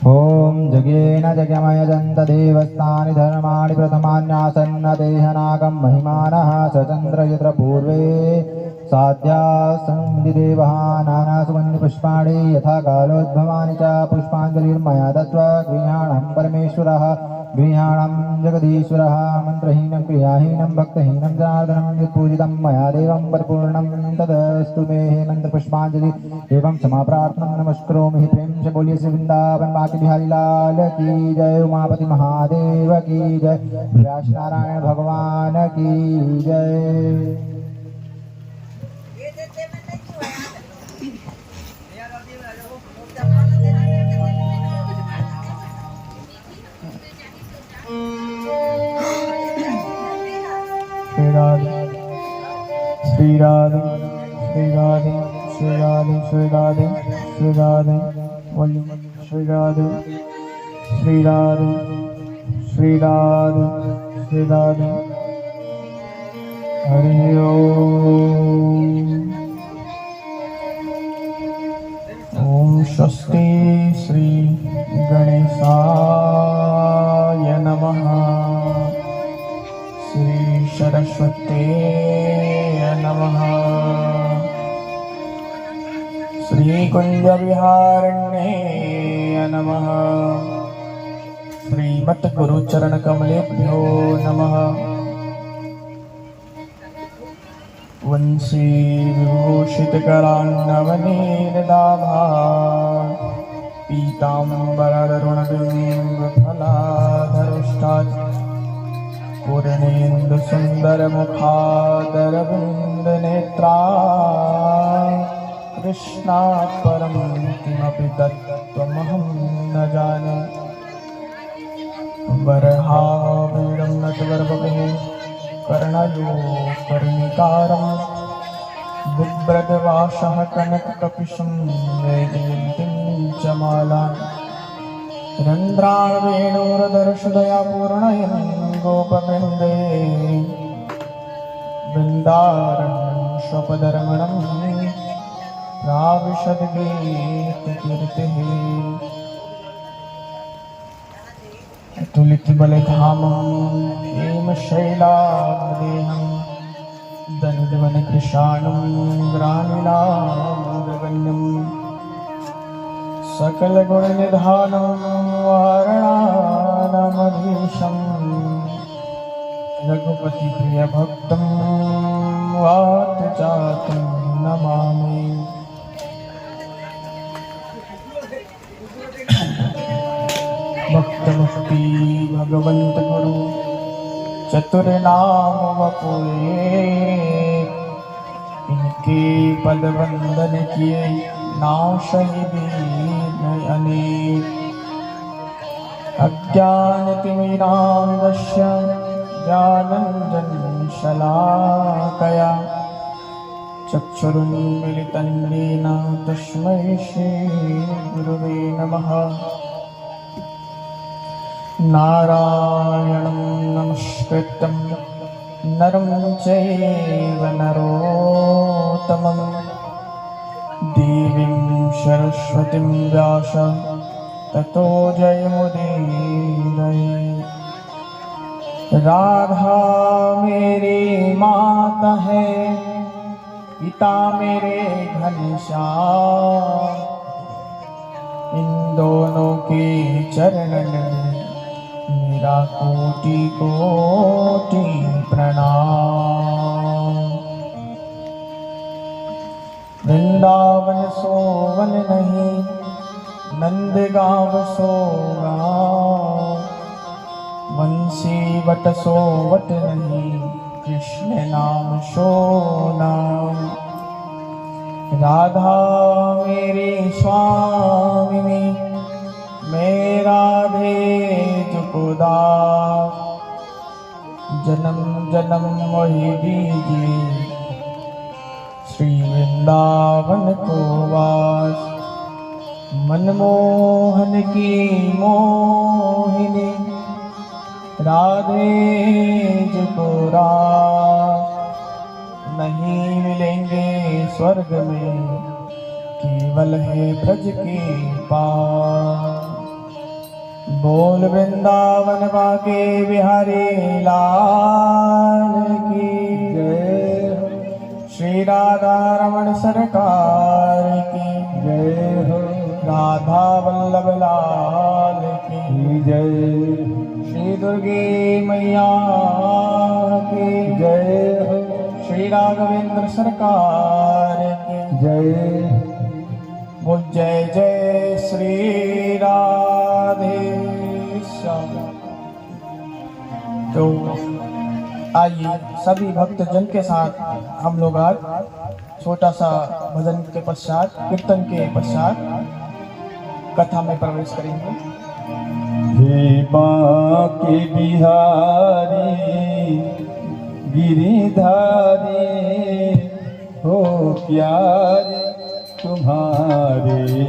ओम जगेन जगमयजन्त देवस्थानि धर्माणि प्रथमान्यासन्न देहनागं महिमानः सचन्द्र यत्र पूर्वे साध्यासन्ति देवः नानासुगन्धिपुष्पाणि यथा कालोद्भवानि च पुष्पाञ्जलिर्मया दत्त्वा गृह्णामि परमेश्वरः गृह्णामि जगदीश्वरः मन्त्रहीनं क्रियाहीनं भक्तहीनं जनार्दनं यत्पूजितं मया देवं परिपूर्णं तदस्तु मे मंत्रपुष्पाञ्जलि एवं समाप्रार्थनं नमस्करोमि प्रेम से बोलिए श्री वृंदावन बांके बिहारी लाल की जय उमापति महादेव की जय व्यास नारायण भगवान की जय। श्री राधे श्री राधे श्री राधे श्री राधे श्री राधे श्री राधे श्री राधे श्री राधे श्री राधे हरि ओम स्वस्ति श्री गणेशाय नमः श्री सरस्वती नमः श्री कुंज विहारण्ये नमः श्रीमत् गुरुचरण कमलेभ्यो नमः वंशी विभूषित करान्नवनीरदाभा पीताम्बररुणबिम्ब फलाधरुष्टात् पूर्णेन्दु सुंदर मुखादरविंद नेत्रा कृष्णात् परं किमपि तत्त्वमहं न जाने वरहावीरं नटवरवपुः कर्णयो कर्णिकारं बिभ्रद्वासः कनककपिशं वैजयन्तीं च मालाम् रन्ध्रावेणुरदर्शदया पूर्णयन् गोपवृन्दे वृन्दारण्यं स्वपदरमणं प्राविशद्गीतकीर्तिः तुलितबलधामं हेमशैलादेहं दनुद्वनकृशाणं ग्रामीणामग्रगण्यं सकलगुणनिधानं वारणानामधीशं रघुपतिप्रियभक्तं वातजातं नमामि। भक्तमुक्ति भगवंत गुरु चतुर्नाम वपुए इनके पद वंदन किए नाशहि दीन अनेक अज्ञानतिमिरान्धस्य ज्ञानञ्जनं शलाकया चक्षुरुन्मिलितं येन तस्मै श्रीगुरुवे नमः। नारायणं नमस्कृतं नरं चैव नरोत्तमं देवीं सरस्वतीं व्यास ततो जयमुदीरये। राधा मेरी माता है, पिता मेरे घनश्याम, इन दोनों के चरणन मेरा कोटि कोटि प्रणाम। वृंदावन सोवन नहीं, नंदगांव सोगा, वंशी वट सोवट नहीं, कृष्ण नाम सोना। राधा मेरी स्वामिनी, मैं राधे तुको दास, जन्म जन्म मोहि दीजिए श्री वृंदावन को वास। मनमोहन की मोहिनी, राधे तुको रास, नहीं मिलेंगे स्वर्ग में, केवल है ब्रज के पास। बोल वृंदावन बाके बिहारी लाल की जय हो। श्री राधा रमण सरकार की जय हो। राधा वल्लभ लाल की जय। श्री दुर्गे मैया की जय हो। श्री राघवेंद्र सरकार की जय। बोल जय जय श्री राधे श्याम। तो आइए सभी भक्तजन के साथ हम लोग आज छोटा सा भजन के पश्चात कीर्तन के पश्चात कथा में प्रवेश करेंगे। हे बांके बिहारी गिरिधारी हो प्यारे तुम्हारे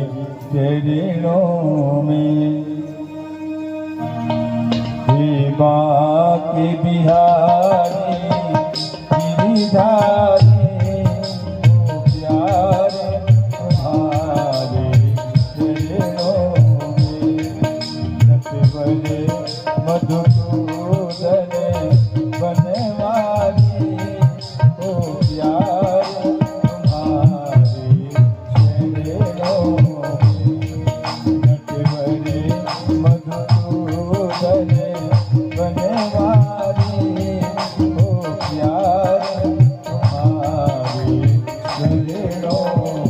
चरणों में। हे बांके बिहारी गिरिधारी हो प्यारे तुम्हारे चरणों में। नटवरे मधुसूदन बनवारी हो प्यारे तुम्हारे चरणों में। नटवरे मधुसूदन बनवारी हो प्यारे तुम्हारे चरणों में।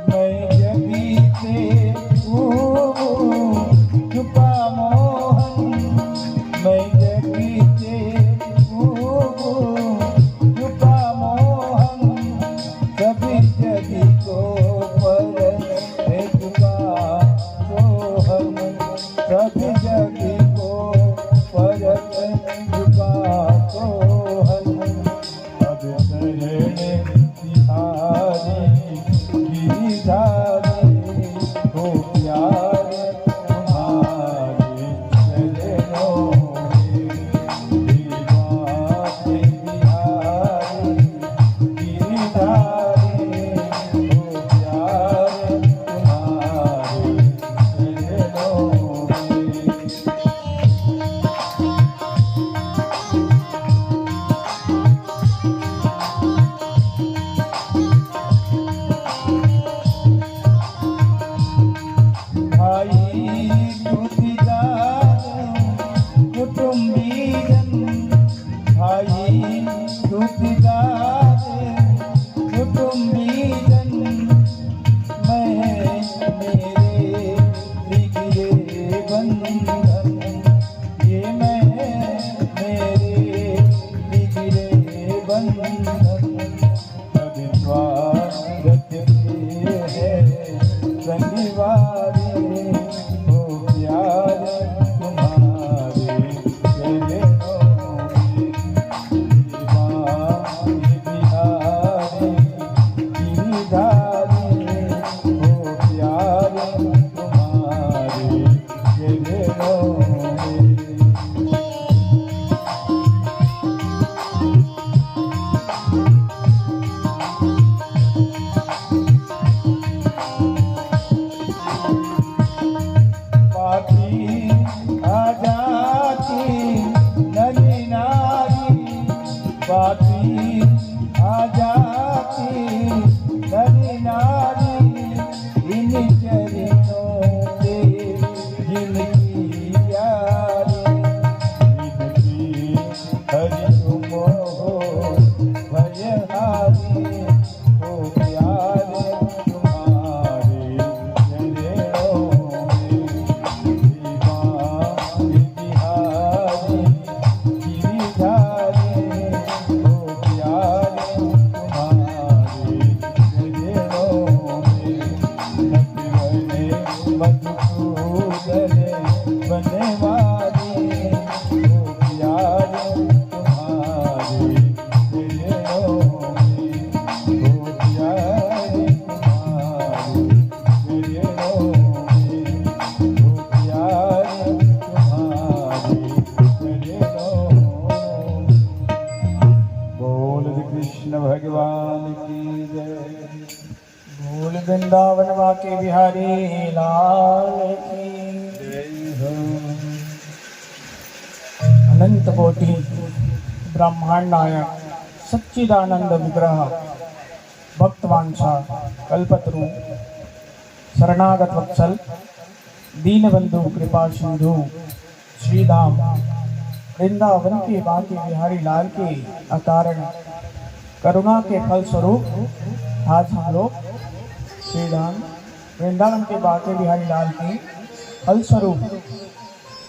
मैं जगी से छुपा मोहन। मैं जगी से छुपा मोहन। सभी जगी को पर है छुपा सोहन। सभी जगी को पर है छुपा सोहन। अब शरण तिहारी गिरिधारी हो प्यारे तुम्हारे चरणों में। हे बांके बिहारी गिरिधारी हो प्यारे तुम्हारे चरणों में। भाई टूटीदार कुटुंबीजन। भाई टूटीदार कुटुंबीजन। मैं मेरे बिगड़े बंधन। ये मैं मेरे बिगड़े बंधन। अब स्वागत के है संगवारी हो प्यारे तुम्हारे चरणों में। हे बांके बिहारी गिरिधारी हो प्यारे तुम्हारे चरणों में। पापी आ जाती नरी नारी। पापी आ जाती नरी नारी। इन चरणों से जिनकी यारी। इनकी हरि तुम हो भयहारी हो प्यारे तुम्हारे चरणों में। हे बांके बिहारी गिरिधारी हो प्यारे तुम्हारे चरणों में। नटवरे मधुसूदन बनवारी हो प्यारे तुम्हारे चरणों में। हो प्यारे तुम्हारे चरणों में। हो प्यारे तुम्हारे बाके बिहारी लाल की। अनंत कोटि ब्रह्मांड नायक सच्चिदानंद विग्रह भक्तवांछा कल्पतरु शरणागत वत्सल दीनबंधु कृपा सिंधु श्रीधाम वृंदावन के बाके बिहारी लाल के अकारण करुणा के फल स्वरूप आज हम लोग श्रीधाम वृंदावन के बाके बिहारी लाल के फल स्वरूप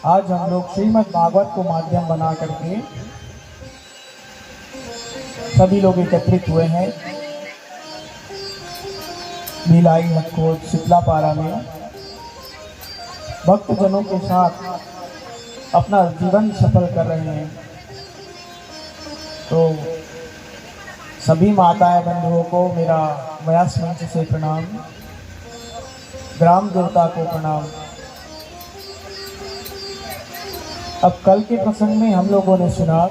आज हम लोग श्रीमद् भागवत को माध्यम बना करके सभी लोग एकत्रित हुए हैं भिलाई हटकोट शीतलापारा में भक्तजनों के साथ अपना जीवन सफल कर रहे हैं। तो सभी माताएं बंधुओं को मेरा व्यास मंच से प्रणाम, ग्राम देवता को प्रणाम। अब कल के प्रसंग में हम लोगों ने सुना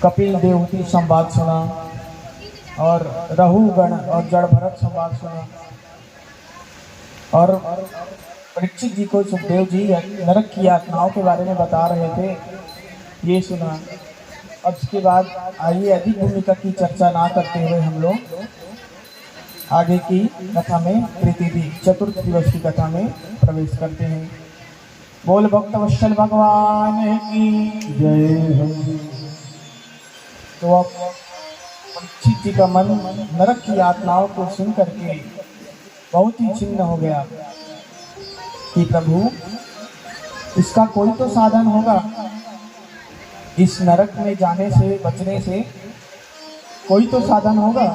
कपिल देवहूति संवाद सुना और रहुगण और जड़ भरत संवाद सुना और परीक्षित जी को सुखदेव जी नरक की यातनाओं के बारे में बता रहे थे, ये सुना। अब इसके बाद आइए अधिक भूमिका की चर्चा ना करते हुए हम लोग आगे की कथा में तृतीय चतुर्थ दिवस की कथा में प्रवेश करते हैं। बोल भक्त वत्सल भगवान की जय हो। तो अब परीक्षित जी का मन नरक की यातनाओं को सुन करके बहुत ही छिन्न हो गया कि प्रभु इसका कोई तो साधन होगा, इस नरक में जाने से बचने से कोई तो साधन होगा।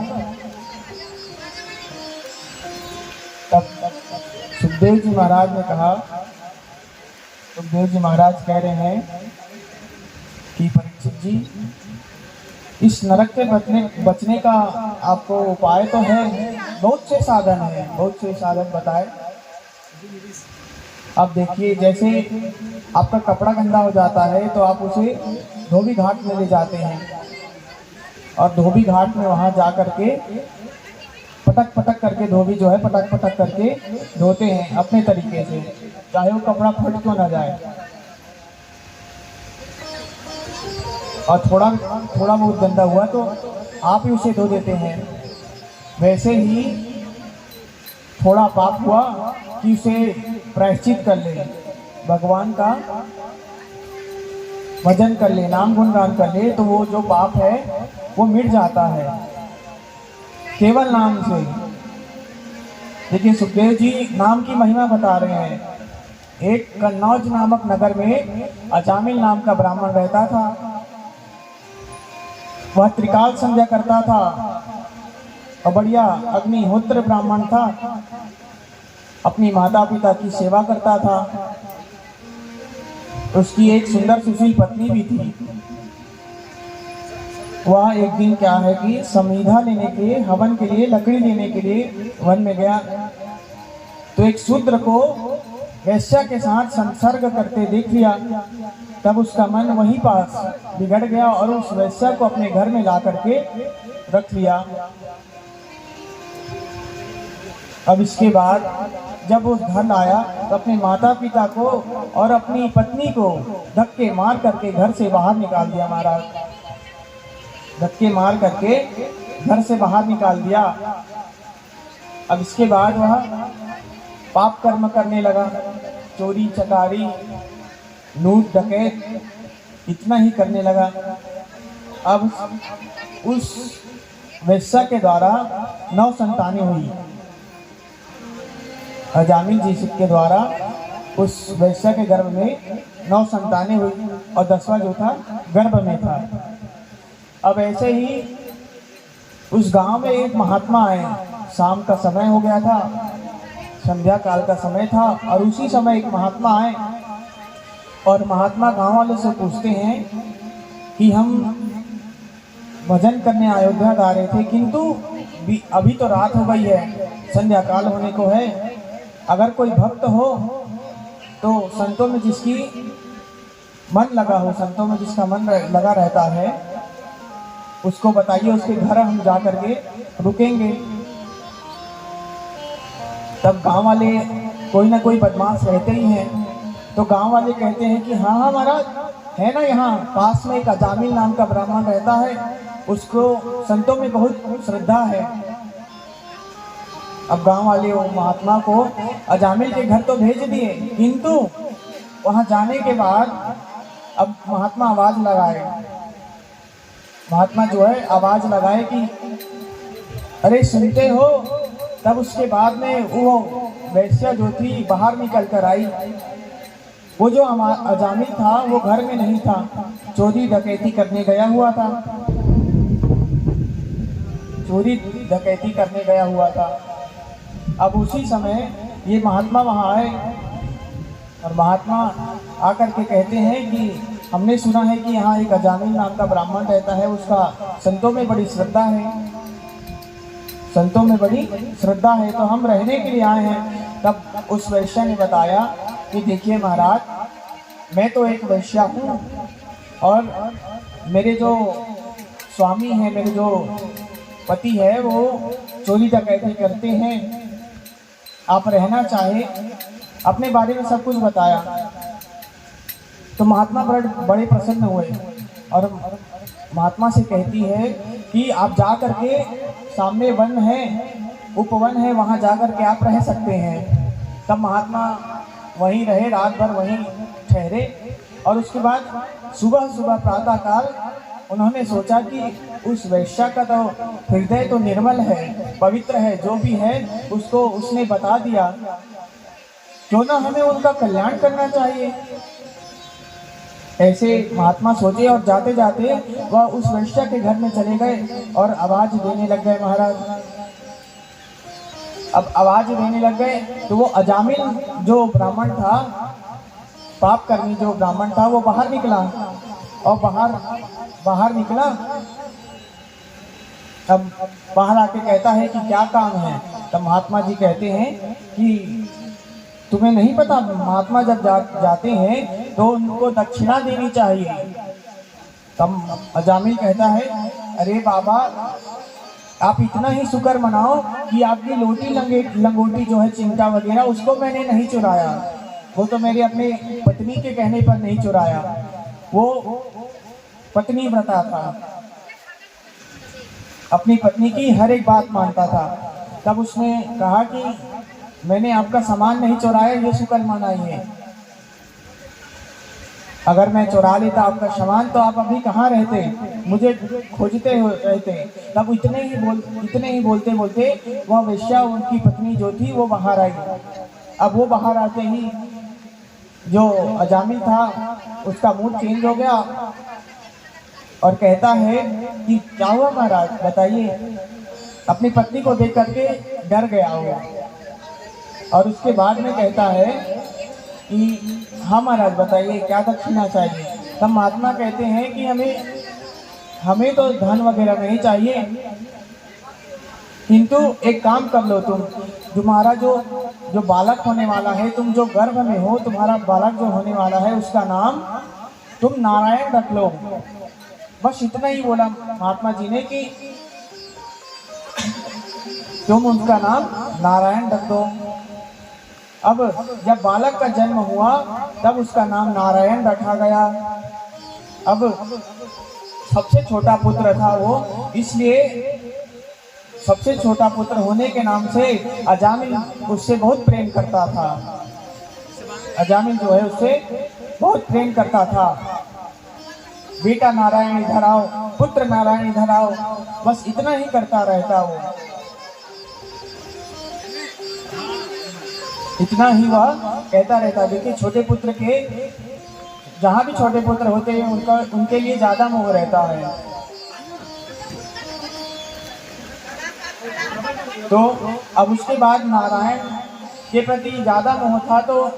तब सुखदेव जी महाराज ने कहा, सुखदेव जी महाराज कह रहे हैं कि परीक्षित जी इस नरक के बचने का आपको उपाय तो है, बहुत से साधन है, बहुत से साधन बताए। अब देखिए जैसे आपका कपड़ा गंदा हो जाता है तो आप उसे धोबी घाट में ले जाते हैं और धोबी घाट में वहां जा करके पटक पटक करके धोबी जो है पटक पटक करके धोते हैं अपने तरीके से, चाहे वो कपड़ा फट क्यों ना जाए। और थोड़ा बहुत गंदा हुआ तो आप ही उसे धो देते हैं। वैसे ही थोड़ा पाप हुआ कि उसे प्रायश्चित कर ले, भगवान का भजन कर ले, नाम गुणगान कर ले, तो वो जो पाप है वो मिट जाता है केवल नाम से। देखिए सुखदेव जी नाम की महिमा बता रहे हैं। एक कन्नौज नामक नगर में अजामिल नाम का ब्राह्मण रहता था। वह त्रिकाल संध्या करता था और बढ़िया अग्निहोत्र ब्राह्मण था, अपनी माता पिता की सेवा करता था। उसकी एक सुंदर सुशील पत्नी भी थी। वह एक दिन क्या है कि समीधा लेने के हवन के लिए लकड़ी लेने के लिए वन में गया तो एक शूद्र को वैश्या के साथ संसर्ग करते देख लिया। तब उसका मन वहीं पास बिगड़ गया और उस वैश्या को अपने घर में ला करके रख लिया। अब इसके बाद जब वो घर लाया तो अपने माता पिता को और अपनी पत्नी को धक्के मार करके घर से बाहर निकाल दिया। महाराज धक्के मार करके घर से बाहर निकाल दिया। अब इसके बाद वह पाप कर्म करने लगा, चोरी चकारी लूट डकैत इतना ही करने लगा। अब उस वैश्या के द्वारा 9 संतानें हुई। अजामिल जी के द्वारा उस वैश्या के गर्भ में 9 संतानें हुई और 10वां जो था गर्भ में था। अब ऐसे ही उस गांव में एक महात्मा आए। शाम का समय हो गया था, संध्या काल का समय था और उसी समय एक महात्मा आए और महात्मा गांव वालों से पूछते हैं कि हम भजन करने अयोध्या जा रहे थे, किंतु अभी तो रात हो गई है, संध्या काल होने को है। अगर कोई भक्त हो तो संतों में जिसकी मन लगा हो, संतों में जिसका मन लगा रहता है, उसको बताइए, उसके घर हम जा करके रुकेंगे। तब गांव वाले कोई ना कोई बदमाश रहते ही हैं, तो गांव वाले कहते हैं कि हाँ हाँ महाराज, है ना यहाँ पास में एक अजामिल नाम का ब्राह्मण रहता है, उसको संतों में बहुत श्रद्धा है। अब गांव वाले वो महात्मा को अजामिल के घर तो भेज दिए, किंतु वहां जाने के बाद अब महात्मा आवाज लगाए, महात्मा जो है आवाज लगाए कि अरे सुनते हो। तब उसके बाद में वो वैश्या जो थी बाहर निकल कर आई। वो जो अजामिल था वो घर में नहीं था, चोरी डकैती करने गया हुआ था, चोरी डकैती करने गया हुआ था। अब उसी समय ये महात्मा वहाँ आए और महात्मा आकर के कहते हैं कि हमने सुना है कि यहाँ एक अजामिल नाम का ब्राह्मण रहता है, उसका संतों में बड़ी श्रद्धा है, संतों में बड़ी श्रद्धा है, तो हम रहने के लिए आए हैं। तब उस वैश्या ने बताया कि देखिए महाराज, मैं तो एक वैश्या हूँ और मेरे जो स्वामी हैं, मेरे जो पति है वो चोरी डकैती करते हैं, आप रहना चाहे, अपने बारे में सब कुछ बताया। तो महात्मा बड़े प्रसन्न हुए और महात्मा से कहती है कि आप जा करके सामने वन है, उपवन है, वहाँ जा करके आप रह सकते हैं। तब महात्मा वहीं रहे, रात भर वहीं ठहरे और उसके बाद सुबह सुबह प्रातःकाल उन्होंने सोचा कि उस वैश्या का तो हृदय तो निर्मल है, पवित्र है, जो भी है उसको उसने बता दिया, क्यों ना हमें उनका कल्याण करना चाहिए। ऐसे महात्मा सोचे और जाते जाते वह उस वैश्या के घर में चले गए और आवाज देने लग गए महाराज। अब आवाज देने लग गए तो वो अजामिल जो ब्राह्मण था, पाप कर्मी जो ब्राह्मण था, वो बाहर निकला और बाहर निकला। अब बाहर आके कहता है कि क्या काम है। तब महात्मा जी कहते हैं कि तुम्हें नहीं पता, महात्मा जब जाते हैं तो उनको दक्षिणा देनी चाहिए। तब अजामिल कहता है, अरे बाबा, आप इतना ही शुक्र मनाओ कि आपकी लोटी लंगोटी जो है, चिमटा वगैरह, उसको मैंने नहीं चुराया, वो तो मेरे अपने पत्नी के कहने पर नहीं चुराया, वो पत्नी व्रता था, अपनी पत्नी की हर एक बात मानता था। तब उसने कहा कि मैंने आपका सामान नहीं चुराया, ये शुक्र मनाइए। अगर मैं चुरा लेता आपका सामान तो आप अभी कहाँ रहते, मुझे खोजते रहते। तब इतने ही बोलते बोलते वह वैश्या, उनकी पत्नी जो थी, वो बाहर आई। अब वो बाहर आते ही जो अजामिल था उसका मूड चेंज हो गया और कहता है कि क्या हुआ महाराज, बताइए। अपनी पत्नी को देख करके डर गया हो और उसके बाद में कहता है कि हाँ महाराज बताइए, क्या दक्षिणा चाहिए। तब महात्मा कहते हैं कि हमें तो धन वगैरह नहीं चाहिए, किंतु एक काम कर लो, तुम्हारा जो बालक होने वाला है, तुम जो गर्भ में हो, तुम्हारा बालक जो होने वाला है, उसका नाम तुम नारायण रख लो। बस इतना ही बोला महात्मा जी ने कि तुम उसका नाम नारायण रख दो। अब जब बालक का जन्म हुआ तब उसका नाम नारायण रखा गया। अब सबसे छोटा पुत्र था वो, इसलिए सबसे छोटा पुत्र होने के नाम से अजामिल उससे बहुत प्रेम करता था। अजामिल जो है उससे बहुत प्रेम करता था। बेटा नारायण इधर आओ, पुत्र नारायण इधर आओ, बस इतना ही करता रहता वो, इतना ही वह कहता रहता। देखिए छोटे पुत्र के, जहाँ भी छोटे पुत्र होते हैं उनके लिए ज्यादा मोह रहता है। तो अब उसके बाद नारायण के प्रति ज्यादा मोह था, तो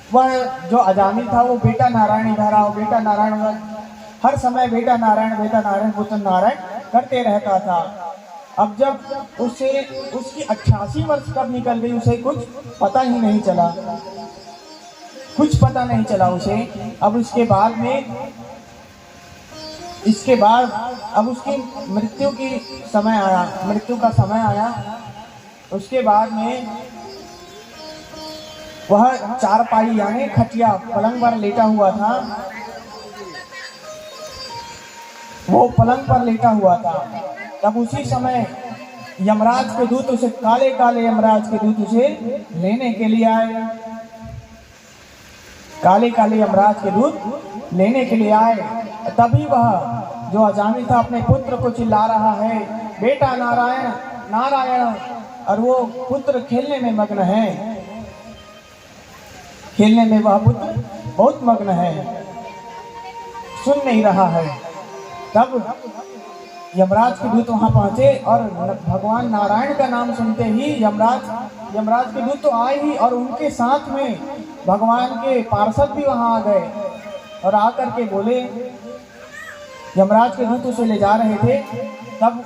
वह जो अजामिल था वो बेटा नारायण इधर आओ, बेटा नारायण, हर समय बेटा नारायण पुत्र नारायण करते रहता था। अब जब उसकी 88 वर्ष कब निकल गई उसे कुछ पता ही नहीं चला, कुछ पता नहीं चला उसे। अब इसके बाद अब उसकी मृत्यु का समय आया। उसके बाद में वह चारपाई यानी खटिया पलंग पर लेटा हुआ था, वो पलंग पर लेटा हुआ था। तब उसी समय यमराज के दूत उसे काले काले यमराज के दूत उसे लेने के लिए आए। काले काले यमराज के दूत लेने के लिए आए। तभी वह जो अजामिल था अपने पुत्र को चिल्ला रहा है, बेटा नारायण नारायण, और वो पुत्र खेलने में मग्न है। खेलने में वह पुत्र बहुत मग्न है, सुन नहीं रहा है। तब यमराज के दूत वहां पहुंचे और भगवान नारायण का नाम सुनते ही यमराज के दूत तो आए ही, और उनके साथ में भगवान के पार्षद भी वहां आ गए और आकर के बोले, यमराज के दूत उसे ले जा रहे थे। तब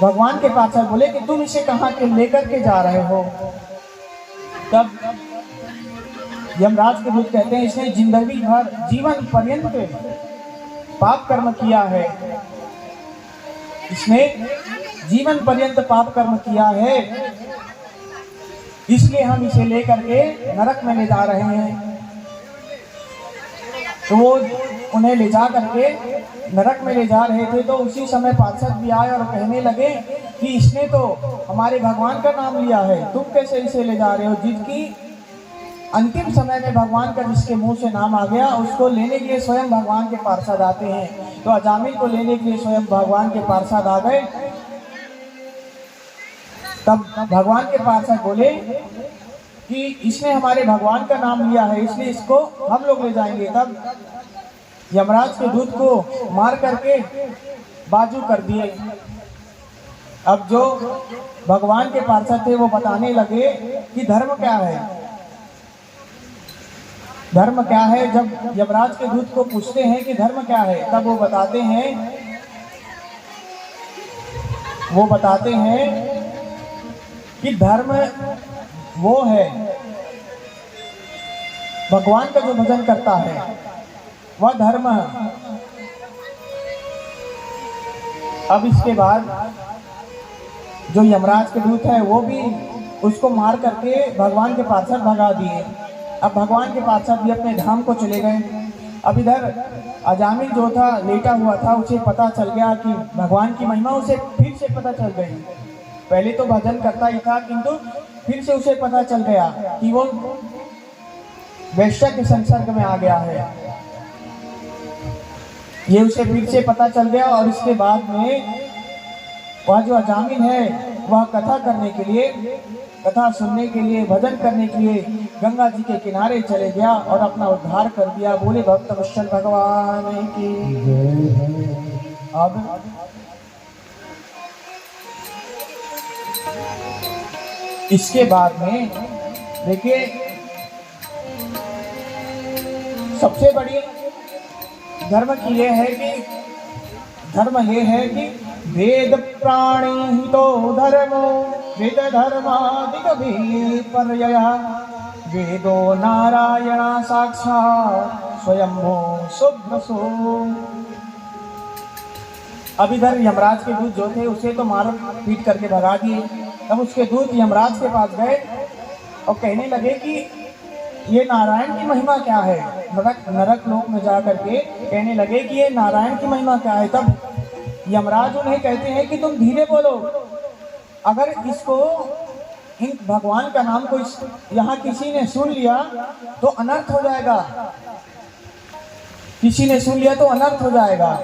भगवान के पार्षद बोले कि तुम इसे कहाँ के लेकर के जा रहे हो। तब यमराज के दूत कहते हैं, इसने जिंदगी भर जीवन पर्यंत पाप कर्म किया है, इसने जीवन पर्यंत पाप कर्म किया है, इसलिए हम इसे लेकर के नरक में ले जा रहे हैं। तो वो उन्हें ले जा करके नरक में ले जा रहे थे। तो उसी समय पार्षद भी आए और कहने लगे कि इसने तो हमारे भगवान का नाम लिया है, तुम कैसे इसे ले जा रहे हो। जिसकी अंतिम समय में भगवान का जिसके मुंह से नाम आ गया, उसको लेने के लिए स्वयं भगवान के पार्षद आते हैं। तो अजामिल को लेने के लिए स्वयं भगवान के पार्षद आ गए। तब भगवान के पार्षद बोले कि इसने हमारे भगवान का नाम लिया है, इसलिए इसको हम लोग ले जाएंगे। तब यमराज के दूत को मार करके बाजू कर दिए। अब जो भगवान के पार्षद थे वो बताने लगे कि धर्म क्या है, धर्म क्या है। जब यमराज के दूत को पूछते हैं कि धर्म क्या है, तब वो बताते हैं कि धर्म वो है, भगवान का जो भजन करता है वह धर्म है। अब इसके बाद जो यमराज के दूत है वो भी उसको मार करके भगवान के पार्षद भगा दिए। अब भगवान के पार्षद भी अपने धाम को चले गए। अब इधर अजामिल जो था लेटा हुआ था, उसे पता चल गया कि भगवान की महिमा उसे फिर से पता चल गई। पहले तो भजन करता ही था, किंतु फिर से उसे पता चल गया कि वो वैश्य के संसर्ग में आ गया है, ये उसे फिर से पता चल गया। और इसके बाद में वह जो अजामिल है वह कथा करने के लिए, कथा सुनने के लिए, भजन करने के लिए गंगा जी के किनारे चले गया और अपना उद्धार कर दिया। बोले भक्त वत्सल भगवान की। अब इसके बाद में देखिए, सबसे बड़ी धर्म की ये है कि वेद प्राणी तो धर्मो वेद धर्मादिक भी पर्ययः वेदो नारायण साक्षात् स्वयंभू शुभ्रसो। अब इधर यमराज के दूत जो थे उसे तो मार पीट करके भगा दिए। तब उसके दूत यमराज के पास गए और कहने लगे कि ये नारायण की महिमा क्या है। नरक लोक में जा करके कहने लगे कि ये नारायण की महिमा क्या है। तब यमराज उन्हें कहते हैं कि तुम धीरे बोलो, अगर इसको इन भगवान का नाम को यहाँ किसी ने सुन लिया तो अनर्थ हो जाएगा, किसी ने सुन लिया तो अनर्थ हो जाएगा।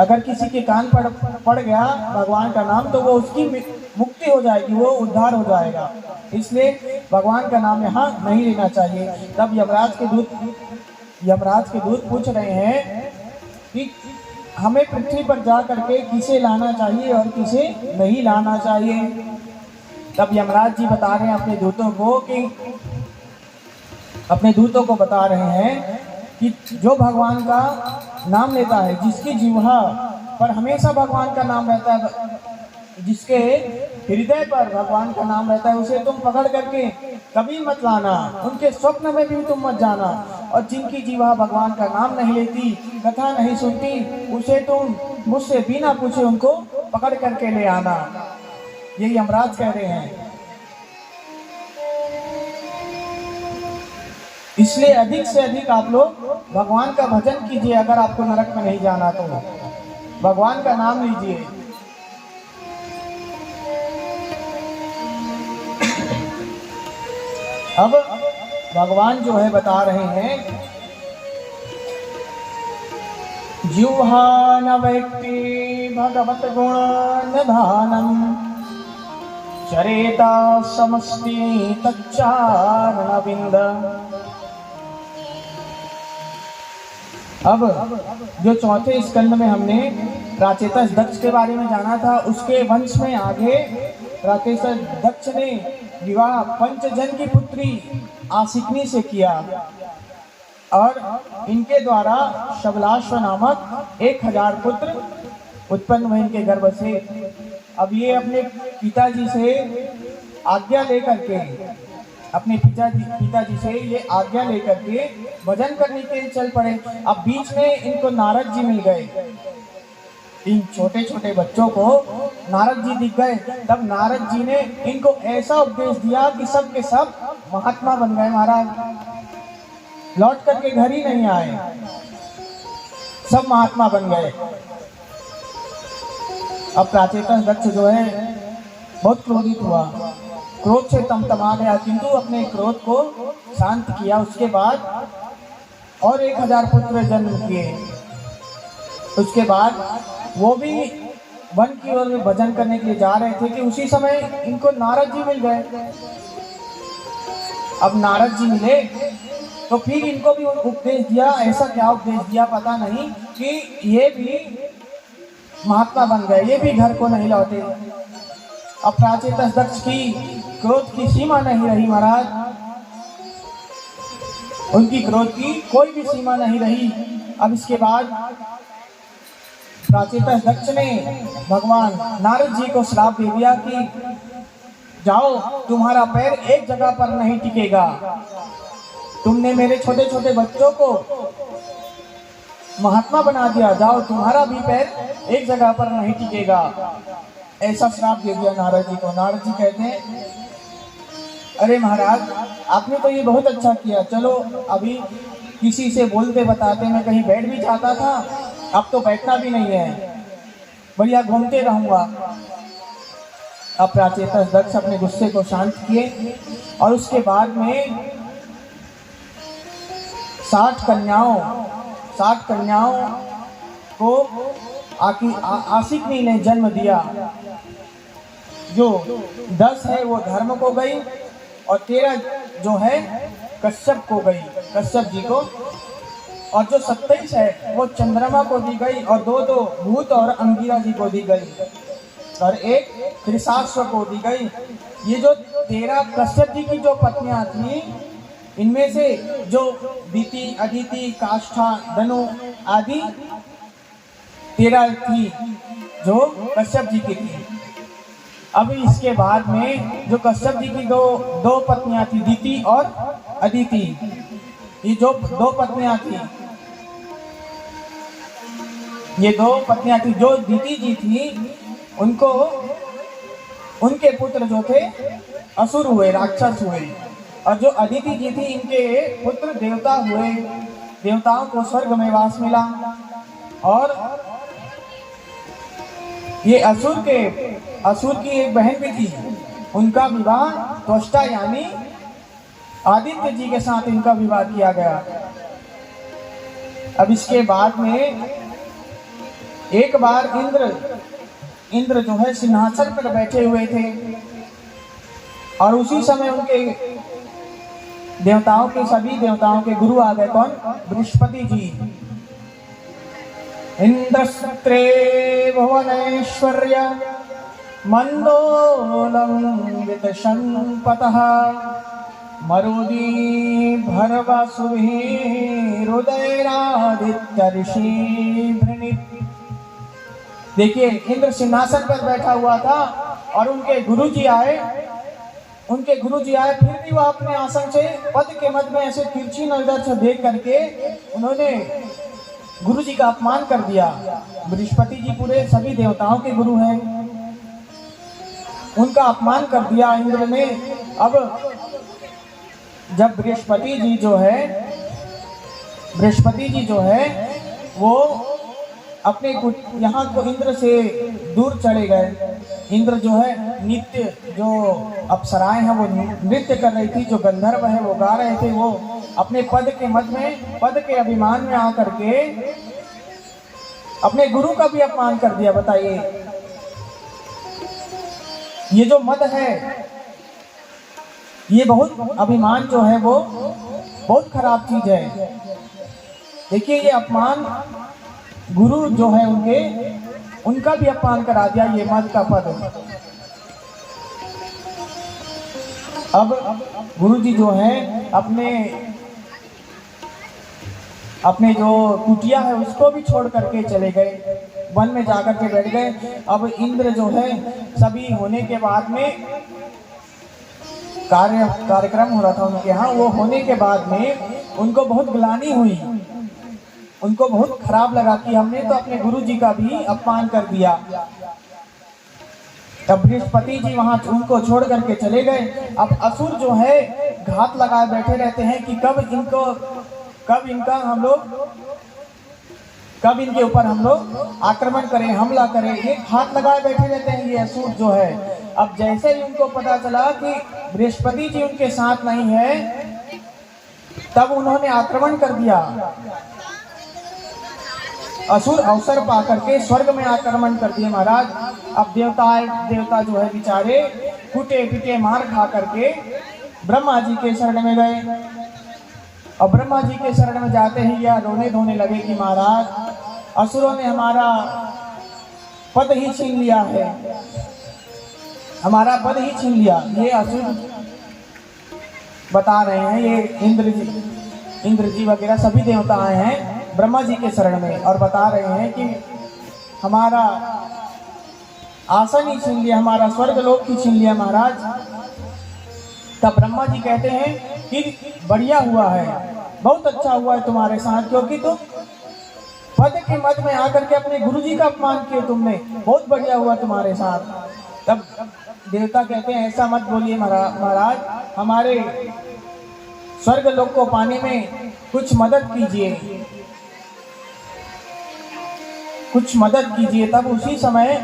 अगर किसी के कान पड़ गया भगवान का नाम तो वो उसकी मुक्ति हो जाएगी, वो उद्धार हो जाएगा। इसलिए भगवान का नाम यहाँ नहीं लेना चाहिए। तब यमराज के दूत पूछ रहे हैं कि हमें पृथ्वी पर जा करके किसे लाना चाहिए और किसे नहीं लाना चाहिए। तब यमराज जी बता रहे हैं अपने दूतों को बता रहे हैं कि जो भगवान का नाम लेता है, जिसकी जिह्वा पर हमेशा भगवान का नाम रहता है, जिसके हृदय पर भगवान का नाम रहता है, उसे तुम पकड़ करके कभी मत लाना, उनके स्वप्न में भी तुम मत जाना। और जिनकी जीवा भगवान का नाम नहीं लेती, कथा नहीं सुनती, उसे तुम मुझसे बिना पूछे उनको पकड़ करके ले आना। यही यमराज कह रहे हैं। इसलिए अधिक से अधिक आप लोग भगवान का भजन कीजिए। अगर आपको नरक में नहीं जाना तो भगवान का नाम लीजिए। अब भगवान जो है बता रहे हैं, जिह्वा न व्यक्ति भगवत गुण निधानम चरेता समस्ति तच्चारण बिंद। अब जो चौथे स्कंद में हमने प्राचेतस दक्ष के बारे में जाना था, उसके वंश में आगे प्राचेतस दक्ष ने विवाह पंचजन की पुत्री आसिकनी से किया और इनके द्वारा शबलाश्व नामक 1000 पुत्र उत्पन्न हुए इनके गर्भ से। अब ये अपने पिताजी से आज्ञा लेकर के, अपने पिताजी से ये आज्ञा लेकर के भजन करने के लिए चल पड़े। अब बीच में इनको नारद जी मिल गए। इन छोटे छोटे बच्चों को नारद जी दिख गए। तब नारद जी ने इनको ऐसा उपदेश दिया कि सब के सब महात्मा बन गए। महाराज लौट करके घर ही नहीं आए, सब महात्मा बन गए। अब प्राचेतस दक्ष जो है बहुत क्रोधित हुआ, क्रोध से तमतमा गया, किंतु अपने क्रोध को शांत किया। उसके बाद और 1000 पुत्र जन्म किए। उसके बाद वो भी वन की ओर भजन करने के लिए जा रहे थे कि उसी समय इनको नारद जी मिल गए। अब नारद जी मिले तो फिर इनको भी उपदेश दिया। ऐसा क्या उपदेश दिया पता नहीं कि ये भी महात्मा बन गए, ये भी घर को नहीं लौटे। अब प्राचेतस दक्ष की क्रोध की सीमा नहीं रही महाराज, उनकी क्रोध की कोई भी सीमा नहीं रही। अब इसके बाद प्राचेतस दक्ष ने भगवान नारद जी को श्राप दे दिया कि जाओ, तुम्हारा पैर एक जगह पर नहीं टिकेगा। तुमने मेरे छोटे छोटे बच्चों को महात्मा बना दिया, जाओ तुम्हारा भी पैर एक जगह पर नहीं टिकेगा। ऐसा श्राप दे दिया नारद जी को। नारद जी कहते हैं, अरे महाराज आपने तो ये बहुत अच्छा किया, चलो अभी किसी से बोलते बताते मैं कहीं बैठ भी जाता था, अब तो बैठना भी नहीं है, बढ़िया घूमते रहूंगा। अब प्राचेतस दक्ष अपने गुस्से को शांत किए और उसके बाद में 60 कन्याओं को आसिकनी ने जन्म दिया। जो 10 है वो धर्म को गई और 13 जो है कश्यप को गई, कश्यप जी को। और जो 27 है वो चंद्रमा को दी गई और 2 भूत और अंगिरा जी को दी गई और 1 त्रिशाश्व को दी गई। ये जो 13 कश्यप जी की जो पत्नियां थी, इनमें से जो दीति, अदिति, काष्ठा, धनु आदि 13 थी जो कश्यप जी की थी। अब इसके बाद में जो कश्यप जी की दो पत्नियां थी, दीति और अदिति, ये जो 2 पत्नियां थी, ये 2 पत्नियां थी। जो दीति जी थी उनको, उनके पुत्र जो थे असुर हुए, राक्षस हुए। और जो अदिति जी थी इनके पुत्र देवता हुए, देवताओं को स्वर्ग में वास मिला। और ये असुर की एक बहन भी थी, उनका विवाह त्वष्टा यानी आदित्य जी के साथ इनका विवाह किया गया। अब इसके बाद में एक बार इंद्र जो है सिंहासन पर बैठे हुए थे और उसी समय उनके देवताओं के, सभी देवताओं के गुरु आ गए। कौन? बृहस्पति जी। इंद्रस्त्रे भुवनैश्वर्य मंदोलं वितशंपतः मरुदी भर्वसुभिः रुदैरादित्य ऋषि भृणित्। देखिए, इंद्र सिंहासन पर बैठा हुआ था और उनके गुरुजी आए, फिर भी वह अपने आसन से पद के मध्य में ऐसे तिरछी नजर से देख करके उन्होंने गुरु जी का अपमान कर दिया। बृहस्पति जी पूरे सभी देवताओं के गुरु हैं, उनका अपमान कर दिया इंद्र ने। अब जब बृहस्पति जी जो है वो अपने यहाँ को इंद्र से दूर चले गए। इंद्र जो है नित्य जो अप्सराएं हैं वो नृत्य कर रही थी, जो गंधर्व है वो गा रहे थे, वो अपने पद के मद में, पद के अभिमान में आकर के अपने गुरु का भी अपमान कर दिया। बताइए, ये जो मद है, ये बहुत अभिमान जो है वो बहुत खराब चीज है। देखिए, ये अपमान गुरु जो है उनका भी अपमान करा दिया, ये मद का पद। अब गुरु जी जो है अपने जो कुटिया है उसको भी छोड़ करके चले गए, वन में जाकर के बैठ गए। अब इंद्र जो है सभी होने के बाद में कार्यक्रम हो रहा था उनके यहाँ, वो होने के बाद में उनको बहुत ग्लानि हुई, उनको बहुत खराब लगा कि हमने तो अपने गुरु जी का भी अपमान कर दिया। तब बृहस्पति जी वहां उनको छोड़ करके चले गए। अब असुर जो है घात लगाए बैठे रहते हैं कि कब इनके ऊपर हम लोग आक्रमण करें, हमला करें, ये घात लगाए बैठे रहते हैं ये असुर जो है। अब जैसे ही उनको पता चला कि बृहस्पति जी उनके साथ नहीं है, तब उन्होंने आक्रमण कर दिया। असुर अवसर पा करके स्वर्ग में आक्रमण कर दिए महाराज। अब देवता जो है बेचारे कुटे पिटे मार खा करके ब्रह्मा जी के शरण में गए। और ब्रह्मा जी के शरण में जाते ही यह रोने धोने लगे कि महाराज, असुरों ने हमारा पद ही छीन लिया है, हमारा पद ही छीन लिया। ये असुर बता रहे हैं, ये इंद्र जी वगैरह सभी देवता आए हैं ब्रह्मा जी के शरण में और बता रहे हैं कि हमारा आसन ही छीन लिया, हमारा स्वर्ग लोक ही छीन लिया महाराज। तब ब्रह्मा जी कहते हैं कि बढ़िया हुआ है, बहुत अच्छा हुआ है तुम्हारे साथ, क्योंकि तुम पद के मद में आकर के अपने गुरु जी का अपमान किए तुमने, बहुत बढ़िया हुआ तुम्हारे साथ। तब देवता कहते हैं ऐसा मत बोलिए महाराज, हमारे स्वर्ग लोक को पाने में कुछ मदद कीजिए, कुछ मदद कीजिए। तब उसी समय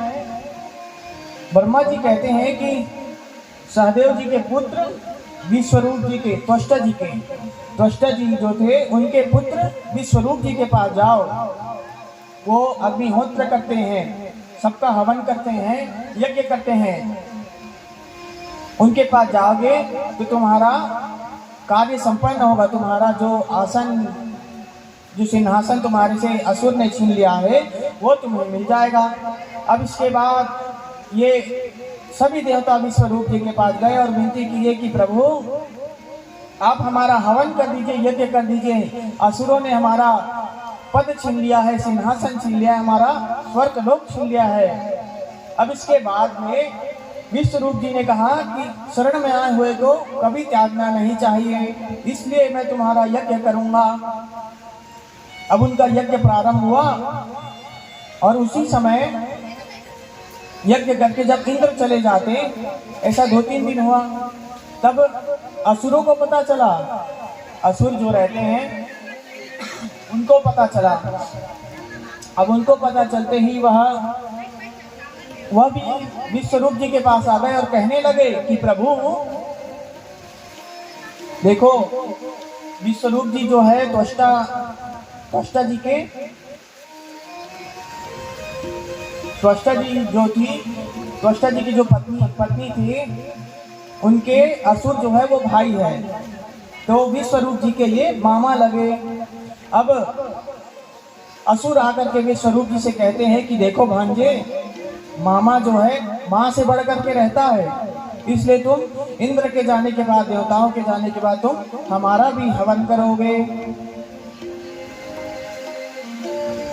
ब्रह्मा जी कहते हैं कि सहदेव जी के पुत्र विश्वरूप जी के, त्वष्टा जी जो थे उनके पुत्र विश्वरूप जी के पास जाओ, वो अग्निहोत्र करते हैं, सबका हवन करते हैं, यज्ञ करते हैं। उनके पास जाओगे तो तुम्हारा कार्य संपन्न होगा, तुम्हारा जो आसन, जो सिंहासन तुम्हारे से असुर ने छीन लिया है वो तुम्हें मिल जाएगा। अब इसके बाद ये सभी देवता विश्वरूप जी के पास गए और विनती की कि प्रभु आप हमारा हवन कर दीजिए, यज्ञ कर दीजिए, असुरों ने हमारा पद छीन लिया है, सिंहासन छीन लिया है, हमारा स्वर्ग लोक छीन लिया है। अब इसके बाद में विश्वरूप जी ने कहा कि शरण में आए हुए को कभी त्यागना नहीं चाहिए, इसलिए मैं तुम्हारा यज्ञ करूंगा। अब उनका यज्ञ प्रारंभ हुआ और उसी समय यज्ञ करके जब इंद्र चले जाते, ऐसा 2-3 दिन हुआ, तब असुरों को पता चला, असुर जो रहते हैं उनको पता चला। अब उनको पता चलते ही वह भी विश्वरूप जी के पास आ गए और कहने लगे कि प्रभु देखो, विश्वरूप जी जो है त्वष्टा जी की जो पत्नी थी, उनके असुर जो है वो भाई है, तो विश्वरूप जी के ये मामा लगे। अब असुर आकर के विश्वरूप जी से कहते हैं कि देखो भांजे, मामा जो है माँ से बढ़ करके रहता है, इसलिए तुम इंद्र के जाने के बाद, देवताओं के जाने के बाद तुम हमारा भी हवन करोगे।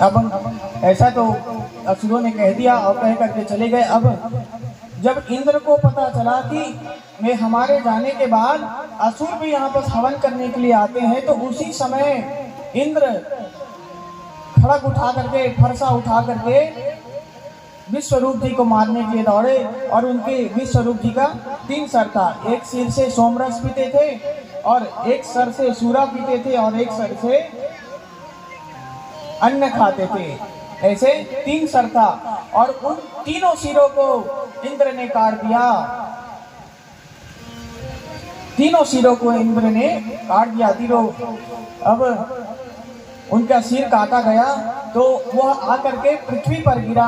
अब ऐसा तो असुरों ने कह दिया और कह करके चले गए। अब जब इंद्र को पता चला कि मैं हमारे जाने के बाद असुर भी यहाँ पर हवन करने के लिए आते हैं, तो उसी समय इंद्र खड़ग उठा करके, फरसा उठा करके विश्वरूप जी को मारने के लिए दौड़े। और उनके विश्वरूप जी का 3 सर था, एक सिर से सोमरस पीते थे और एक सर से सूरा पीते थे और एक सर से अन्न खाते थे। ऐसे 3 सर था और उन तीनों सिरों को इंद्र ने काट दिया। तीनों सिरों को इंद्र ने काट दिया, तीनों। अब उनका सिर काटा गया तो वह आकर के पृथ्वी पर गिरा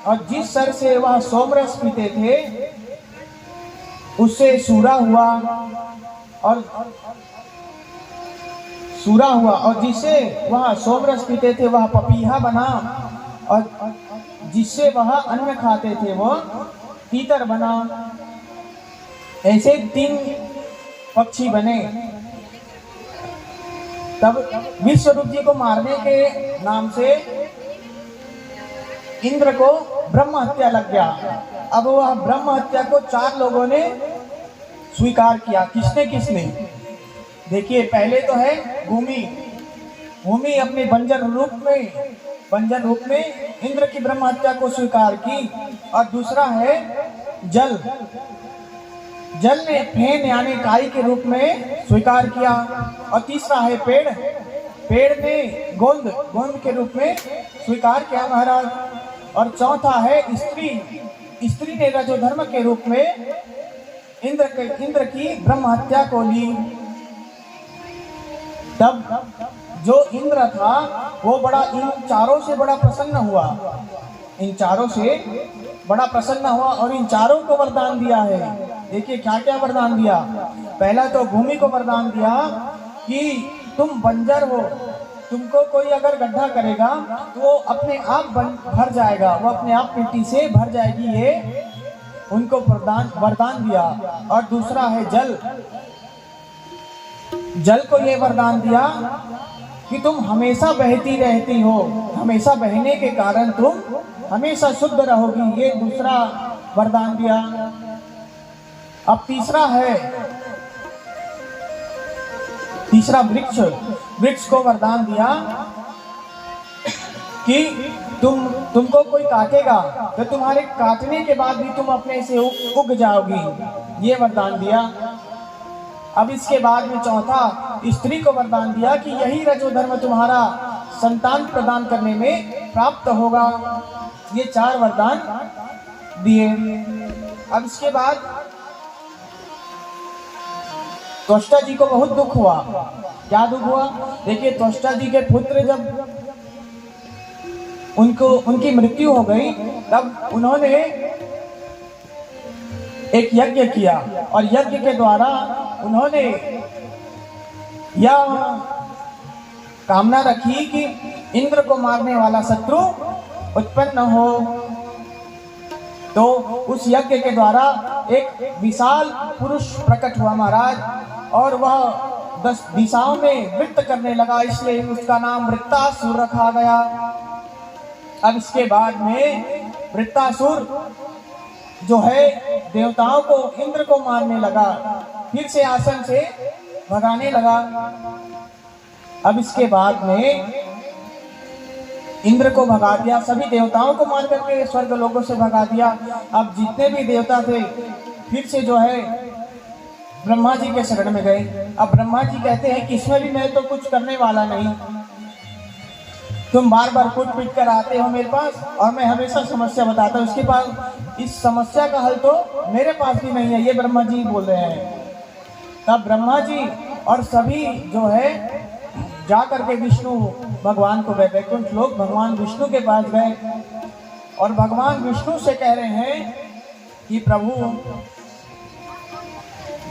और जिस सर से वह सोमरस पीते थे उससे सूरा हुआ और जिससे वह सोमरस पीते थे वह पपीहा बना और जिससे वह अन्न खाते थे वह तीतर बना। ऐसे 3 पक्षी बने। तब विश्वरूप जी को मारने के नाम से इंद्र को ब्रह्म हत्या लग गया। अब वह ब्रह्म हत्या को 4 लोगों ने स्वीकार किया। किसने? देखिए, पहले तो है भूमि अपने बंजर रूप में इंद्र की ब्रह्म हत्या को स्वीकार की। और दूसरा है जल ने फेन यानी काई के रूप में स्वीकार किया। और तीसरा है पेड़ ने गोंद के रूप में स्वीकार किया महाराज। और चौथा है स्त्री ने रजोधर्म के रूप में इंद्र की ब्रह्म हत्या को ली। तब जो इंद्र था वो इन चारों से बड़ा प्रसन्न हुआ और इन चारों को वरदान दिया है। देखिए क्या वरदान दिया। पहला तो भूमि को वरदान दिया कि तुम बंजर हो, तुमको कोई अगर गड्ढा करेगा तो वो अपने आप भर जाएगा, वो अपने आप मिट्टी से भर जाएगी। ये उनको वरदान दिया। और दूसरा है जल को ये वरदान दिया कि तुम हमेशा बहती रहती हो, हमेशा बहने के कारण तुम हमेशा शुद्ध रहोगी। ये दूसरा वरदान दिया। अब तीसरा वृक्ष को वरदान दिया कि तुमको कोई काटेगा तो तुम्हारे काटने के बाद भी तुम अपने से उग जाओगी। ये वरदान दिया। अब इसके बाद में चौथा स्त्री को वरदान दिया कि यही रजोधर्म तुम्हारा संतान प्रदान करने में प्राप्त होगा। ये 4 वरदान दिए। अब इसके बाद त्वष्टा जी को बहुत दुख हुआ। क्या दुख हुआ? देखिए, त्वष्टा जी के पुत्र जब उनकी मृत्यु हो गई तब उन्होंने एक यज्ञ किया और यज्ञ के द्वारा उन्होंने यह कामना रखी कि इंद्र को मारने वाला शत्रु उत्पन्न हो। तो उस यज्ञ के द्वारा एक विशाल पुरुष प्रकट हुआ महाराज और वह 10 दिशाओं में वृत्त करने लगा, इसलिए उसका नाम वृत्तासुर रखा गया। अब इसके बाद में वृत्तासुर जो है देवताओं को इंद्र को मारने लगा, फिर से आसन से भगाने लगा। अब इसके बाद में इंद्र को भगा दिया, सभी देवताओं को मार करके स्वर्ग लोगों से भगा दिया। अब जितने भी देवता थे फिर से जो है ब्रह्मा जी के शरण में गए। अब ब्रह्मा जी कहते हैं कि इसमें भी मैं तो कुछ करने वाला नहीं, तुम बार बार कूट पीट कर आते हो मेरे पास और मैं हमेशा समस्या बताता हूँ, उसके पास इस समस्या का हल तो मेरे पास भी नहीं है। ये ब्रह्मा जी बोल रहे हैं। तब ब्रह्मा जी और सभी जो है जा करके विष्णु भगवान को गए, वैकुंठ लोग भगवान विष्णु के पास गए और भगवान विष्णु से कह रहे हैं कि प्रभु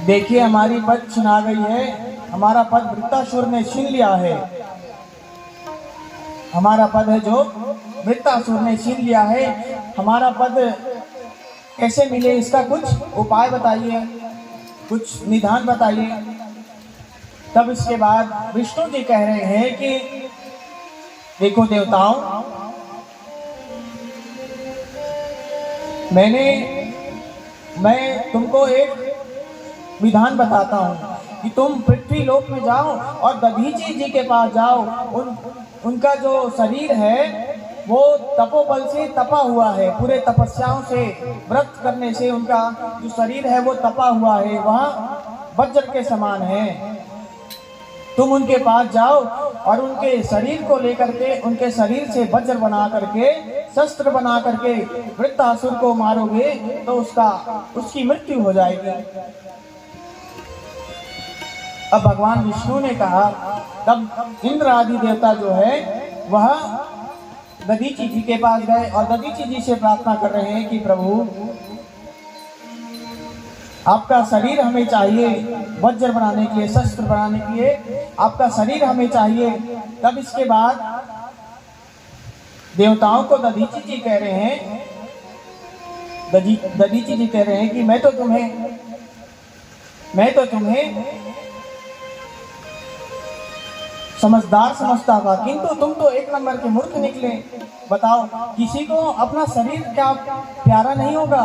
देखिए हमारी पद छिना गई है, हमारा पद वृत्तासुर ने छीन लिया है, हमारा पद है जो वृत्तासुर ने छीन लिया है, हमारा पद कैसे मिले, इसका कुछ उपाय बताइए, कुछ निदान बताइए। तब इसके बाद विष्णु जी कह रहे हैं कि देखो देवताओं, मैं तुमको एक विधान बताता हूँ कि तुम पृथ्वी लोक में जाओ और दधीची जी के पास जाओ। उनका जो शरीर है वो तपोबल से तपा हुआ है, पूरे तपस्याओं से, व्रत करने से उनका जो शरीर है वो तपा हुआ है, वह वज्र के समान है। तुम उनके पास जाओ और उनके शरीर को लेकर के, उनके शरीर से वज्र बना करके, शस्त्र बना करके वृत्तासुर को मारोगे तो उसकी मृत्यु हो जाएगी। अब भगवान विष्णु ने कहा, तब इंद्र आदि देवता जो है वह दधीची जी के पास गए और दधीची जी से प्रार्थना कर रहे हैं कि प्रभु आपका शरीर हमें चाहिए वज्र बनाने के लिए, शस्त्र बनाने के लिए आपका शरीर हमें चाहिए। तब इसके बाद देवताओं को दधीची जी कह रहे हैं, दधीची जी कह रहे हैं कि मैं तो तुम्हें समझदार समझता था, किंतु तुम तो एक नंबर के मूर्ख निकले। बताओ, किसी को अपना शरीर क्या प्यारा नहीं होगा?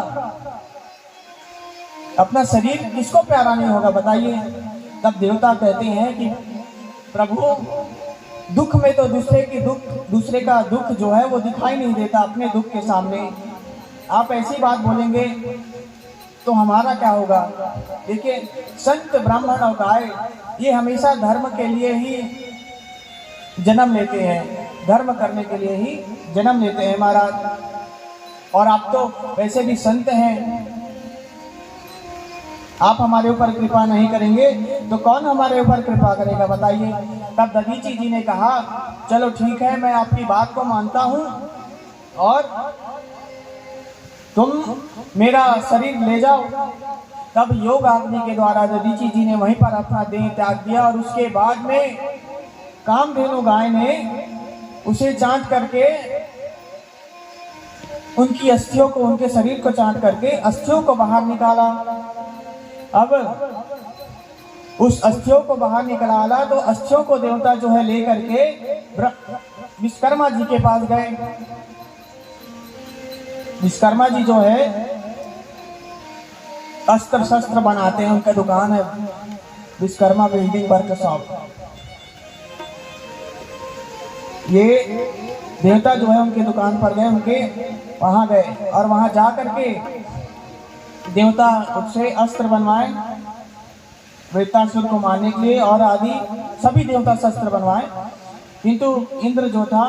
अपना शरीर किसको प्यारा नहीं होगा बताइए। तब देवता कहते हैं कि प्रभु दुख में तो दूसरे का दुख जो है वो दिखाई नहीं देता अपने दुख के सामने। आप ऐसी बात बोलेंगे तो हमारा क्या होगा? देखिए, संत ब्राह्मण और गाय ये हमेशा धर्म के लिए ही जन्म लेते हैं, धर्म करने के लिए ही जन्म लेते हैं महाराज। और आप तो वैसे भी संत हैं, आप हमारे ऊपर कृपा नहीं करेंगे तो कौन हमारे ऊपर कृपा करेगा बताइए। तब दधीची जी ने कहा, चलो ठीक है, मैं आपकी बात को मानता हूँ और तुम मेरा शरीर ले जाओ। तब योग अग्नि के द्वारा दधीची जी ने वहीं पर अपना देह त्याग दिया और उसके बाद में कामधेनु गाय ने उसे चाट करके, उनकी अस्थियों को, उनके शरीर को चाट करके अस्थियों को बाहर निकाला। अब उस अस्थियों को बाहर निकाला तो अस्थियों को देवता जो है लेकर के विश्वकर्मा जी के पास गए। विश्वकर्मा जी जो है अस्त्र शस्त्र बनाते हैं, उनका दुकान है विश्वकर्मा बिल्डिंग वर्कशॉप। ये देवता जो है उनके दुकान पर गए, उनके वहां गए और वहां जा करके देवता उससे अस्त्र बनवाए वृत्तासुर को मारने के लिए, और आदि सभी देवता शस्त्र बनवाए। किंतु इंद्र जो था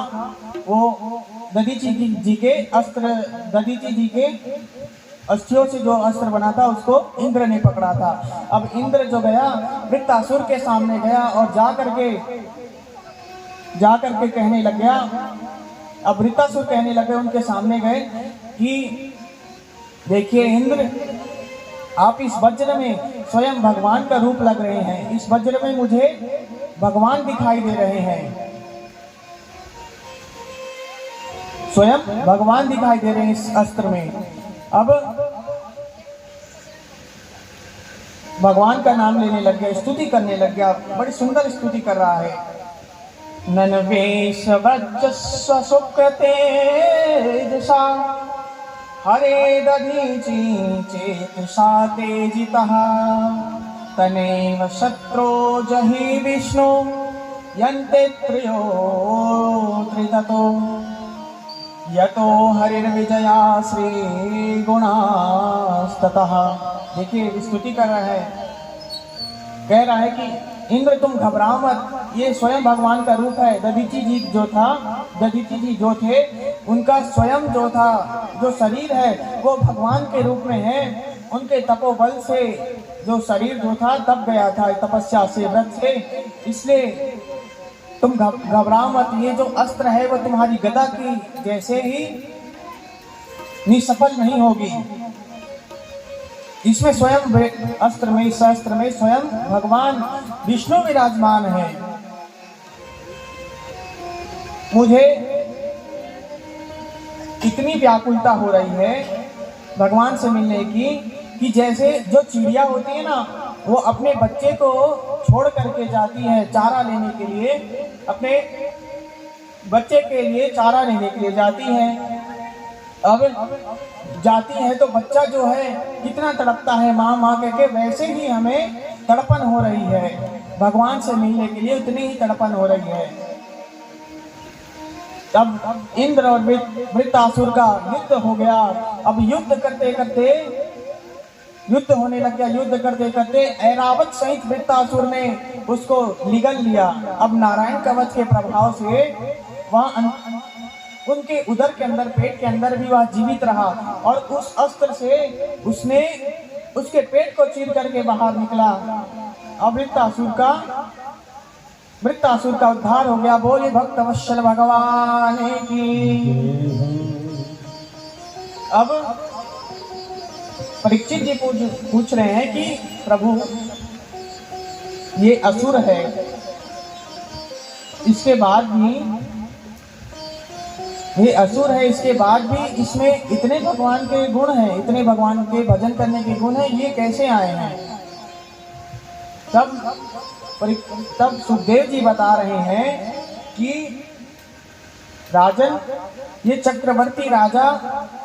वो दधीची जी के अस्थियों से जो अस्त्र बना था उसको इंद्र ने पकड़ा था। अब इंद्र जो गया वृत्तासुर के सामने गया और जा करके कहने लग गया। अब वृत्तासुर कहने लगे, उनके सामने गए कि देखिए इंद्र, आप इस वज्र में स्वयं भगवान का रूप लग रहे हैं, इस वज्र में मुझे भगवान दिखाई दे रहे हैं, स्वयं भगवान दिखाई दे रहे हैं इस अस्त्र में। अब भगवान का नाम लेने लग गया, स्तुति करने लग गया, बड़ी सुंदर स्तुति कर रहा है। ननवेश वज्रस्व सुकृतेजसा हरे दधीचि चेतसा तेजितः तनेव शत्रो जहि विष्णु यन्ते त्रयो त्रिततो यतो हरिर्विजया श्री गुणास्ततः। देखिए स्स्तुति कर रहा है, कह रहा है कि इंद्र तुम घबराओ मत, ये स्वयं भगवान का रूप है। दधीची जी जो थे उनका स्वयं जो था, जो शरीर है वो भगवान के रूप में है। उनके तपोबल से जो शरीर जो था तप गया था, तपस्या से, व्रत से, इसलिए तुम घबराओ मत। ये जो अस्त्र है वो तुम्हारी गदा की जैसे ही निसफल नहीं होगी। इसमें स्वयं अस्त्र में, इस अस्त्र में स्वयं भगवान विष्णु विराजमान है। मुझे इतनी व्याकुलता हो रही है भगवान से मिलने की कि जैसे जो चिड़िया होती है ना, वो अपने बच्चे को छोड़ करके जाती है चारा लेने के लिए, अपने बच्चे के लिए चारा लेने के लिए जाती है। अब जाती है तो बच्चा जो है कितना तड़पता है माँ माँ कह के, वैसे ही हमें तड़पन हो रही है भगवान से मिलने के लिए, उतनी ही तड़पन हो रही है। तब इंद्र और वृत्रासुर का युद्ध हो गया। अब युद्ध करते करते युद्ध होने लग गया। युद्ध करते करते ऐरावत सहित वृत्रासुर ने उसको निगल लिया। अब नारायण कवच के प्रभाव से वह उनके उदर के अंदर, पेट के अंदर भी वह जीवित रहा और उस अस्त्र से उसने उसके पेट को चीर करके बाहर निकला। अब वृत्रासुर का उद्धार हो गया। बोले भक्त वत्सल भगवान की। अब परीक्षित जी पूछ रहे हैं कि प्रभु ये असुर है, इसके बाद भी ये असुर है, इसके बाद भी इसमें इतने भगवान के गुण हैं, इतने भगवान के भजन करने के गुण हैं, ये कैसे आए हैं? तब सुखदेव जी बता रहे हैं कि राजन, ये चक्रवर्ती राजा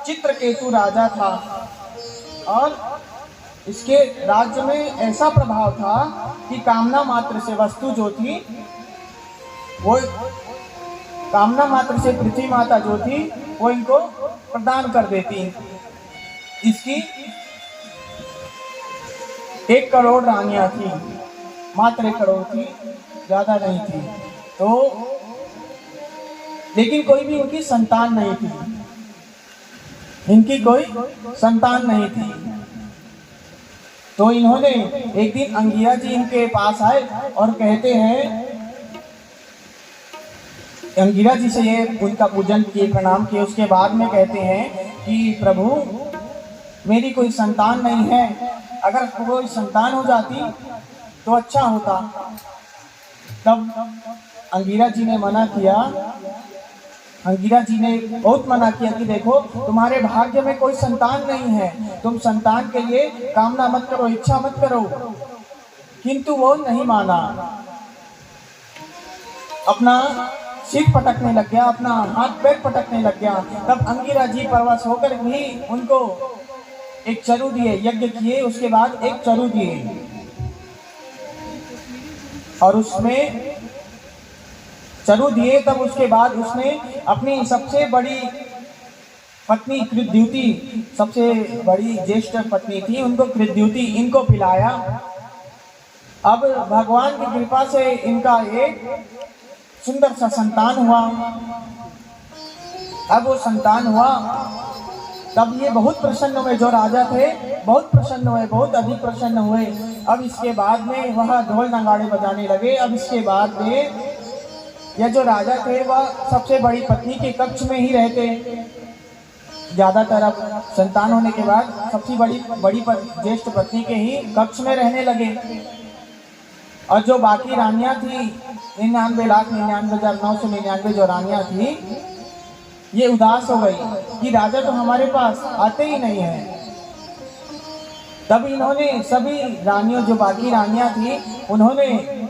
चित्रकेतु राजा था और इसके राज्य में ऐसा प्रभाव था कि कामना मात्र से वस्तु जो थी, वो कामना मात्र से पृथ्वी माता जो थी वो इनको प्रदान कर देती। इसकी 1 करोड़ रानियां थी, मात्र 1 करोड़ थी, ज्यादा नहीं थी। तो लेकिन कोई भी उनकी संतान नहीं थी, इनकी कोई संतान नहीं थी। तो इन्होंने एक दिन अंगिरा जी इनके पास आए और कहते हैं, अंगिरा जी से ये उनका पूजन किए, प्रणाम किए। उसके बाद में कहते हैं कि प्रभु मेरी कोई संतान नहीं है, अगर कोई संतान हो जाती तो अच्छा होता। तब अंगिरा जी ने मना किया। अंगिरा जी ने बहुत मना किया कि देखो तुम्हारे भाग्य में कोई संतान नहीं है, तुम संतान के लिए कामना मत करो, इच्छा मत करो। किंतु वो नहीं माना, अपना सिर पटकने लग गया, अपना हाथ पैर पटकने लग गया। तब अंगिरा जी परवश होकर भी उनको एक चरु दिए, यज्ञ किए, उसके बाद एक चरु दिए और उसमें चरु दिए। तब उसके बाद उसने अपनी सबसे बड़ी पत्नी कृतद्युति, सबसे बड़ी ज्येष्ठ पत्नी थी, उनको कृतद्युति, इनको पिलाया। अब भगवान की कृपा से इनका एक सुंदर सा संतान हुआ। अब वो संतान हुआ, तब ये बहुत प्रसन्न हुए, जो राजा थे बहुत प्रसन्न हुए, बहुत अधिक प्रसन्न हुए। अब इसके बाद में वह ढोल नगाड़े बजाने लगे। अब इसके बाद में यह जो राजा थे वह सबसे बड़ी पत्नी के कक्ष में ही रहते। ज्यादातर अब संतान होने के बाद सबसे बड़ी ज्येष्ठ पत्नी के ही कक्ष में रहने लगे। और जो बाकी रानियां थी 99,99,999 जो रानियां थी, ये उदास हो गई कि राजा तो हमारे पास आते ही नहीं है। तब इन्होंने सभी रानियों, जो बाकी रानियां थी, उन्होंने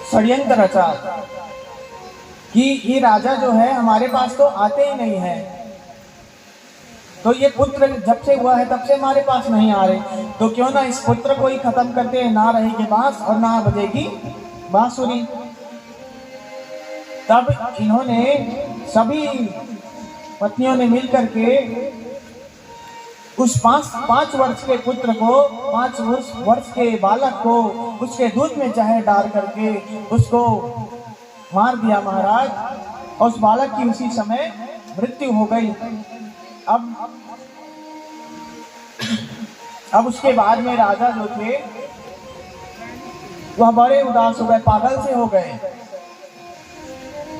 षड्यंत्र रचा कि ये राजा जो है हमारे पास तो आते ही नहीं है, तो ये पुत्र जब से हुआ है तब से हमारे पास नहीं आ रहे, तो क्यों ना इस पुत्र को ही खत्म करते हैं, ना रहेगी बांस और ना बजेगी बांसुरी। तब इन्होंने सभी पत्नियों ने मिलकर के उस 5 वर्ष के पुत्र को, 5 वर्ष के बालक को उसके दूध में जहर डाल करके उसको मार दिया महाराज, और उस बालक की उसी समय मृत्यु हो गई। अब उसके बाद में राजा जो थे वह बड़े उदास हो गए, पागल से हो गए।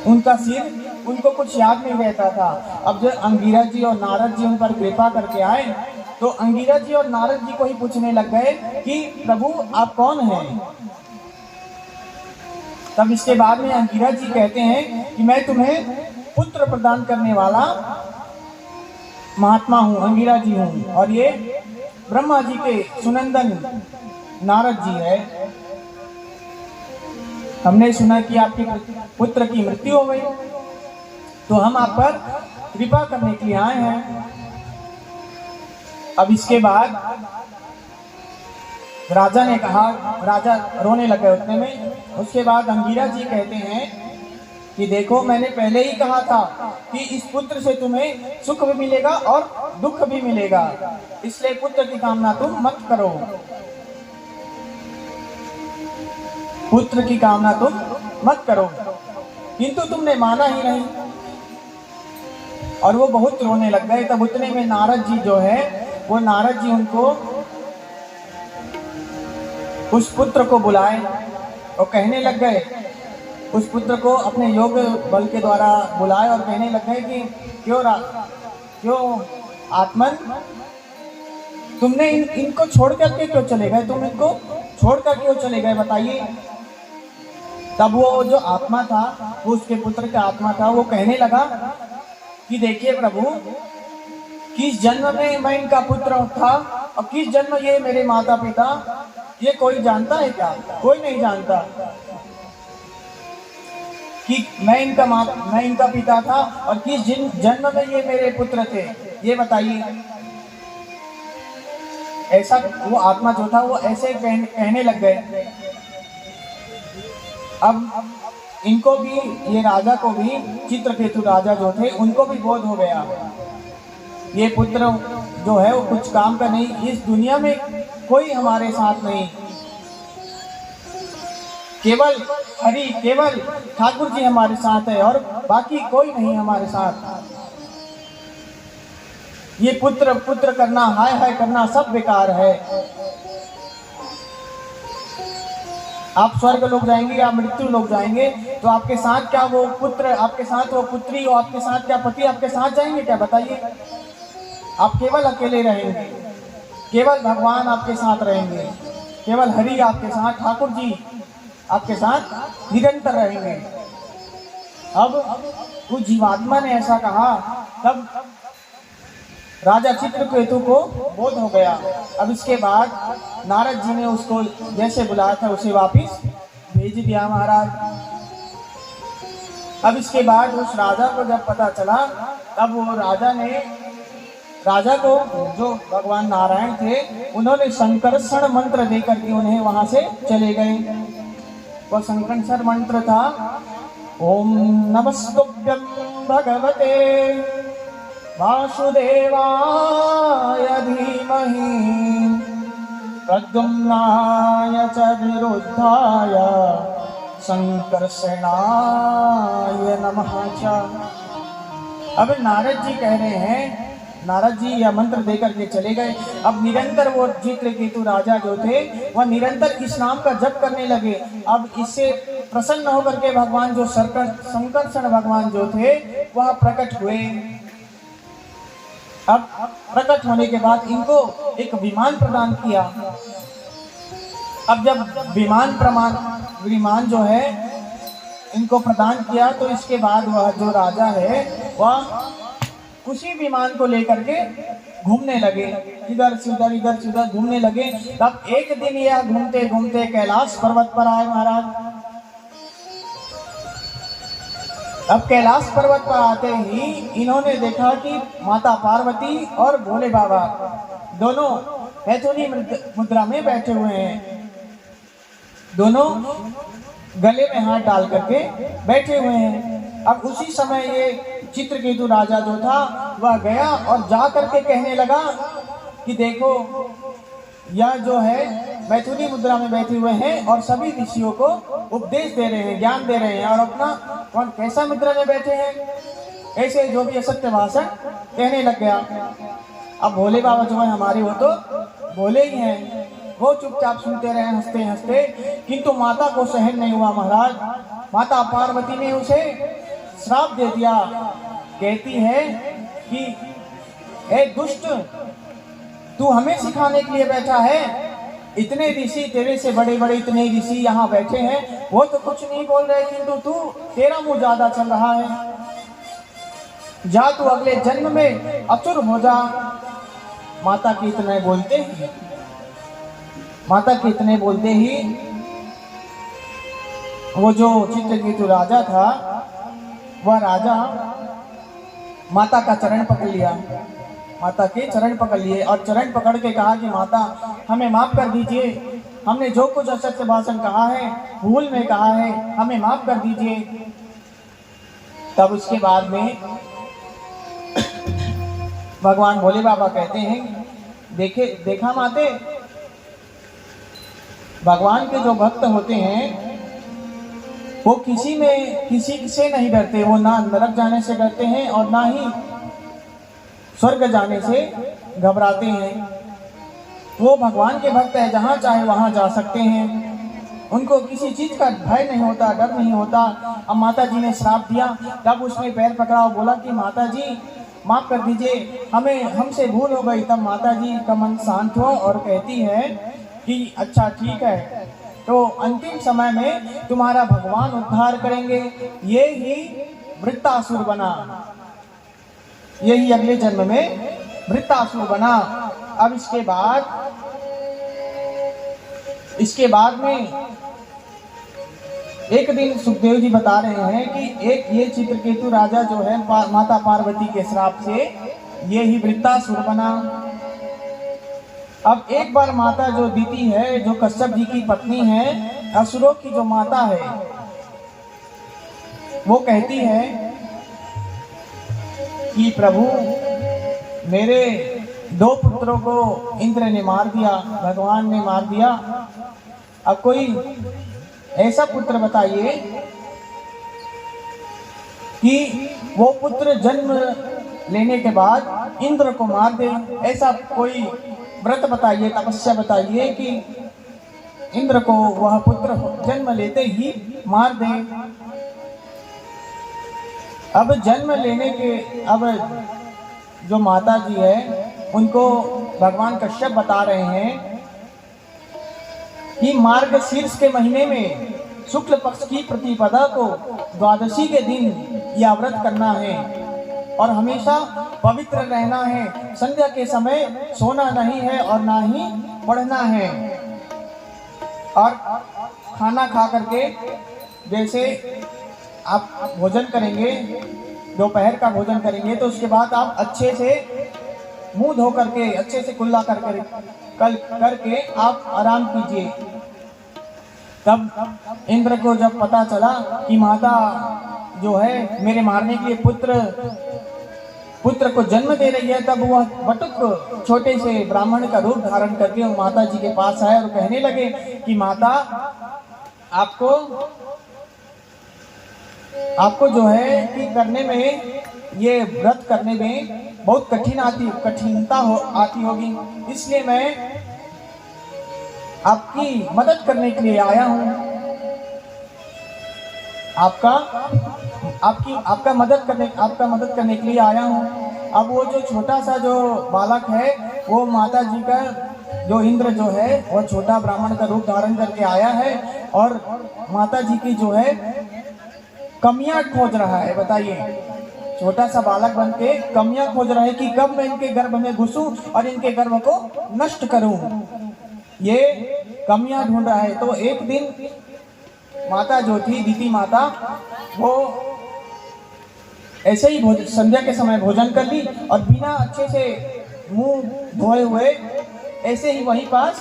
उनका सिर, उनको कुछ याद नहीं रहता था। अब जब अंगिरा जी और नारद जी उन पर कृपा करके आए, तो अंगिरा जी और नारद जी को ही पूछने लग गए कि प्रभु आप कौन हैं। तब इसके बाद में अंगिरा जी कहते हैं कि मैं तुम्हें पुत्र प्रदान करने वाला महात्मा हूँ, अंगिरा जी हूँ, और ये ब्रह्मा जी के सुनंदन नारद जी है। हमने सुना कि आपके पुत्र की मृत्यु हो गई, तो हम आप पर कृपा करने के लिए आए हैं। अब इसके बाद राजा ने कहा, राजा रोने लगे उतने में। उसके बाद अंगिरा जी कहते हैं कि देखो मैंने पहले ही कहा था कि इस पुत्र से तुम्हें सुख भी मिलेगा और दुख भी मिलेगा, इसलिए पुत्र की कामना तुम मत करो, पुत्र की कामना तुम मत करो। किंतु तुमने माना ही नहीं और वो बहुत रोने लग गए। तब उतने में नारद जी जो है वो नारद जी उनको उस पुत्र को बुलाए और कहने लग गए, उस पुत्र को अपने योग बल के द्वारा बुलाए और कहने लग गए कि क्यों आत्मन तुमने इनको छोड़ करके क्यों चले गए, तुम इनको छोड़कर क्यों चले गए बताइए। तब वो जो आत्मा था, वो उसके पुत्र का आत्मा था, वो कहने लगा कि देखिए प्रभु, किस जन्म में मैं इनका पुत्र था और किस जन्म ये मेरे माता पिता, ये कोई जानता है क्या? कोई नहीं जानता कि मैं इनका पिता था और किस जन्म में ये मेरे पुत्र थे, ये बताइए। ऐसा वो आत्मा जो था वो ऐसे कहने लग गए। अब इनको भी, ये राजा को भी, चित्रकेतु राजा जो थे उनको भी बोध हो गया, ये पुत्र जो है वो कुछ काम का नहीं, इस दुनिया में कोई हमारे साथ नहीं, केवल हरि, केवल ठाकुर जी हमारे साथ है और बाकी कोई नहीं हमारे साथ। ये पुत्र करना, हाय हाय करना सब बेकार है। आप स्वर्ग लोग जाएंगे या मृत्यु लोग जाएंगे तो आपके साथ क्या वो पुत्र, आपके साथ वो पुत्री और आपके साथ क्या पति आपके साथ जाएंगे क्या बताइए? आप केवल अकेले रहेंगे, केवल भगवान आपके साथ रहेंगे, केवल हरि आपके साथ, ठाकुर जी आपके साथ निरंतर रहेंगे। अब उस जीवात्मा ने ऐसा कहा, तब राजा चित्रकेतु को बोध हो गया। अब इसके बाद नारद जी ने उसको जैसे बुलाया था उसे वापिस भेज दिया महाराज। अब इसके बाद उस राजा को जब पता चला, तब वो राजा को जो भगवान नारायण थे उन्होंने संकर्षण मंत्र देकर के उन्हें वहां से चले गए। वो संकर्षण मंत्र था, ओम नमस्तुभ्यं भगवते वासुदेवाय धीमहि प्रद्युम्नाय च विरुद्धाय संकर्षणाय नमः च। अब नारद जी कह रहे हैं, नारद जी यह मंत्र देकर के चले गए। अब निरंतर वो चित्रकेतु राजा जो थे वह निरंतर इस नाम का जप करने लगे। अब इससे प्रसन्न होकर के भगवान जो संकर्षण भगवान जो थे वह प्रकट हुए। अब प्रकट होने के बाद इनको एक विमान प्रदान किया। अब जब विमान जो है इनको प्रदान किया तो इसके बाद वह जो राजा है वह उसी विमान को लेकर के घूमने लगे, इधर से उधर घूमने लगे। तब एक दिन यह घूमते घूमते कैलाश पर्वत पर आए महाराज। अब कैलाश पर्वत पर आते ही इन्होंने देखा कि माता पार्वती और भोले बाबा दोनों मैथुनी मुद्रा में बैठे हुए हैं, दोनों गले में हाथ डाल करके बैठे हुए हैं। अब उसी समय ये चित्रकेतु राजा जो था वह गया और जा करके कहने लगा कि देखो यह जो है मैथुनी मुद्रा में बैठे हुए हैं और सभी ऋषियों को उपदेश दे रहे हैं, ज्ञान दे रहे हैं, और अपना कौन कैसा मुद्रा में बैठे हैं, ऐसे जो भी असत्य भाषण कहने लग गया। अब भोले बाबा जो है हमारे वो तो भोले ही हैं, वो चुपचाप सुनते रहे हंसते हंसते, किंतु माता को सहन नहीं हुआ महाराज। माता पार्वती ने उसे श्राप दे दिया, कहती है कि ए दुष्ट, तू हमें सिखाने के लिए बैठा है, इतने ऋषि तेरे से बड़े बड़े इतने ऋषि यहाँ बैठे हैं, वो तो कुछ नहीं बोल रहे, किंतु तू तेरा मुंह ज्यादा चल रहा है, जा तू अगले जन्म में अचुर हो जा। माता के इतने बोलते ही वो जो चित्रकेतु राजा था वह राजा माता का चरण पकड़ लिया, माता के चरण पकड़ लिए और चरण पकड़ के कहा कि माता हमें माफ कर दीजिए, हमने जो कुछ असत्य भाषण कहा है, भूल में कहा है, हमें माफ कर दीजिए। तब उसके बाद में भगवान भोले बाबा कहते हैं, देखा माते, भगवान के जो भक्त होते हैं वो किसी से नहीं डरते। वो ना नरक जाने से डरते हैं और ना ही स्वर्ग जाने से घबराते हैं। वो भगवान के भक्त है, जहाँ चाहे वहाँ जा सकते हैं। उनको किसी चीज का भय नहीं होता, डर नहीं होता। अब माता जी ने श्राप दिया, तब उसने पैर पकड़ा और बोला कि माता जी माफ कर दीजिए, हमसे भूल हो गई। तब माता जी का मन शांत हुआ और कहती है कि अच्छा ठीक है, तो अंतिम समय में तुम्हारा भगवान उद्धार करेंगे। ये ही वृत्तासुर बना, यही अगले जन्म में वृत्तासुर बना। अब इसके बाद में एक दिन सुखदेव जी बता रहे हैं कि एक ये चित्रकेतु राजा जो है माता पार्वती के श्राप से ये ही वृत्तासुर बना। अब एक बार माता जो दीति है, जो कश्यप जी की पत्नी है, असुरों की जो माता है, वो कहती है कि प्रभु मेरे 2 पुत्रों को इंद्र ने मार दिया, भगवान ने मार दिया। अब कोई ऐसा पुत्र बताइए कि वो पुत्र जन्म लेने के बाद इंद्र को मार दे। ऐसा कोई व्रत बताइए, तपस्या बताइए कि इंद्र को वह पुत्र जन्म लेते ही मार दे। अब जन्म लेने के जो माता जी है उनको भगवान कश्यप बता रहे हैं कि मार्गशीर्ष के महीने में शुक्ल पक्ष की प्रतिपदा को द्वादशी के दिन यह व्रत करना है और हमेशा पवित्र रहना है। संध्या के समय सोना नहीं है और ना ही पढ़ना है। और खाना खा करके, जैसे आप भोजन करेंगे, दोपहर का भोजन करेंगे, तो उसके बाद आप अच्छे से मुंह धो करके, अच्छे से कुल्ला करके आप आराम कीजिए। तब इंद्र को जब पता चला कि माता जो है मेरे मारने के लिए पुत्र को जन्म दे रही है, तब वह बटुक छोटे से ब्राह्मण का रूप धारण करके माता जी के पास आए और कहने लगे कि माता आपको जो है कि करने में, ये व्रत करने में बहुत कठिनता आती होगी, इसलिए मैं आपकी मदद करने के लिए आया हूँ। आपका मदद करने के लिए आया हूँ। अब वो जो छोटा सा जो बालक है, वो माता जी का जो इंद्र जो है वो छोटा ब्राह्मण का रूप धारण करके आया है और माता जी की जो है कमियां खोज रहा है। बताइए, छोटा सा बालक बन के कमियां खोज रहा है कि कब मैं इनके गर्भ में घुसूं और इनके गर्भ को नष्ट करूं, ये कमियां ढूंढ रहा है। तो एक दिन माता जो थी, दीति माता, वो ऐसे ही संध्या के समय भोजन कर ली और बिना अच्छे से मुंह धोए हुए ऐसे ही वहीं पास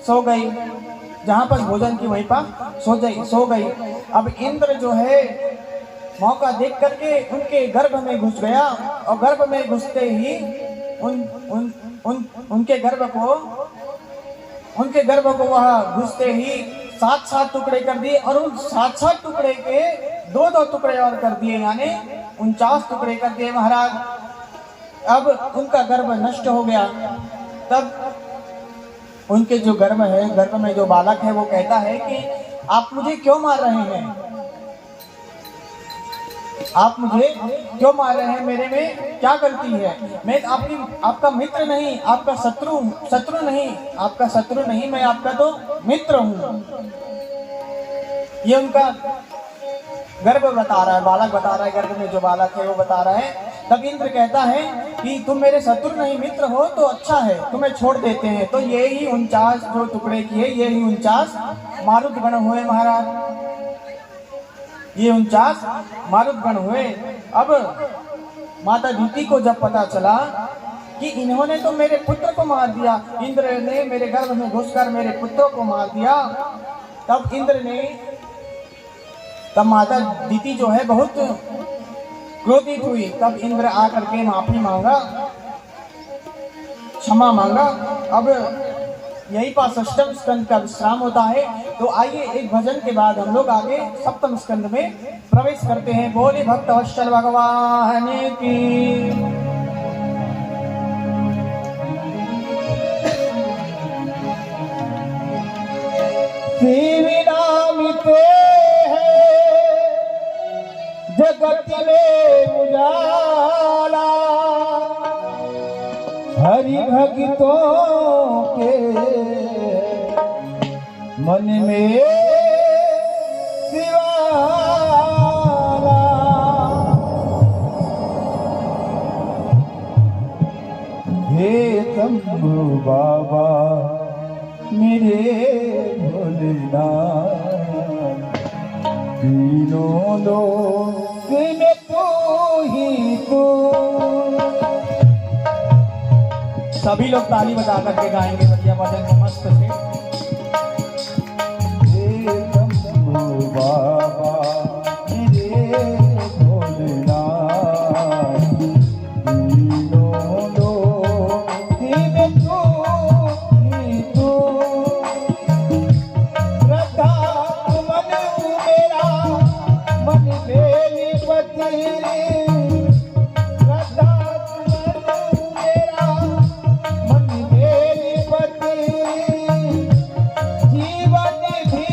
सो गई, जहां पर भोजन की वहीं पास सो गई। अब इंद्र जो है मौका देख करके उनके गर्भ में घुस गया और गर्भ में घुसते ही उनके गर्भ को वह घुसते ही 7 टुकड़े कर दिए और उन 7 टुकड़े के 2 टुकड़े और कर दिए, यानी 49 टुकड़े कर दिए महाराज। अब उनका गर्भ नष्ट हो गया। तब उनके जो गर्भ में जो बालक है वो कहता है कि आप मुझे क्यों मार रहे हैं, आप मुझे क्यों मार रहे हैं, मेरे में क्या गलती है? मैं आपका मित्र नहीं, आपका शत्रु नहीं, मैं आपका तो मित्र हूँ। ये उनका गर्भ बता रहा है, बालक बता रहा है, गर्भ में जो बालक है वो बता रहा है। तब इंद्र कहता है कि तुम मेरे शत्रु नहीं मित्र हो तो अच्छा है, तुम्हें छोड़ देते हैं। तो ये ही 49 जो टुकड़े किए, ये ही 49 मारुत गण हुए महाराज, ये 49 मारुत गण हुए। अब माता दीति को जब पता चला कि इन्होंने तो मेरे पुत्र को मार दिया, इंद्र ने मेरे गर्भ में घुसकर मेरे पुत्रों को मार दिया। तब माता दीति जो है बहुत क्रोधित हुई। तब इंद्र आकर के माफी मांगा, क्षमा मांगा। अब यही पास अष्टम स्कंद का विश्राम होता है। तो आइए एक भजन के बाद हम लोग आगे सप्तम स्कंद में प्रवेश करते हैं। बोले भक्त वत्सल भगवान की। नामिते है जगत में उजाला, हरि भक्तों के मन में शिवाला। हे शंभु बाबा मेरे भोलेनाथ, तीनों लोक में तू ही तू। सभी लोग ताली बजा करके गाएंगे बढ़िया भजन को मस्त से। हे शंभु बाबा मेरे भोलेनाथ, तीनों लोक में तू ही तू। श्रद्धा मन मेरा मन बेनीपति, श्रद्धा मन मेरा मन बेनीपति। जीवन भी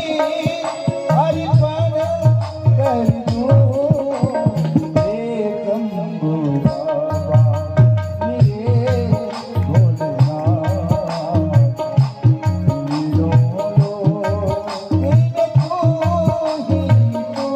अर्पण कर दूं। हे शंभु बाबा मेरे भोलेनाथ, तीनों लोक में तू ही तू।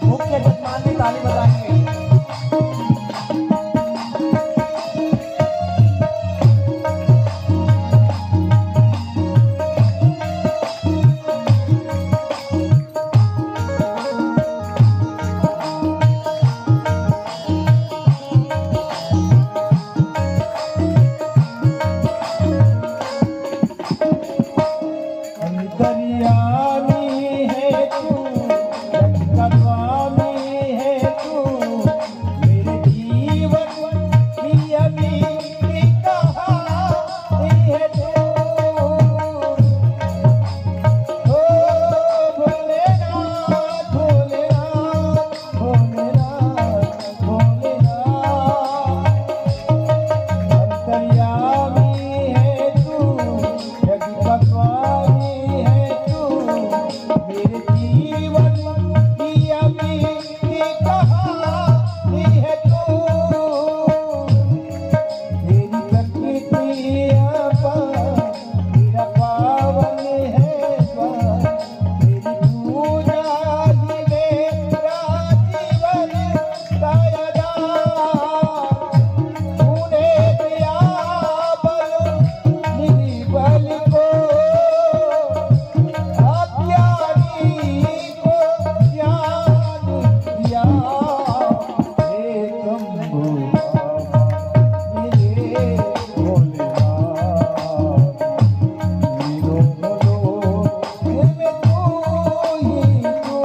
मुख्य जजमान भी ताली बजाएंगे। अंतर्यामी है तू, जगतस्वामी है तू, मेरे जीवन की अभी की कहानी है तू। ओ भोलेनाथ भोलेनाथ भोलेनाथ भोलेनाथ, अंतर्यामी है तू, जगतस्वामी है तू, मेरे जीवन की अभी की कहानी है तू। तेरी शक्तियाँ पर मेरा पावन है द्वार, तेरी पूजा ही मेरा जीवन दायादार। तूने दिया बल निधि बल को, अज्ञानी को ज्ञान दिया। हे शंभु बाबा मेरे भोलेनाथ, तीनों लोक में तू ही तू।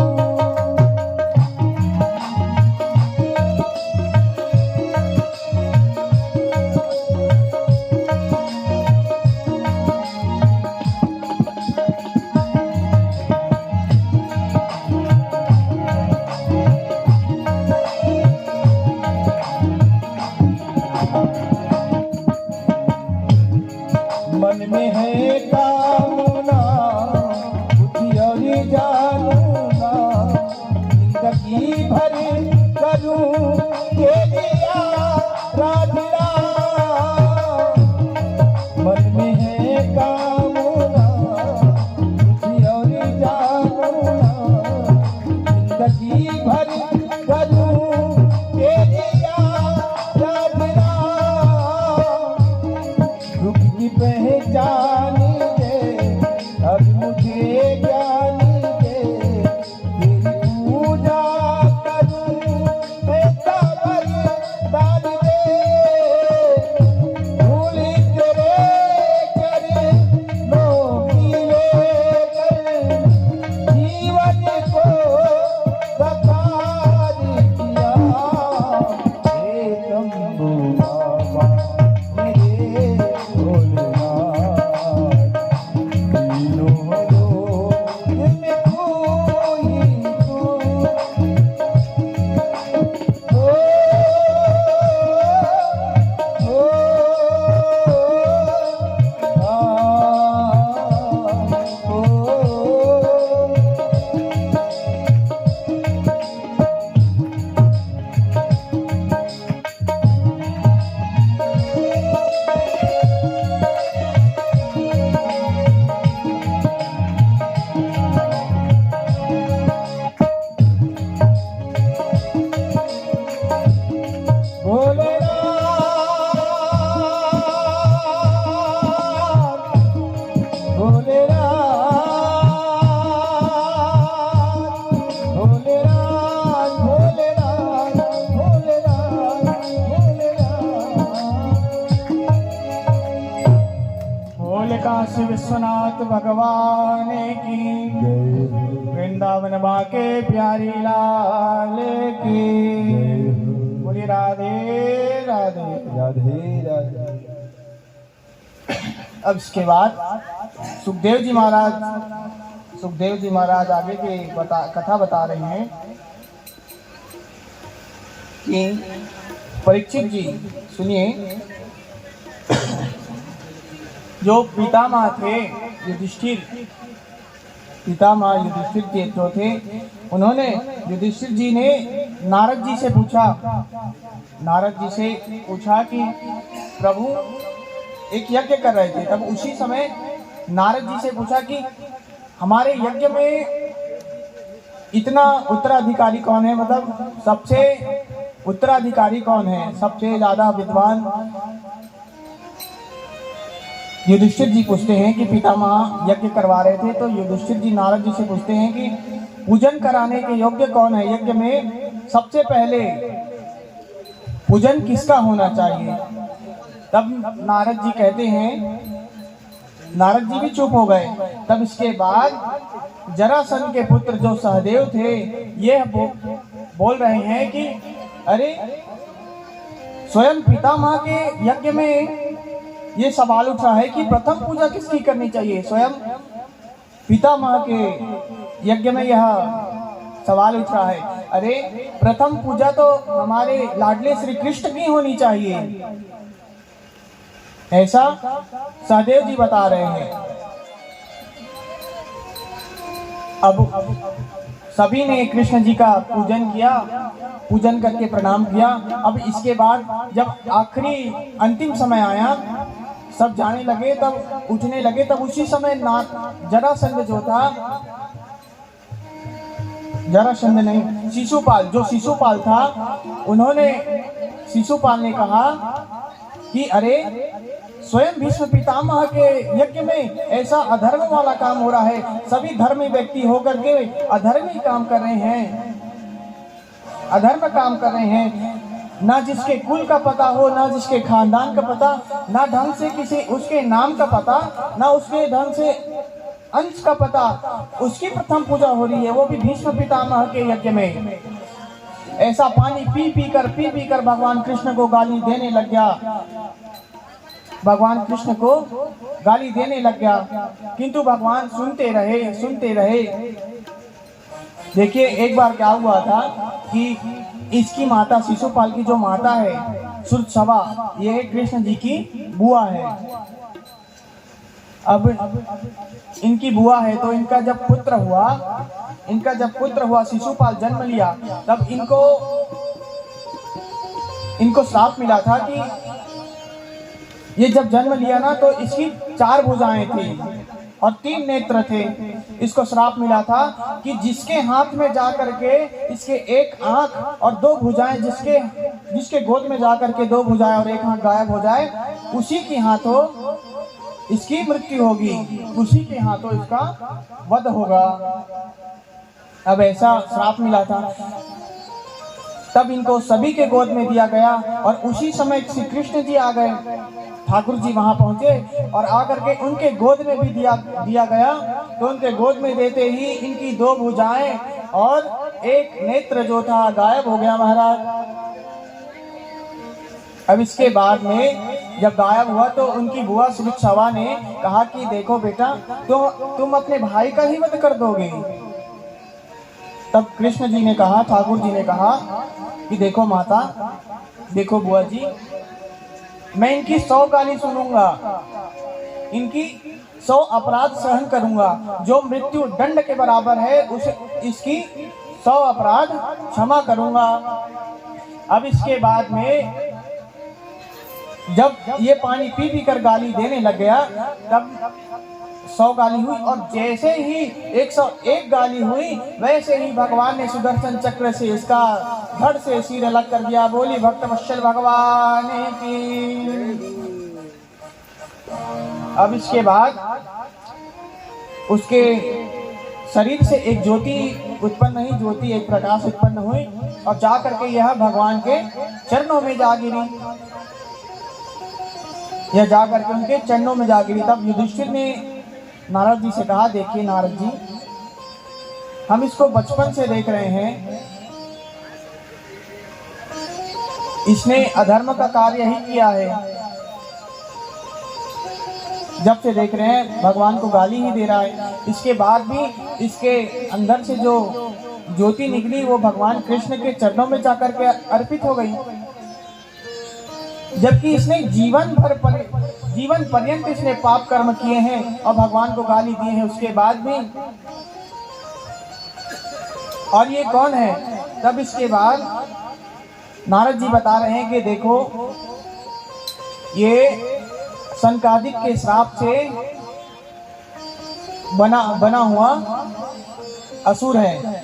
मन में है कामना बुद्धि और जानना, जिंदगी भर करूं तेरी आराधना। मन में है कामना बुद्धि और जानना, जिंदगी भर करूं तेरी आराधना। दुख की पहचान दे काशी विश्वनाथ भगवान की, वृंदावन बाके प्यारी लाल की। बोलिए राधे राधे राधे राधे। अब इसके बाद सुखदेव जी महाराज आगे की कथा बता रहे हैं कि परीक्षित जी सुनिए, जो पितामह थे युधिष्ठिर, पितामह युधिष्ठिर जो थे, उन्होंने युधिष्ठिर जी ने नारद जी से पूछा कि प्रभु एक यज्ञ कर रहे थे। तब उसी समय नारद जी से पूछा कि हमारे यज्ञ में इतना उत्तराधिकारी कौन है, मतलब सबसे उत्तराधिकारी कौन है, सबसे ज्यादा विद्वान। युधिष्ठिर जी पूछते हैं कि पितामह यज्ञ करवा रहे थे, तो युधिष्ठिर जी नारद जी से पूछते हैं कि पूजन कराने के योग्य कौन है, यज्ञ में सबसे पहले पूजन किसका होना चाहिए। तब नारद जी कहते हैं, नारद जी भी चुप हो गए। तब इसके बाद जरासंध के पुत्र जो सहदेव थे, ये बोल रहे हैं कि अरे स्वयं पितामह के यज्ञ में ये सवाल उठ रहा है कि प्रथम पूजा किसकी करनी चाहिए। स्वयं पितामह के यज्ञ में यह सवाल उठ रहा है, अरे प्रथम पूजा तो हमारे लाडले श्री कृष्ण की होनी चाहिए, ऐसा सहदेव जी बता रहे हैं। अब सभी ने कृष्ण जी का पूजन किया, पूजन करके प्रणाम किया। अब इसके बाद जब आखिरी अंतिम समय आया, सब जाने लगे, तब उठने लगे, तब उसी समय जरासंध जो था, जरासंध नहीं, शिशुपाल, जो शिशुपाल था, शिशुपाल ने कहा कि अरे स्वयं भीष्म पितामह के यज्ञ में ऐसा अधर्म वाला काम हो रहा है, सभी धर्मी व्यक्ति होकर के अधर्मी काम कर रहे हैं, अधर्म काम कर रहे हैं। ना जिसके कुल का पता हो, ना जिसके खानदान का पता, ना ढंग से किसी उसके नाम का पता, ना उसके ढंग से अंश का पता, उसकी प्रथम पूजा हो रही है, वो भी भीष्म पितामह के यज्ञ में। ऐसा पानी पी पी कर भगवान कृष्ण को गाली देने लग गया, भगवान कृष्ण को गाली देने लग गया, किंतु भगवान सुनते रहे। देखिए एक बार क्या हुआ था कि इसकी माता, शिशुपाल की जो माता है सुरसभा, ये कृष्ण जी की बुआ है। अब इनकी बुआ है, तो इनका जब पुत्र हुआ, शिशुपाल जन्म लिया, तब इनको श्राप मिला था कि ये जब जन्म लिया ना, तो इसकी 4 भुजाएं थी और 3 नेत्र थे। इसको श्राप मिला था कि जिसके हाथ में जा करके इसके 1 आंख और 2 भुजाएं, जिसके गोद में जा करके 2 भुजाएं और 1 आंख गायब हो जाए, उसी के हाथों इसकी मृत्यु होगी, उसी के हाथों इसका वध होगा। अब ऐसा श्राप मिला था, तब इनको सभी के गोद में दिया गया और उसी समय श्री कृष्ण जी आ गए, ठाकुर जी वहां पहुंचे और आकर के उनके गोद में भी दिया गया। तो उनके गोद में देते ही इनकी 2 भुजाएं और 1 नेत्र जो था गायब हो गया महाराज। अब इसके बाद में जब गायब हुआ तो उनकी बुआ सुरसभा ने कहा कि देखो बेटा, तो तुम अपने भाई का ही वध कर दोगे। तब कृष्ण जी ने कहा, ठाकुर जी ने कहा कि देखो माता, देखो बुआ जी, मैं इनकी 100 गाली सुनूंगा, इनकी 100 अपराध सहन करूंगा, जो मृत्यु दंड के बराबर है उसे इसकी 100 अपराध क्षमा करूंगा। अब इसके बाद में जब ये पानी पी कर गाली देने लग गया, तब 100 गाली हुई और जैसे ही 101 गाली हुई, वैसे ही भगवान ने सुदर्शन चक्र से इसका धड़ से सिर अलग कर दिया। बोली भक्तवत्सल भगवान की। अब इसके बाद उसके शरीर से एक ज्योति उत्पन्न हुई, ज्योति एक प्रकाश उत्पन्न हुई और जा करके यह भगवान के चरणों में जा गिरी। यह जाकर के उनके चरणों में जा गिरी। तब युधिष्ठिर ने नारद जी से कहा, देखिए नारद जी, हम इसको बचपन से देख रहे हैं, इसने अधर्म का कार्य ही किया है। जब से देख रहे हैं भगवान को गाली ही दे रहा है। इसके बाद भी इसके अंदर से जो ज्योति निकली वो भगवान कृष्ण के चरणों में जाकर के अर्पित हो गई, जबकि इसने जीवन पर्यंत इसने पाप कर्म किए हैं और भगवान को गाली दिए हैं उसके बाद भी। और ये कौन है? तब इसके बाद नारद जी बता रहे हैं कि देखो, ये सनकादिक के श्राप से बना हुआ असुर है।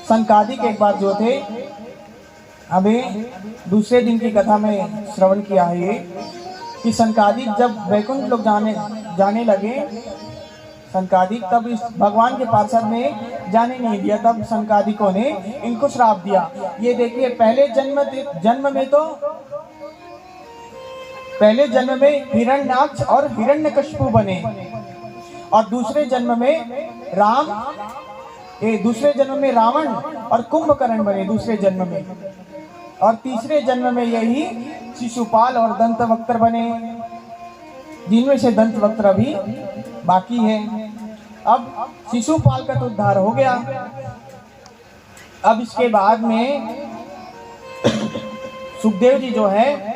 सनकादिक एक बार जो थे, अभी दूसरे दिन की कथा में श्रवण किया है ये, कि सनकादिक जब वैकुंठ लोग जाने लगे, सनकादिक तब इस भगवान के पार्षद ने जाने नहीं दिया, तब सनकादिकों ने इनको श्राप दिया। ये देखिए, पहले जन्म में हिरण्याक्ष और हिरण्यकशिपु बने, और दूसरे जन्म में रावण और कुंभकर्ण बने दूसरे जन्म में, और तीसरे जन्म में यही शिशुपाल और दंतवक्त्र बने, जिनमें से दंतवक्त्र अभी बाकी है। अब शिशुपाल का तो उद्धार हो गया। अब इसके बाद में सुखदेव जी जो है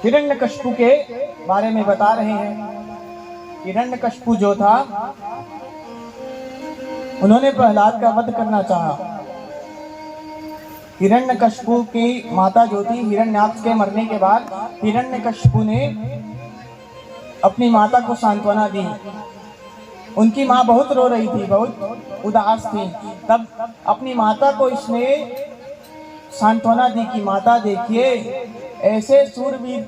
हिरण्यकशिपु के बारे में बता रहे हैं। हिरण्यकशिपु जो था, उन्होंने प्रहलाद का वध करना चाहा। हिरण्यकशिपु की माता जो थी, हिरण्याक्ष के मरने के बाद हिरण्यकशिपु ने अपनी माता को सांत्वना दी। उनकी माँ बहुत रो रही थी, बहुत उदास थी। तब अपनी माता को इसने सांत्वना दी कि माता देखिए, ऐसे सूरवीर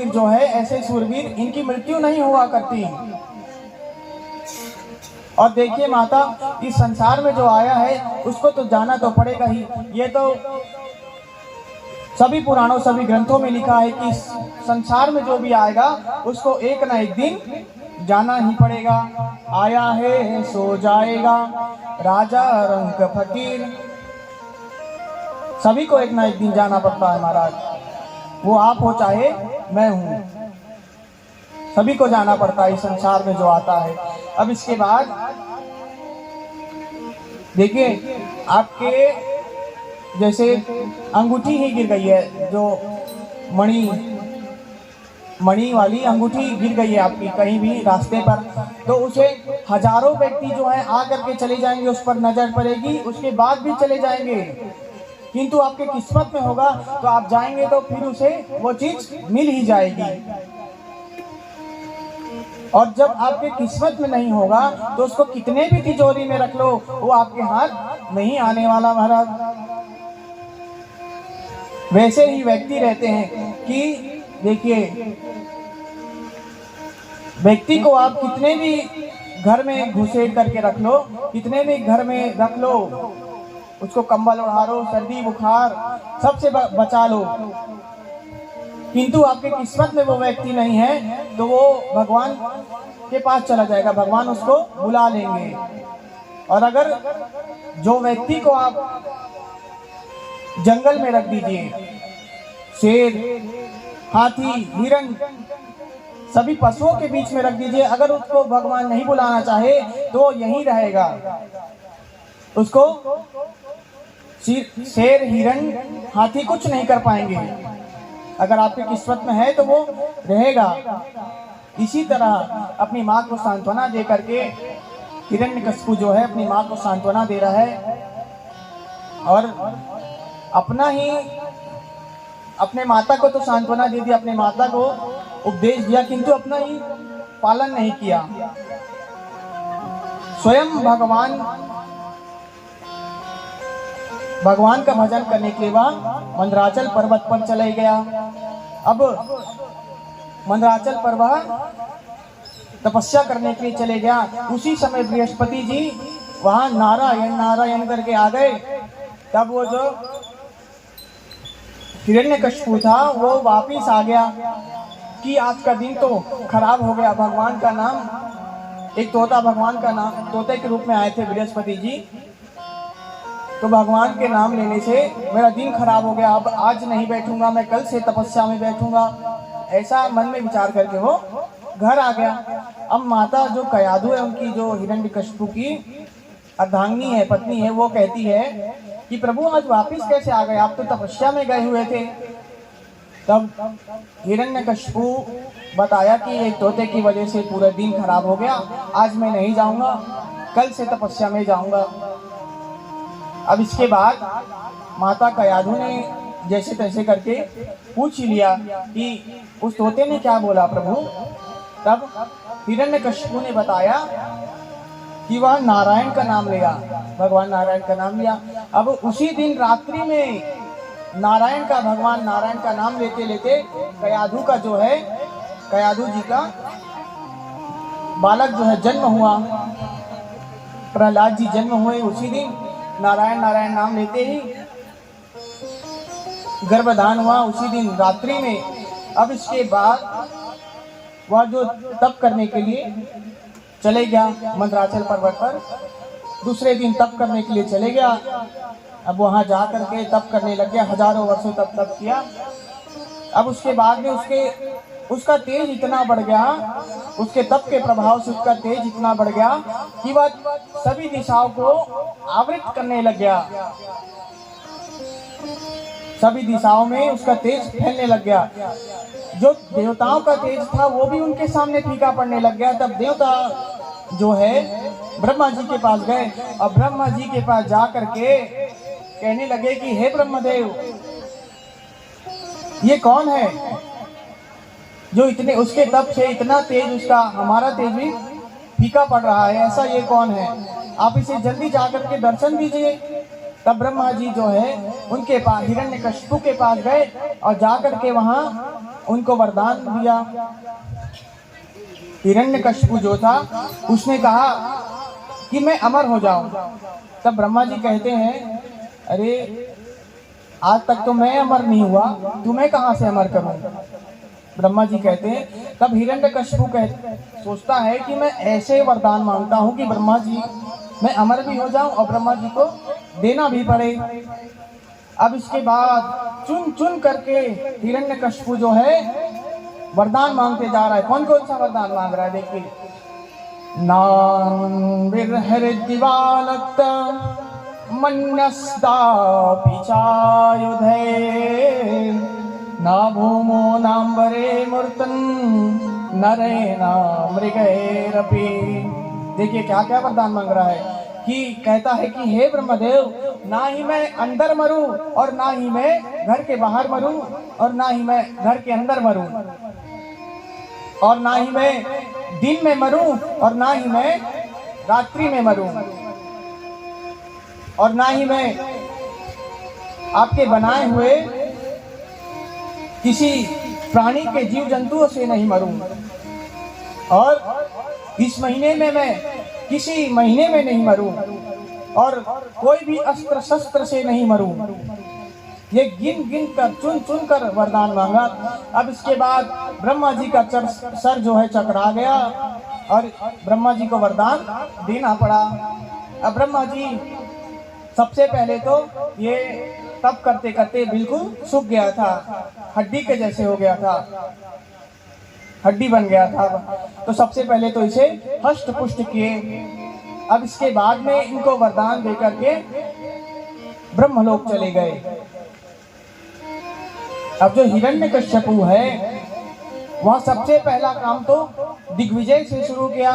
जो है, ऐसे सूरवीर, इनकी मृत्यु नहीं हुआ करती। और देखिए माता, इस संसार में जो आया है उसको तो जाना तो पड़ेगा ही। ये तो सभी पुराणों, सभी ग्रंथों में लिखा है कि संसार में जो भी आएगा उसको एक ना एक दिन जाना ही पड़ेगा। आया है सो जाएगा, राजा रंक फकीर, सभी को एक ना एक दिन जाना पड़ता है महाराज। वो आप हो चाहे मैं हूं, सभी को जाना पड़ता है इस संसार में जो आता है। अब इसके बाद देखिए, आपके जैसे अंगूठी ही गिर गई है, जो मणि वाली अंगूठी गिर गई है आपकी कहीं भी रास्ते पर, तो उसे हजारों व्यक्ति जो है आकर के चले जाएंगे, उस पर नजर पड़ेगी, उसके बाद भी चले जाएंगे, किंतु आपके किस्मत में होगा तो आप जाएंगे तो फिर उसे वो चीज मिल ही जाएगी। और जब आपके किस्मत में नहीं होगा तो उसको कितने भी तिजोरी में रख लो, वो आपके हाथ नहीं आने वाला महाराज। वैसे ही व्यक्ति रहते हैं कि देखिए, व्यक्ति को आप कितने भी घर में घुसेड़ करके रख लो, कितने भी घर में रख लो, उसको कंबल ओढ़ा लो, सर्दी बुखार सबसे बचा लो, किंतु आपके किस्मत में वो व्यक्ति नहीं है तो वो भगवान के पास चला जाएगा, भगवान उसको बुला लेंगे। और अगर जो व्यक्ति को आप जंगल में रख दीजिए, शेर, हाथी, हिरण, सभी पशुओं के बीच में रख दीजिए, अगर उसको भगवान नहीं बुलाना चाहे तो यहीं रहेगा। उसको शेर, हिरण, हाथी कुछ नहीं कर पाएंगे। अगर आपकी किस्मत में है तो वो रहेगा। इसी तरह अपनी माँ को सांत्वना दे करके हिरण्यकशिपु जो है अपनी माँ को सांत्वना दे रहा है, और अपने माता को तो सांत्वना दे दी, अपने माता को उपदेश दिया, किंतु अपना ही पालन नहीं किया। स्वयं भगवान का भजन करने के लिए वह मंदराचल पर्वत पर चले गया। अब मंदराचल पर्वत तपस्या करने के लिए चले गया। उसी समय बृहस्पति जी वहां नारायण नारायण करके आ गए। तब वो जो हिरण्यकशिपु था वो वापिस आ गया कि आज का दिन तो खराब हो गया। भगवान का नाम, एक तोता भगवान का नाम, तोते के रूप में आए थे बृहस्पति जी, तो भगवान के नाम लेने से मेरा दिन खराब हो गया। अब आज नहीं बैठूंगा, मैं कल से तपस्या में बैठूंगा, ऐसा मन में विचार करके वो घर आ गया। अब माता जो कयाधु है, उनकी जो हिरण्यकशिपु की अर्धांगिनी है, पत्नी है, वो कहती है कि प्रभु आज वापिस कैसे आ गए, आप तो तपस्या में गए हुए थे। तब हिरण्यकशिपु बताया कि एक तोते की वजह से पूरा दिन खराब हो गया, आज मैं नहीं जाऊंगा, कल से तपस्या में जाऊंगा। अब इसके बाद माता कयाधु ने जैसे तैसे करके पूछ ही लिया कि उस तोते ने क्या बोला प्रभु। तब हिरण्यकशिपु ने बताया कि वह नारायण का नाम लिया, भगवान नारायण का नाम लिया। अब उसी दिन रात्रि में नारायण का, भगवान नारायण का नाम लेते लेते कयाधु का जो है, कयाधु जी का बालक जो है जन्म हुआ, प्रहलाद जी जन्म हुए उसी दिन। नारायण नारायण नाम लेते ही गर्भधान हुआ उसी दिन रात्रि में। अब इसके बाद वह जो तप करने के लिए चले गया मंदराचल पर्वत पर, दूसरे दिन तप करने के लिए चले गया। अब वहां जा करके तप करने लग गया, हजारों वर्षों तप किया। अब उसके बाद में उसका तेज इतना बढ़ गया, उसके तप के प्रभाव से उसका तेज इतना बढ़ गया कि वह सभी दिशाओं को आवृत करने लग गया, सभी दिशाओं में उसका तेज फैलने लग गया। जो देवताओं का तेज था वो भी उनके सामने फीका पड़ने लग गया। तब देवता जो है ब्रह्मा जी के पास गए और ब्रह्मा जी के पास जा करके कहने लगे कि हे ब्रह्मदेव, ये कौन है जो इतने उसके तप से इतना तेज, उसका हमारा तेज भी फीका पड़ रहा है, ऐसा ये कौन है, आप इसे जल्दी जा करके दर्शन दीजिए। तब ब्रह्मा जी जो है उनके पास, हिरण्यकशिपु के पास गए और जा करके वहां उनको वरदान दिया। हिरण्यकशिपु जो था उसने कहा कि मैं अमर हो जाऊं। तब ब्रह्मा जी कहते हैं, अरे आज तक तो मैं अमर नहीं हुआ, तुम्हें कहां से अमर करूं। ब्रह्मा जी कहते हैं, तब हिरण्यकशिपु सोचता है कि मैं ऐसे वरदान मांगता हूं कि ब्रह्मा जी मैं अमर भी हो जाऊं और ब्रह्मा जी को देना भी पड़े। अब इसके बाद चुन चुन करके हिरण्यकशिपु जो है वरदान मांगते जा रहा है। कौन कौन सा वरदान मांग रहा है देखिए। नाम बिरहृदिवालक्त मन्यस्ता पिचायुधे ना भूमो नाम्बरे मूर्तन नरे ना मृगैरपि। देखिए क्या क्या वरदान मांग रहा है कि कहता है कि हे ब्रह्मदेव, ना ही मैं अंदर मरूं और ना ही मैं घर के बाहर मरूं और ना ही मैं घर के अंदर मरूं और ना ही मैं दिन में मरूं और ना ही मैं रात्रि में मरूं और ना ही मैं आपके बनाए हुए किसी प्राणी के जीव जंतुओं से नहीं मरूं और इस महीने में मैं किसी महीने में नहीं मरूं और कोई भी अस्त्र शस्त्र से नहीं मरूं। ये गिन गिन कर चुन चुन कर वरदान मांगा। अब इसके बाद ब्रह्मा जी का सर जो है चकरा गया और ब्रह्मा जी को वरदान देना पड़ा। अब ब्रह्मा जी सबसे पहले तो ये तप करते करते बिल्कुल सूख गया था, हड्डी के जैसे हो गया था, हड्डी बन गया था। तो सबसे पहले तो इसे हष्ट पुष्ट किए। अब इसके बाद में इनको वरदान देकर के ब्रह्मलोक चले गए। अब जो हिरण्यकश्यपु है वह सबसे पहला काम तो दिग्विजय से शुरू किया।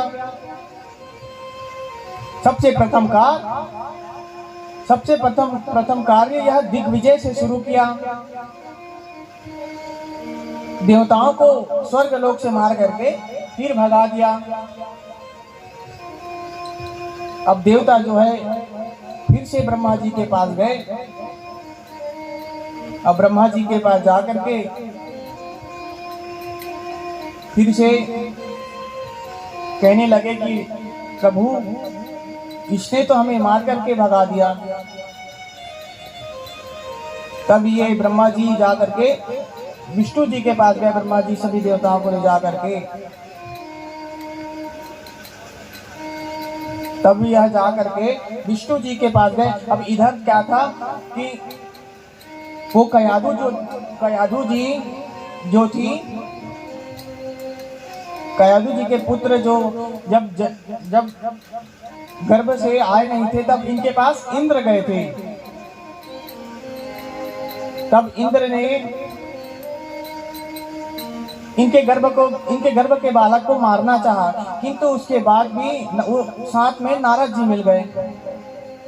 सबसे प्रथम कार्य यह दिग्विजय से शुरू किया। देवताओं को स्वर्ग लोक से मार करके फिर भगा दिया। अब देवता जो है फिर से ब्रह्मा जी के पास गए। अब ब्रह्मा जी के पास जा करके फिर से कहने लगे कि प्रभु, इसने तो हमें मार करके भगा दिया, तब ये ब्रह्मा जी जा करके विष्णु जी के पास गए। ब्रह्मा जी सभी देवताओं को ले जा करके, तब यह जा करके विष्णु जी के पास गए। अब इधर क्या था कि वो कयाधु जी जो थी, कयाधु जी के पुत्र जो जब गर्भ से आए नहीं थे, तब इनके पास इंद्र गए थे। तब इंद्र ने इनके गर्भ के बालक को मारना चाहा, किंतु उसके बाद भी साथ में नारद जी मिल गए।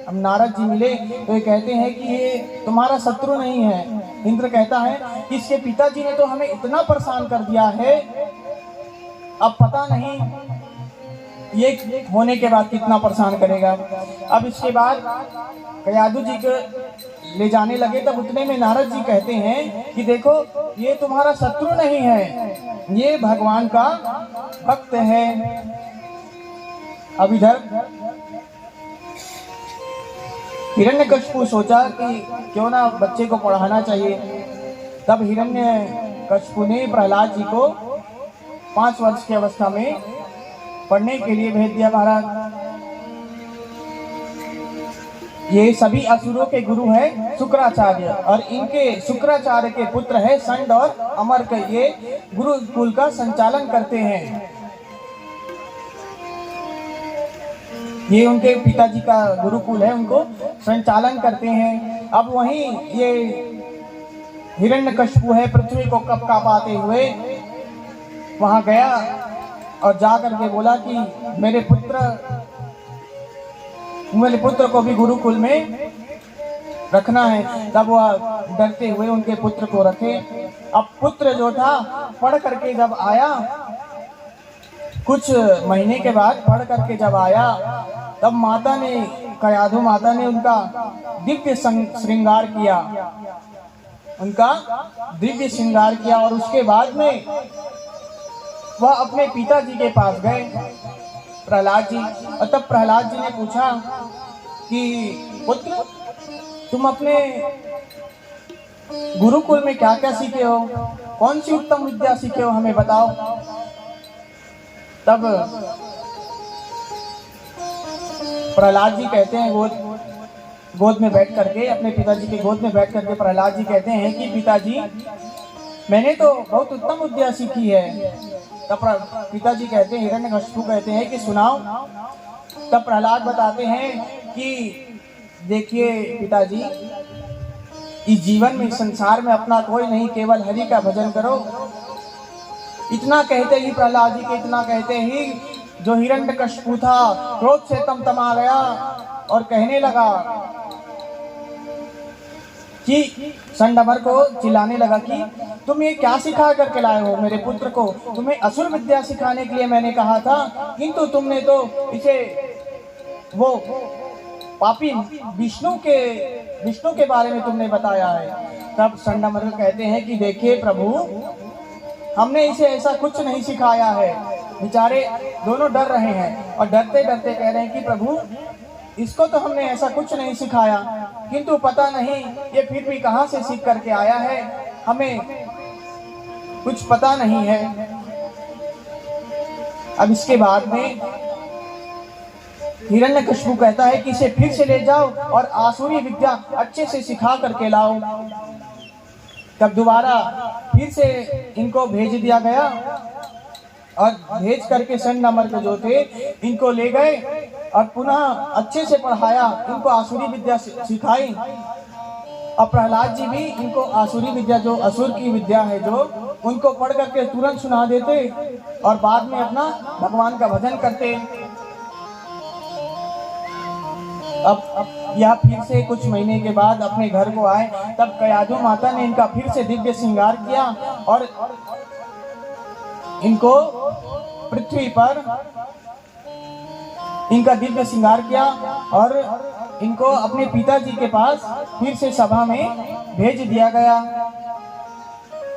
अब नारद जी मिले तो ये कहते हैं कि ये तुम्हारा शत्रु नहीं है। इंद्र कहता है कि इसके पिताजी ने तो हमें इतना परेशान कर दिया है, अब पता नहीं ये होने के बाद कितना परेशान करेगा। अब इसके बाद कयाधु जी को ले जाने लगे, तब उतने में नारद जी कहते हैं कि देखो ये तुम्हारा शत्रु नहीं है, ये भगवान का भक्त है। अब इधर हिरण्यकशिपु सोचा कि क्यों ना बच्चे को पढ़ाना चाहिए। तब हिरण्यकशिपु ने प्रहलाद जी को 5 वर्ष की अवस्था में पढ़ने के लिए भेज दिया। महाराज, ये सभी असुरों के गुरु हैं शुक्राचार्य, और इनके शुक्राचार्य के पुत्र है संड और अमर्क। ये गुरुकुल का संचालन करते हैं। ये उनके पिताजी का गुरुकुल है, उनको संचालन करते हैं। अब वहीं ये हिरण्यकशिपु है, पृथ्वी को कांपाते हुए वहां गया और जा करके बोला कि मेरे पुत्र को भी गुरुकुल में रखना है। तब वह डरते हुए उनके पुत्र को रखे। अब पुत्र जो था पढ़ करके जब आया, कुछ महीने के बाद पढ़ करके जब आया, तब माता ने, कयाधु माता ने उनका दिव्य श्रृंगार किया, और उसके बाद में वह अपने पिताजी के पास गए, प्रहलाद जी। और तब प्रहलाद जी ने पूछा कि पुत्र, तुम अपने गुरुकुल में क्या क्या सीखे हो, कौन सी उत्तम विद्या सीखे हो, हमें बताओ। तब प्रहलाद जी कहते हैं, गोद में बैठ करके, अपने पिताजी के गोद में बैठ करके प्रहलाद जी कहते हैं कि पिताजी, मैंने तो बहुत उत्तम विद्या सीखी है। तब पिताजी कहते हैं, हिरण्यकशिपु कहते हैं कि सुनाओ। तब प्रहलाद बताते हैं कि देखिए पिताजी, इस जीवन में, संसार में अपना कोई नहीं, केवल हरि का भजन करो। इतना कहते ही प्रहलाद जी के इतना कहते ही जो हिरण्यकशिपु था क्रोध से तमतमा गया और कहने लगा कि संडमर को चिल्लाने लगा कि तुम ये क्या सिखा करके लाए हो मेरे पुत्र को। तुम्हें असुर विद्या सिखाने के लिए मैंने कहा था, किंतु तुमने तो इसे वो पापी विष्णु के बारे में तुमने बताया है। तब संडमर कहते हैं कि देखिए प्रभु, हमने इसे ऐसा कुछ नहीं सिखाया है। बेचारे दोनों डर रहे हैं और डरते डरते कह रहे हैं कि प्रभु, इसको तो हमने ऐसा कुछ नहीं सिखाया, किंतु पता नहीं ये फिर भी कहाँ से सीख करके आया है, हमें कुछ पता नहीं है। अब इसके बाद में हिरण्यकशिपु कहता है कि इसे फिर से ले जाओ और आसुरी विद्या अच्छे से सिखा करके लाओ। तब दोबारा फिर से इनको भेज दिया गया और भेज करके संडमर्क जो थे इनको ले गए और पुनः अच्छे से पढ़ाया, इनको आसुरी विद्या सिखाई। और प्रहलाद जी भी इनको आसुरी विद्या, जो असुर की विद्या है, जो उनको पढ़ करके तुरंत सुना देते और बाद में अपना भगवान का भजन करते। अब यह फिर से कुछ महीने के बाद अपने घर को आए। तब कयाधु माता ने इनका फिर से दिव्य श्रृंगार किया और इनको पृथ्वी पर इनका दिव्य श्रृंगार किया और इनको अपने पिताजी के पास फिर से सभा में भेज दिया गया।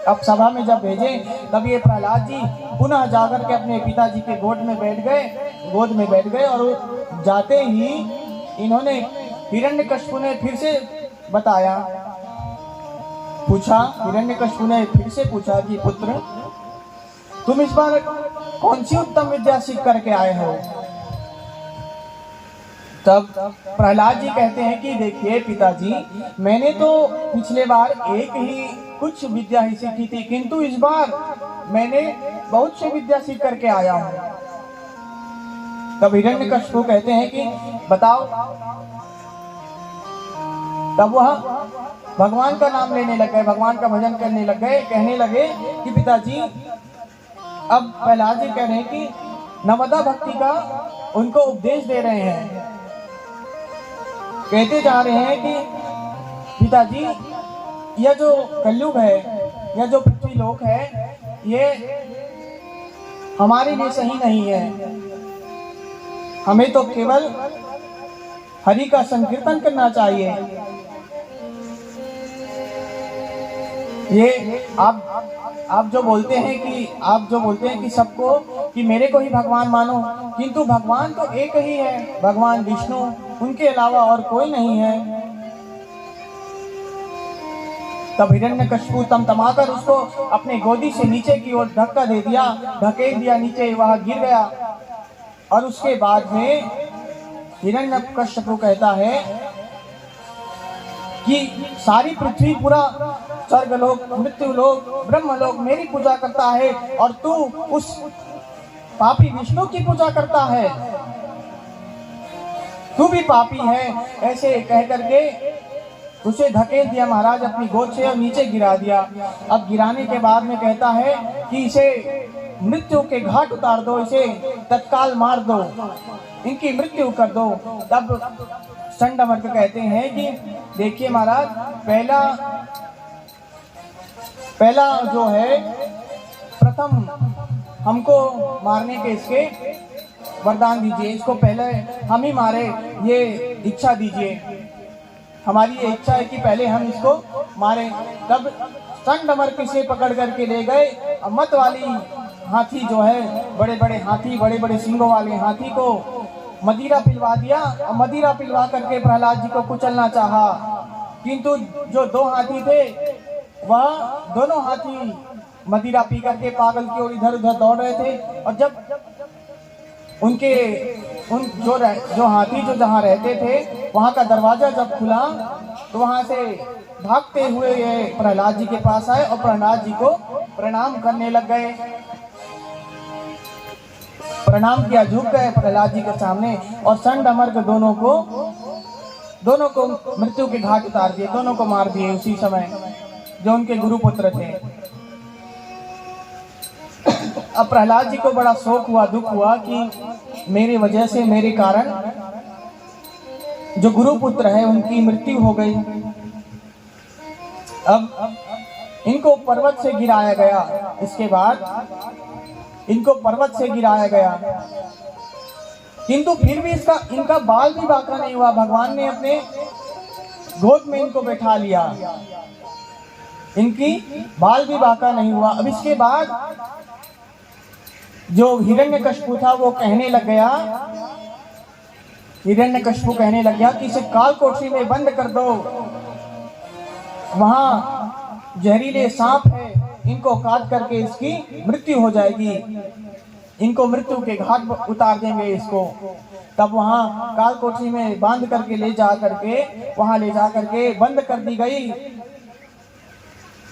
अब सभा में जब भेजे, तब ये प्रहलाद जी पुनः जाकर के अपने पिताजी के गोद में बैठ गए और जाते ही इन्होंने, हिरण्यकशिपु ने फिर से बताया पूछा, हिरण्यकशिपु ने फिर से पूछा कि पुत्र, तुम इस बार कौन सी उत्तम विद्या सीख करके आए हो? तब प्रहलाद जी कहते हैं कि देखिए पिताजी, मैंने तो पिछले बार एक ही कुछ विद्या ही सीखी थी, किंतु इस बार मैंने बहुत सी विद्या सीख करके आया हूँ। तब हिरण्यकशिपु कहते हैं कि बताओ। तब वह भगवान का नाम लेने लग गए, भगवान का भजन करने लग गए, कहने लगे कि पिताजी, अब प्रहलाद जी कह रहे हैं कि नवदा भक्ति का उनको उपदेश दे रहे हैं। कहते जा रहे हैं कि पिताजी, यह जो कलयुग है, यह जो पृथ्वी लोक है, ये हमारे लिए सही नहीं है। हमें तो केवल हरि का संकीर्तन करना चाहिए। ये आप जो बोलते हैं कि सबको कि मेरे को ही भगवान मानो, किंतु भगवान तो एक ही है, भगवान विष्णु, उनके अलावा और कोई नहीं है। तब हिरण्यकशिपु तमतमाकर उसको अपने गोदी से नीचे की ओर धक्का दे दिया, धकेल दिया नीचे, वह गिर गया। और उसके बाद में हिरण्यकशिपु कहता है कि सारी पृथ्वी, पूरा स्वर्गलोक, मृत्युलोक, ब्रह्मलोक मेरी पूजा करता है और तू उस पापी विष्णु की पूजा करता है, तू भी पापी है। ऐसे कह करके उसे धकेल दिया महाराज अपनी गोद से और नीचे गिरा दिया। अब गिराने के बाद में कहता है कि इसे मृत्यु के घाट उतार दो, इसे तत्काल मार दो, इनकी मृत्यु कर दो। तब संडमर्क कहते हैं कि देखिए महाराज, पहला जो है, प्रथम हमको मारने के इसके वरदान दीजिए, इसको पहले हम ही मारे, ये इच्छा दीजिए। हमारी ये इच्छा है कि पहले हम इसको मारे। तब संडमर्क इसे पकड़ करके ले गए। मत वाली हाथी जो है, बड़े बड़े हाथी, बड़े बड़े सिंगों वाले हाथी को मदिरा पिलवा दिया और मदिरा पिलवा करके प्रहलाद जी को कुचलना चाहा, किंतु जो दो हाथी थे वह दोनों हाथी मदिरा पी करके पागल की ओर इधर उधर दौड़ रहे थे। और जब जो हाथी जो जहाँ रहते थे वहाँ का दरवाजा जब खुला तो वहाँ से भागते हुए ये प्रहलाद जी के पास आए और प्रहलाद जी को प्रणाम करने लग गए। प्रणाम किया, झुक गए प्रहलाद जी के सामने और संडमर्क दोनों को मृत्यु के घाट उतार दिए, दोनों को मार दिए उसी समय, जो उनके गुरुपुत्र थे। अब प्रहलाद जी को बड़ा शोक हुआ, दुख हुआ कि मेरी वजह से, मेरे कारण जो गुरुपुत्र है उनकी मृत्यु हो गई। अब इनको पर्वत से गिराया गया, इसके बाद इनको पर्वत से गिराया गया, किंतु फिर भी इनका बाल भी बांका नहीं हुआ। भगवान ने अपने गोद में इनको बैठा लिया, इनकी बाल भी बांका नहीं हुआ। अब इसके बाद जो हिरण्यकशिपु था वो कहने लग गया, हिरण्यकशिपु कहने लग गया कि इसे काल कोठरी में बंद कर दो, वहां जहरीले सांप है, इनको काट करके इसकी मृत्यु हो जाएगी, इनको मृत्यु के घाट उतार देंगे इसको। तब वहां काल कोठरी में बांध करके ले जा करके बंद कर दी गई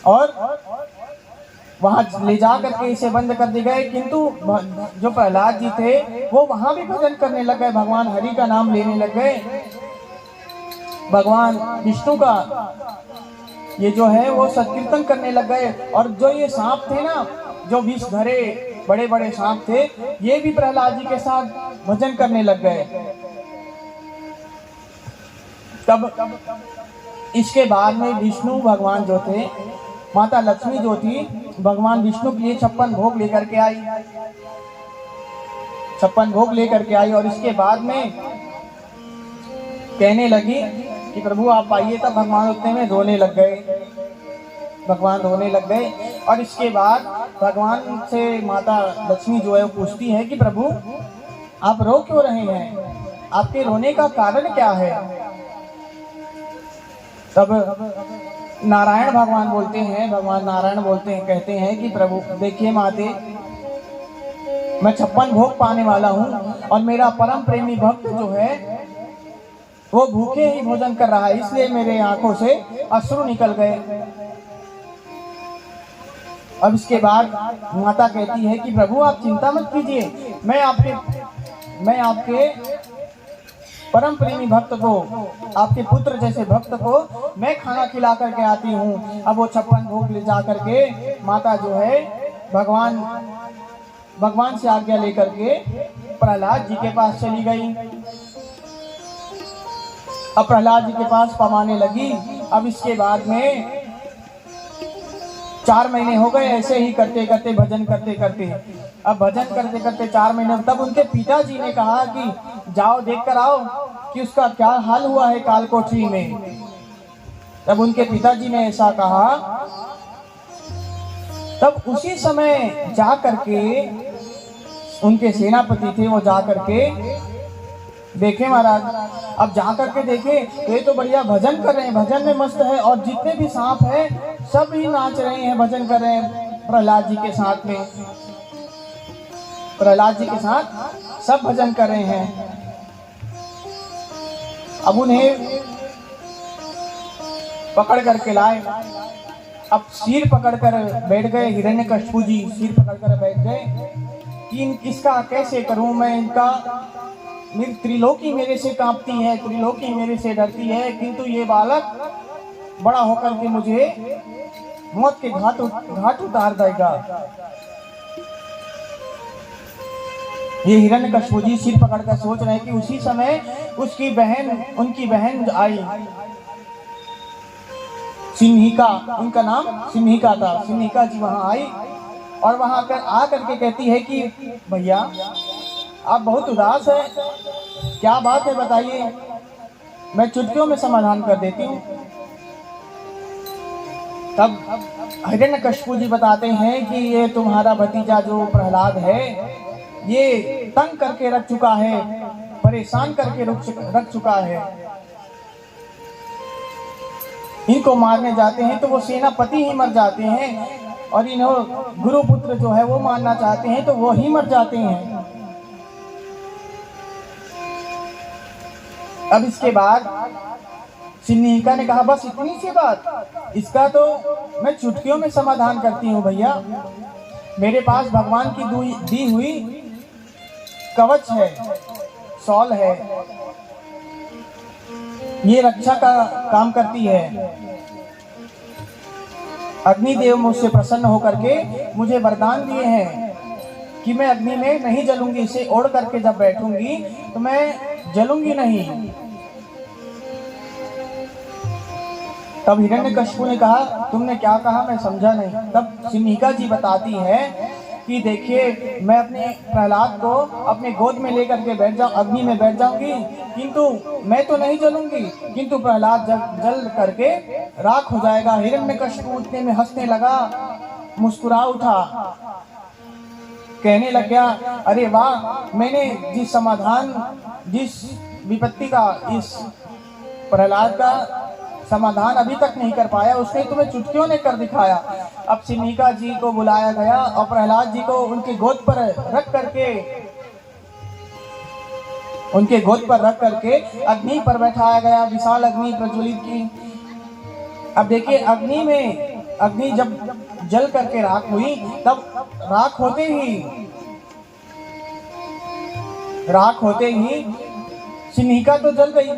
और वहां ले जा करके इसे बंद कर दी गए। किंतु जो प्रहलाद जी थे वो वहां भी भजन करने लग गए, भगवान हरि का नाम लेने लग गए, भगवान विष्णु का ये जो है वो संकीर्तन करने लग गए। और जो ये सांप थे ना, जो विष धरे बड़े बड़े सांप थे, ये भी प्रहलाद जी के साथ भजन करने लग गए। तब इसके बाद में विष्णु भगवान जो थे, माता लक्ष्मी जो थी, भगवान विष्णु के लिए 56 भोग लेकर के आई, 56 भोग लेकर के आई। और इसके बाद में कहने लगी कि प्रभु आप आइए। तब भगवान उतने में रोने लग गए, भगवान रोने लग गए। और इसके बाद भगवान से माता लक्ष्मी जो है वो पूछती है कि प्रभु आप रो क्यों रहे हैं, आपके रोने का कारण क्या है। तब नारायण भगवान बोलते हैं, भगवान नारायण बोलते हैं, कहते हैं कि प्रभु देखिए माते, मैं 56 भोग पाने वाला हूँ और मेरा परम प्रेमी भक्त जो है वो भूखे ही भोजन कर रहा है, इसलिए मेरे आंखों से अश्रु निकल गए। अब इसके बाद माता कहती है कि प्रभु आप चिंता मत कीजिए, मैं आपके परम प्रेमी भक्त को, आपके पुत्र जैसे भक्त को मैं खाना खिला करके आती हूँ। अब वो 56 भोग ले जा करके माता जो है भगवान से आज्ञा लेकर के प्रहलाद जी के पास चली गई। अब प्रहलाद जी के पास पमाने लगी। अब इसके बाद में 4 महीने हो गए ऐसे ही करते करते, भजन करते करते। अब भजन करते करते 4 महीने, तब उनके पिताजी ने कहा कि जाओ देख कर आओ कि उसका क्या हाल हुआ है कालकोठरी में। तब उनके पिताजी ने ऐसा कहा, तब उसी समय जा करके उनके सेनापति थे, वो जा करके देखे महाराज। अब जा करके देखे तो ये तो बढ़िया भजन कर रहे हैं, भजन में मस्त है, और जितने भी सांप है सब ही नाच रहे हैं, भजन कर रहे हैं प्रहलाद जी के साथ में। प्रहलाद जी के साथ सब भजन कर रहे हैं। अब उन्हें पकड़ करके लाए। अब सिर पकड़कर बैठ गए, हिरण्यकशिपु जी सिर पकड़कर बैठ गए कि इसका कैसे करूं मैं, इनका मेरी त्रिलोकी मेरे से कांपती है, त्रिलोकी मेरे से डरती है, किंतु ये बालक बड़ा होकर के मुझे मौत के घाट उतार देगा। ये हिरण्यकशिपु जी सिर पकड़कर सोच रहे हैं कि उसी समय उनकी बहन आई, सिन्हिका, उनका नाम सिन्हिका था। सिन्हिका जी वहां आई और वहां आ करके कहती है कि भैया आप बहुत उदास है, क्या बात है बताइए, मैं चुटकियों में समाधान कर देती हूँ। तब हिरण्यकशिपु जी बताते हैं कि ये तुम्हारा भतीजा जो प्रहलाद है, ये तंग करके रख चुका है, परेशान करके रख चुका है। इनको मारने जाते हैं तो वो सेनापति ही मर जाते हैं, और इन्हों गुरुपुत्र जो है वो मारना चाहते हैं तो वो ही मर जाते हैं। अब इसके बाद सिन्हिका ने कहा बस इतनी सी बात, इसका तो मैं चुटकियों में समाधान करती हूँ भैया। मेरे पास भगवान की दी हुई कवच है, शॉल है, ये रक्षा का काम करती है। अग्निदेव मुझसे प्रसन्न होकर के मुझे वरदान दिए हैं कि मैं अग्नि में नहीं जलूंगी, इसे ओढ़ करके जब बैठूंगी तो मैं जलूंगी नहीं। तब हिरण्यकशिपु ने कहा तुमने क्या कहा, मैं समझा नहीं। तब सिन्हिका जी बताती है कि देखिए मैं अपने प्रहलाद को अपने गोद में लेकर के बैठ जाऊं, अग्नि में बैठ जाऊंगी, किंतु मैं तो नहीं जलूंगी, किंतु प्रहलाद जल करके राख हो जाएगा। हिरण्यकशिपु उठने में हंसने लगा, मुस्कुरा उठा, कहने लग गया अरे वाह, मैंने जिस विपत्ति का, इस प्रहलाद का समाधान अभी तक नहीं कर पाया, उसने तुम्हें चुटकियों ने कर दिखाया। अब सिन्हिका जी को बुलाया गया और प्रहलाद जी को उनके गोद पर रख करके अग्नि पर बैठाया गया, विशाल अग्नि प्रज्वलित की। अब देखिए अग्नि जब जल करके राख हुई, तब राख होते ही सिन्हिका तो जल गई,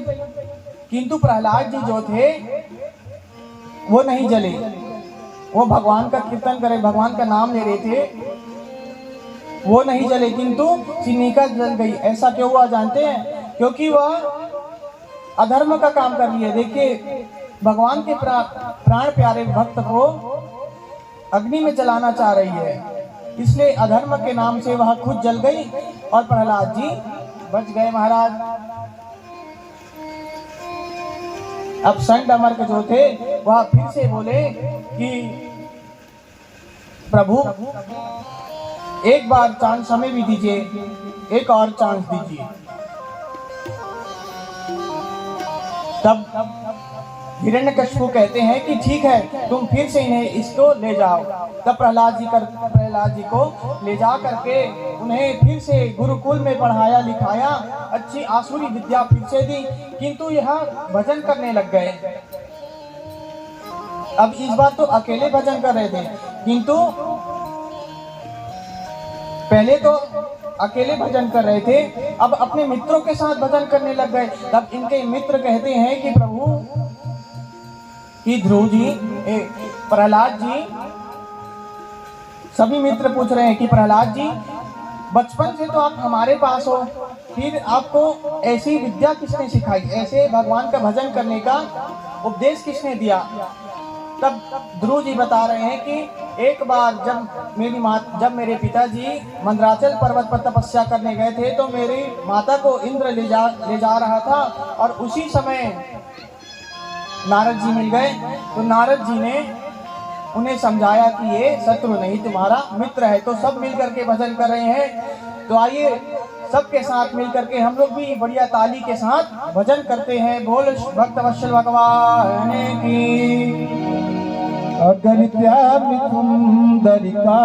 किंतु प्रहलाद जी जो थे वो नहीं जले। वो भगवान का कीर्तन करे, भगवान का नाम ले रहे थे, वो नहीं जले, किंतु सिन्हिका जल गई। ऐसा क्यों हुआ जानते हैं? क्योंकि वह अधर्म का काम कर रही है। देखिए भगवान के प्राण प्यारे भक्त को अग्नि में जलाना चाह रही है, इसलिए अधर्म के नाम से वह खुद जल गई और प्रहलाद जी बच गए महाराज। अब संत अमर के जो थे वह फिर से बोले कि प्रभु एक बार चांस हमें भी दीजिए, एक और चांस दीजिए। तब हिरण्यकशिपु कहते हैं कि ठीक है, तुम फिर से इन्हें इसको ले जाओ। तब प्रहलाद जी को ले जा करके उन्हें फिर से गुरुकुल में पढ़ाया लिखाया, अच्छी आसुरी विद्या फिर से दी, किंतु यह भजन करने लग गए। अब इस बार तो अकेले भजन कर रहे थे, किंतु पहले तो अकेले भजन कर रहे थे, अब अपने मित्रों के साथ भजन करने लग गए। तब इनके मित्र कहते हैं कि प्रभु, कि ध्रुव जी, प्रहलाद जी, सभी मित्र पूछ रहे हैं कि प्रहलाद जी, बचपन से तो आप हमारे पास हो, फिर आपको ऐसी विद्या किसने सिखाई, ऐसे भगवान का भजन करने का उपदेश किसने दिया। तब ध्रुव जी बता रहे हैं कि एक बार जब मेरे पिताजी मंदराचल पर्वत पर तपस्या करने गए थे, तो मेरी माता को इंद्र ले जा रहा था, और उसी समय नारद जी मिल गए। तो नारद जी ने उन्हें समझाया कि ये शत्रु नहीं, तुम्हारा मित्र है। तो सब मिल करके भजन कर रहे हैं। तो आइए सबके साथ मिल करके हम लोग भी बढ़िया ताली के साथ भजन करते हैं। बोल भक्त वत्सल भगवान की। अगर त्याग सुंदरिका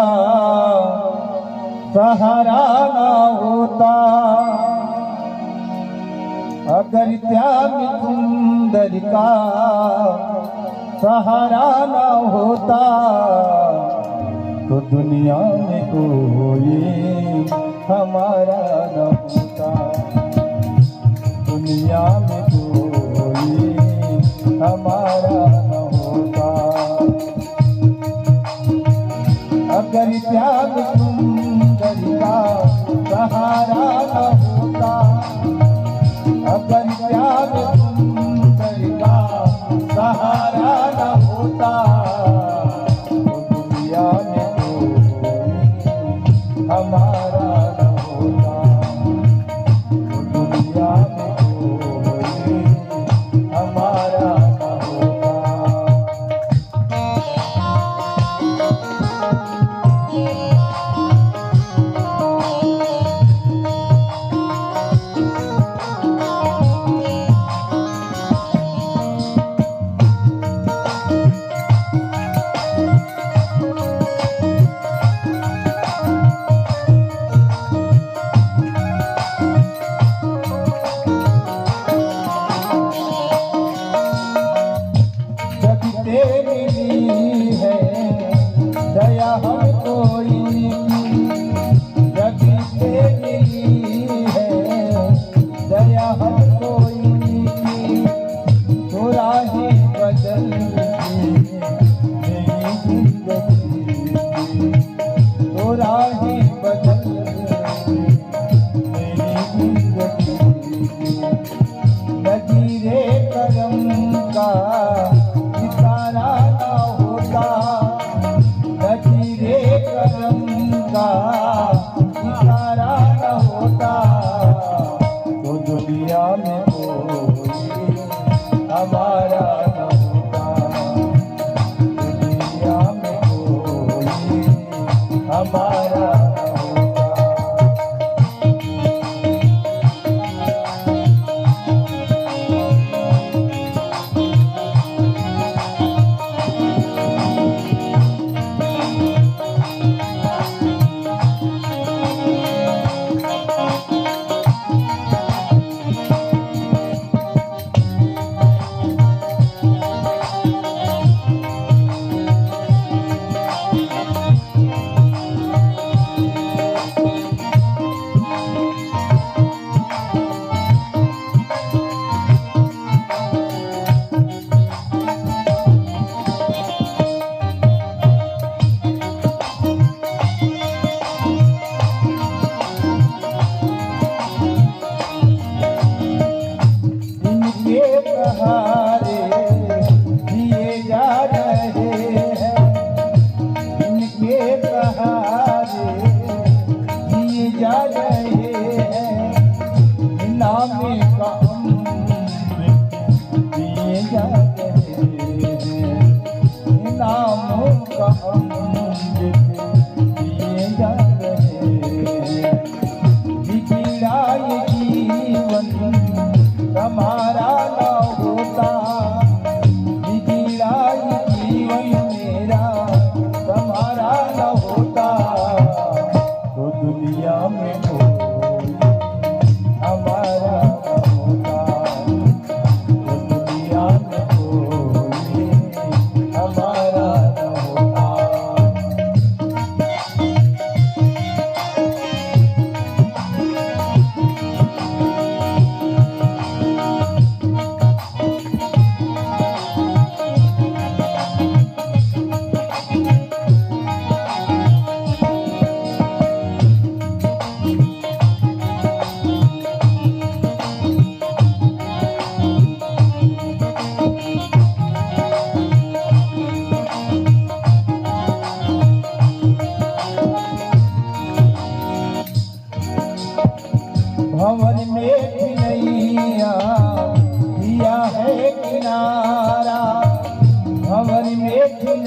सहारा ना होता, अगर त्याग सुंदरिका सहारा ना होता, तो दुनिया में कोई हमारा न होता, दुनिया में कोई हमारा न होता। अगर त्याग सुंदरिका सहारा न होता, अगर त्याग सुंदरिका सहारा न होता, तो दुनिया में कोई हमारा न होता, तो दुनिया में कोई हमारा न होता। तेरी है दया हम कोई, जब तेरी है दया हम कोई, तो राहें बदल मेरी जिंदगी, तो राहें बदल मेरी जिंदगी। नजीरे करम का इशारा ना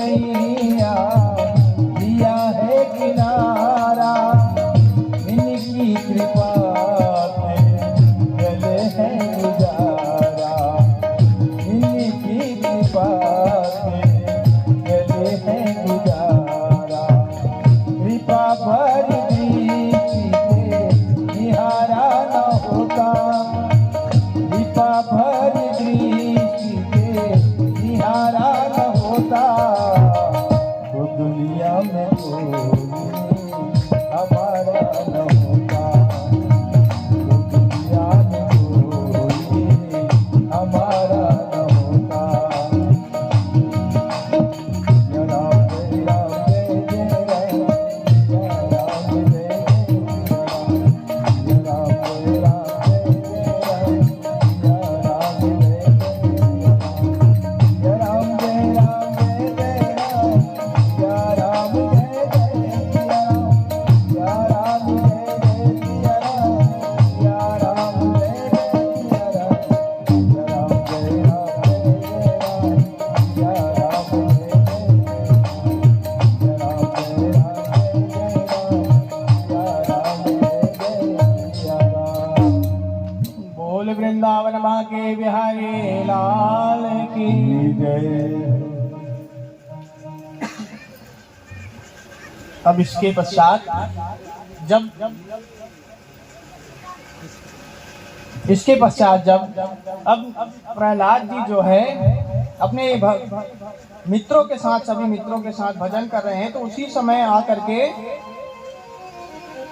नैया दिया है किनारा, इनकी कृपा से चले है गुजारा, इनकी कृपा से चले है गुजारा। कृपा भर दृष्टि से निहारा न होता, कृपा भर दृष्टि से निहारा न होता, तो दुनिया में कोई हमारा न होता, तो दुनिया में कोई हमारा न होता। जय राम जय राम जय जय राम, जय राम जय जय राम, जय राम जय राम जय जय राम, जय राम जय जय राम, जय राम जय राम जय जय राम, जय राम जय जय राम, जय राम जय जय राम, जय राम जय जय राम, जय राम जय राम जय जय राम, जय राम जय जय बोल वृंदावन माँ के बिहारी लाल की जय। अब इसके पश्चात जब अब प्रहलाद जी जो है अपने मित्रों के साथ, सभी मित्रों के साथ भजन कर रहे हैं, तो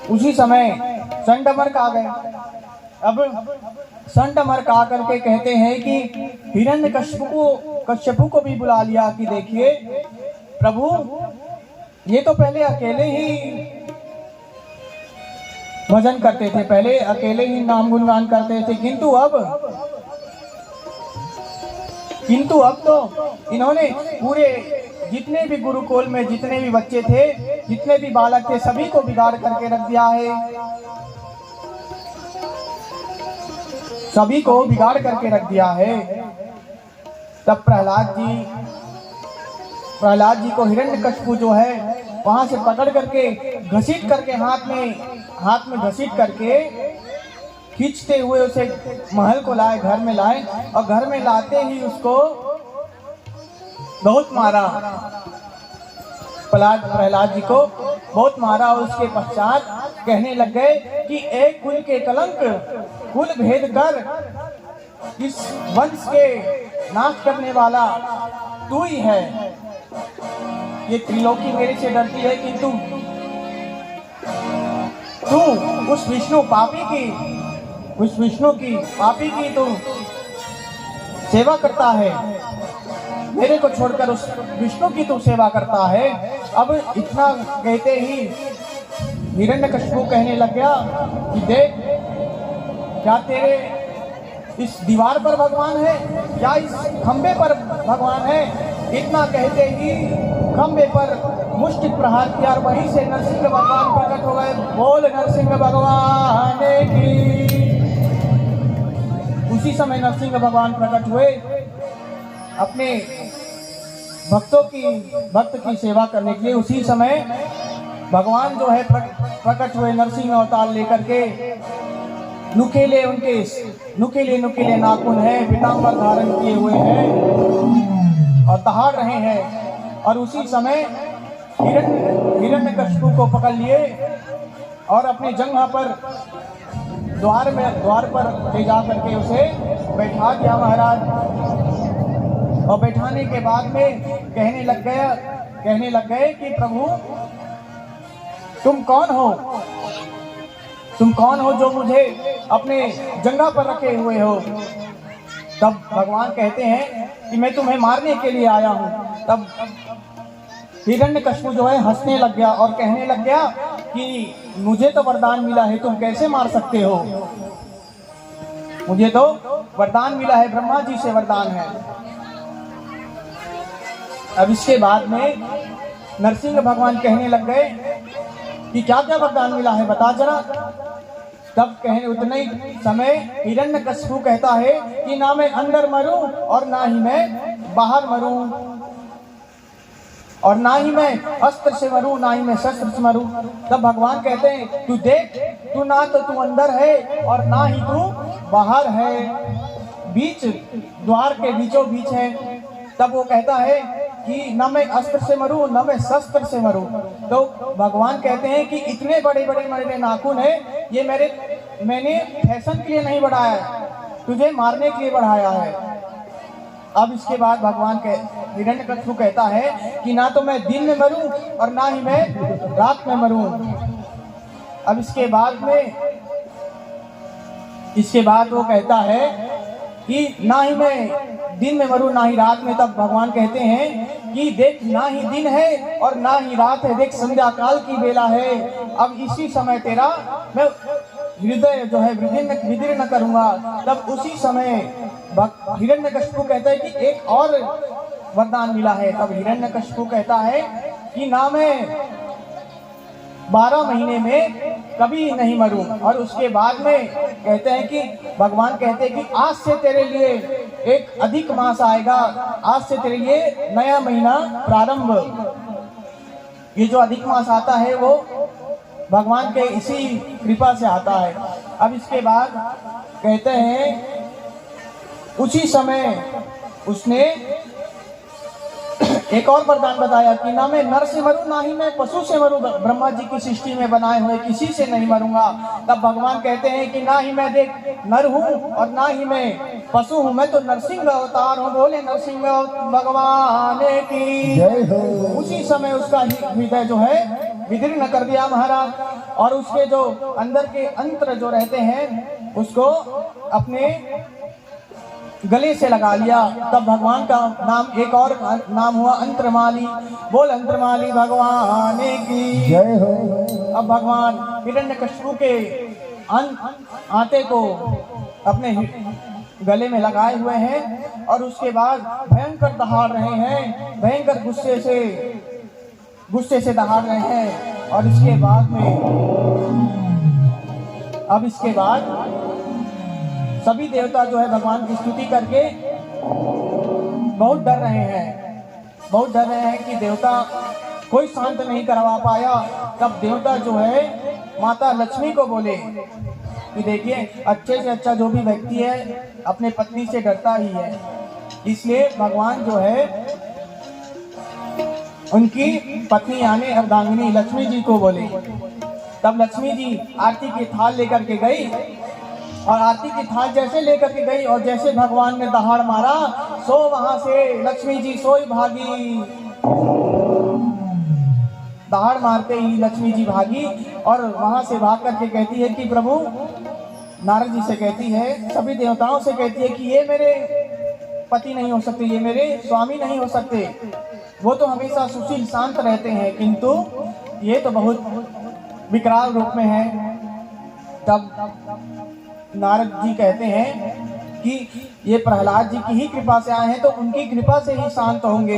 उसी समय संडमर्क आ गए। अब संडमर्क आकर के कहते हैं कि हिरण्यकश्यपु को भी बुला लिया कि देखिए प्रभु, ये तो पहले अकेले ही भजन करते थे, पहले अकेले ही नाम गुणगान करते थे, किंतु अब तो इन्होंने पूरे जितने भी गुरुकुल में जितने भी बच्चे थे, जितने भी बालक थे, सभी को बिगाड़ करके रख दिया है, सभी को बिगाड़ करके रख दिया है। तब प्रहलाद जी को हिरण्यकश्यपु जो है वहां से पकड़ करके घसीट करके हाथ में घसीट करके खींचते हुए उसे महल को लाए, घर में लाए, और घर में लाते ही उसको बहुत मारा। प्रहलाद जी को बहुत मारा। उसके पश्चात कहने लग गए कि एक कुल के कलंक, कुल भेद कर इस वंश के नाश करने वाला तू ही है। ये त्रिलोकी मेरे से डरती है, किंतु तू उस विष्णु पापी की तू सेवा करता है, मेरे को छोड़कर उस विष्णु की तू सेवा करता है। अब इतना कहते ही हिरण्यकश्यपु कहने लग गया कि देख, क्या तेरे इस दीवार पर भगवान है या इस खंबे पर भगवान है? इतना कहते ही खंबे पर मुष्टि प्रहार किया और वहीं से नरसिंह भगवान प्रकट हो गए। बोल नरसिंह भगवान की। उसी समय नरसिंह भगवान प्रकट हुए अपने भक्त की सेवा करने के लिए। उसी समय भगवान जो है प्रकट हुए नरसिंह अवतार लेकर के। नुकीले नुकीले नाखून है, पीतांबर धारण किए हुए हैं और दहाड़ रहे हैं। और उसी समय हिरण्यकश्यपु को पकड़ लिए और अपने जंघा पर द्वार पर ले जा करके उसे बैठा दिया महाराज। और बैठाने के बाद में कहने लग गए कि प्रभु, तुम कौन हो जो मुझे अपने जंघा पर रखे हुए हो? तब भगवान कहते हैं कि मैं तुम्हें मारने के लिए आया हूँ। तब हिरण्यकश्यपु जो है हंसने लग गया और कहने लग गया कि मुझे तो वरदान मिला है, तुम कैसे मार सकते हो? मुझे तो वरदान मिला है, ब्रह्मा जी से वरदान है। अब इसके बाद में नरसिंह भगवान कहने लग गए कि क्या क्या वरदान मिला है, बता जरा। तब कहने उतने ही समय हिरण्यकश्यपु कहता है कि ना मैं अंदर मरूं और ना ही मैं बाहर मरूं। और ना ही मैं अस्त्र से मरूं, ना ही मैं शस्त्र से मरूं। तब भगवान कहते हैं तू देख, तू ना तो तू अंदर है और ना ही तू बाहर है, बीच द्वार के बीचों बीच है। तब वो कहता है कि न मैं अस्त्र से मरूं न मैं शस्त्र से मरूं। तो भगवान कहते हैं कि इतने बड़े बड़े मेरे नाखून है, ये मैंने फैशन के लिए नहीं बढ़ाया है, तुझे मारने के लिए बढ़ाया है। अब इसके बाद भगवान हिरण्यकश्यप कहता है कि ना तो मैं दिन में मरूं और ना ही मैं रात में मरूं। अब इसके बाद वो कहता है कि ना ही मैं दिन में मरूं ना ही रात में। तब भगवान कहते हैं कि देख, ना ही दिन है और ना ही रात है, देख संध्या काल की बेला है। अब इसी समय तेरा मैं हृदय जो है विदीर्ण करूंगा। तब उसी समय हिरण्यकश्यप कहता है कि एक और वरदान मिला है। तब हिरण्यकश्यप कहता है कि ना मैं 12 महीने में कभी नहीं मरूं। और उसके बाद में कहते हैं कि भगवान कहते हैं कि आज से तेरे लिए एक अधिक मास आएगा, आज से तेरे लिए नया महीना प्रारंभ। ये जो अधिक मास आता है वो भगवान के इसी कृपा से आता है। अब इसके बाद कहते हैं उसी समय उसने एक और वरदान बताया कि ना मैं नर से मरूं ना ही मैं पशु से मरूं, ब्रह्मा जी की सृष्टि में बनाए हुए किसी से नहीं मरूंगा। तब भगवान कहते हैं कि ना ही मैं देख नर हूं और ना ही मैं पशु हूं, मैं तो नरसिंह अवतार हूं। बोले नरसिंह भगवान की जय हो। उसी समय उसका हृदय जो है विदीर्ण कर दिया महाराज, और उसके जो अंदर के अंतर जो रहते हैं उसको अपने गले से लगा लिया। तब भगवान का नाम एक और नाम हुआ अंतरमाली। बोल अंतरमाली भगवान की जय हो। अब भगवान हिरण्यकश्यप के आटे को अपने गले में लगाए हुए हैं और उसके बाद भयंकर दहाड़ रहे हैं, भयंकर गुस्से से दहाड़ रहे हैं। और इसके बाद सभी देवता जो है भगवान की स्तुति करके बहुत डर रहे हैं कि देवता कोई शांत नहीं करवा पाया। तब देवता जो है माता लक्ष्मी को बोले कि देखिए, अच्छे से अच्छा जो भी व्यक्ति है अपने पत्नी से डरता ही है, इसलिए भगवान जो है उनकी पत्नी यानी अर्धांगिनी लक्ष्मी जी को बोले। तब लक्ष्मी जी आरती की थाल लेकर के गई और आरती की थाल जैसे लेकर के गई और जैसे भगवान ने दहाड़ मारा सो वहां से लक्ष्मी जी सोई भागी। दहाड़ मारते ही लक्ष्मी जी भागी और वहां से भाग करके कहती है कि प्रभु, नारद जी से कहती है, सभी देवताओं से कहती है कि ये मेरे पति नहीं हो सकते, ये मेरे स्वामी नहीं हो सकते, वो तो हमेशा सुशील शांत रहते हैं, किंतु ये तो बहुत विकराल रूप में है। तब नारद जी कहते हैं कि ये प्रहलाद जी की ही कृपा से आए हैं, तो उनकी कृपा से ही शांत होंगे,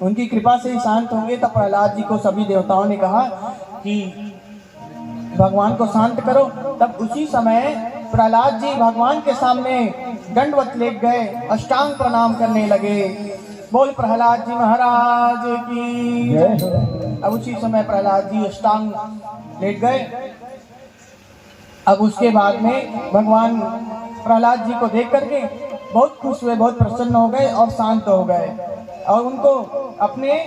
उनकी कृपा से ही शांत होंगे। तब प्रहलाद जी को सभी देवताओं ने कहा कि भगवान को शांत करो। तब उसी समय प्रहलाद जी भगवान के सामने दंडवत लेट गए, अष्टांग प्रणाम करने लगे। बोल प्रहलाद जी महाराज की। अब उसी समय प्रहलाद जी अष्टांग लेट गए। अब उसके बाद में भगवान प्रहलाद जी को देख करके बहुत खुश हुए, बहुत प्रसन्न हो गए और शांत हो गए और उनको अपने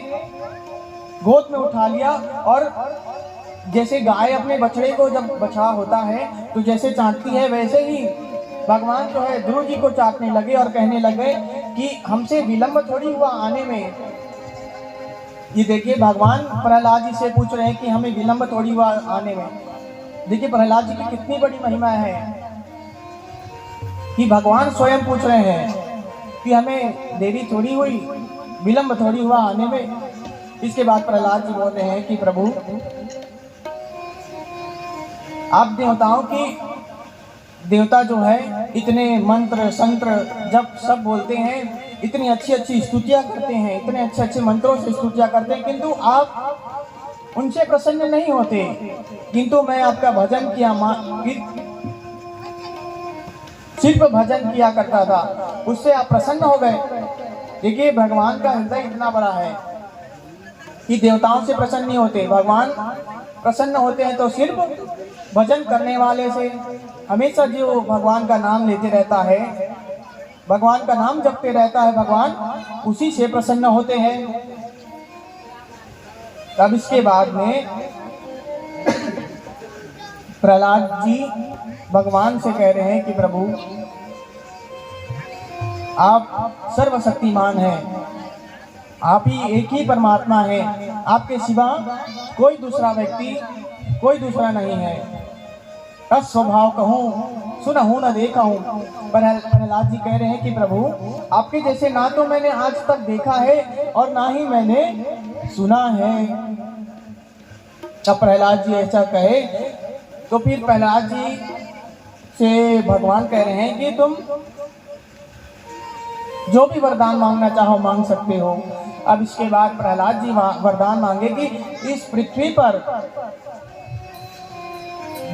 गोद में उठा लिया। और जैसे गाय अपने बछड़े को जब बछड़ा होता है तो जैसे चाटती है, वैसे ही भगवान जो है ध्रुव जी को चाटने लगे और कहने लगे कि हमसे विलंब थोड़ी हुआ आने में। ये देखिए, भगवान प्रहलाद जी से पूछ रहे हैं कि हमें विलंब थोड़ी हुआ आने में। देखिए प्रहलाद जी की कितनी बड़ी महिमा है कि भगवान स्वयं पूछ रहे हैं कि हमें देरी थोड़ी हुई, विलंब थोड़ी हुआ आने में। इसके बाद प्रहलाद जी बोल रहे हैं कि प्रभु, आप देवता जो है इतने मंत्र संत्र जब सब बोलते हैं, इतनी अच्छी अच्छी स्तुतियां करते हैं, इतने अच्छे अच्छे मंत्रों से स्तुतियां करते हैं, किंतु आप उनसे प्रसन्न नहीं होते। किंतु मैं आपका भजन किया, सिर्फ भजन किया करता था, उससे आप प्रसन्न हो गए। देखिए भगवान का हृदय इतना बड़ा है कि देवताओं से प्रसन्न नहीं होते। भगवान प्रसन्न होते हैं तो सिर्फ भजन करने वाले से। हमेशा जो भगवान का नाम लेते रहता है, भगवान का नाम जपते रहता है, भगवान उसी से प्रसन्न होते हैं। तब इसके बाद में प्रहलाद जी भगवान से कह रहे हैं कि प्रभु आप सर्वशक्तिमान हैं, आप ही एक ही परमात्मा हैं, आपके सिवा कोई दूसरा व्यक्ति, कोई दूसरा नहीं है। स्वभाव कहूँ सुनहूँ न देखा हूँ। प्रहलाद जी कह रहे हैं कि प्रभु आपके जैसे ना तो मैंने आज तक देखा है और ना ही मैंने सुना है। जब प्रहलाद जी ऐसा कहे तो फिर प्रहलाद जी से भगवान कह रहे हैं कि तुम जो भी वरदान मांगना चाहो मांग सकते हो। अब इसके बाद प्रहलाद जी वरदान मांगे कि इस पृथ्वी पर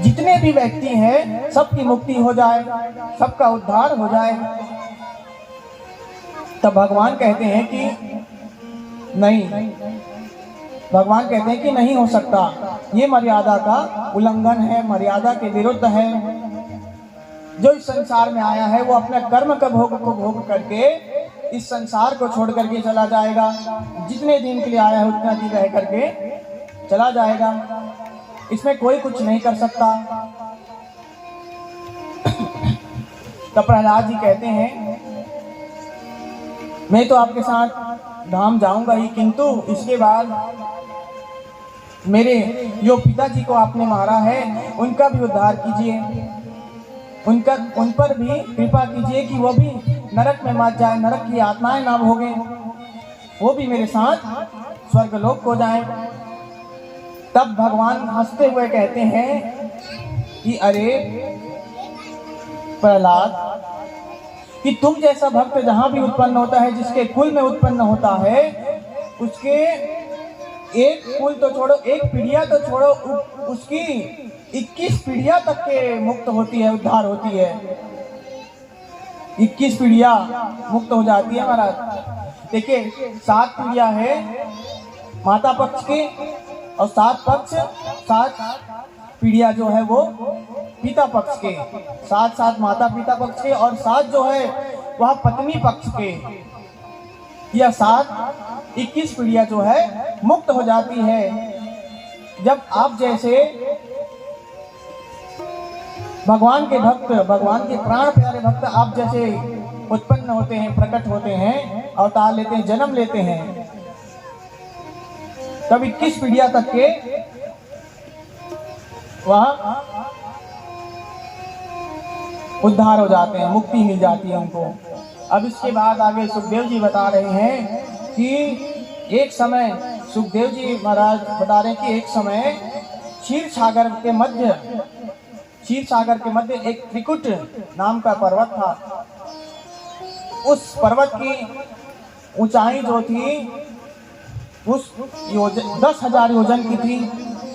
जितने भी व्यक्ति हैं सबकी मुक्ति हो जाए, सबका उद्धार हो जाए। तब भगवान कहते हैं कि नहीं, भगवान कहते हैं कि नहीं हो सकता, ये मर्यादा का उल्लंघन है, मर्यादा के विरुद्ध है। जो इस संसार में आया है वो अपने कर्म का भोग करके इस संसार को छोड़ करके चला जाएगा। जितने दिन के लिए आया है उतना दिन रह करके चला जाएगा, इसमें कोई कुछ नहीं कर सकता। तब प्रहलाद जी कहते हैं मैं तो आपके साथ धाम जाऊंगा ही, किंतु इसके बाद मेरे जो पिताजी को आपने मारा है उनका भी उद्धार कीजिए, उन पर भी कृपा कीजिए कि वो भी नरक में मत जाए, नरक की आत्माएं ना भोगें, वो भी मेरे साथ स्वर्गलोक को जाएं। तब भगवान हंसते हुए कहते हैं कि अरे प्रहलाद, कि तुम जैसा भक्त जहां भी उत्पन्न होता है, जिसके कुल में उत्पन्न होता है, उसके एक कुल तो छोड़ो, एक पीढ़िया तो छोड़ो, उसकी 21 पीढ़िया तक के मुक्त होती है, उद्धार होती है। 21 पीढ़िया मुक्त हो जाती है महाराज। देखिए 7 पीढ़िया है माता पक्ष की और 7 पीढ़िया जो है वो पिता पक्ष के, 7 माता पिता पक्ष के और 7 जो है वह पत्नी पक्ष के। यह 21 पीढ़िया जो है मुक्त हो जाती है। जब आप जैसे भगवान के भक्त, भगवान के प्राण प्यारे भक्त आप जैसे उत्पन्न होते हैं, प्रकट होते हैं, अवतार लेते हैं, जन्म लेते हैं, तब 21 पीढ़िया तक के वहां उद्धार हो जाते हैं, मुक्ति मिल जाती है उनको। अब इसके बाद आगे सुखदेव जी बता रहे हैं कि एक समय, सुखदेव जी महाराज बता रहे हैं कि एक समय क्षीर सागर के मध्य एक त्रिकुट नाम का पर्वत था। उस पर्वत की ऊंचाई जो थी उस 10,000 योजन की थी,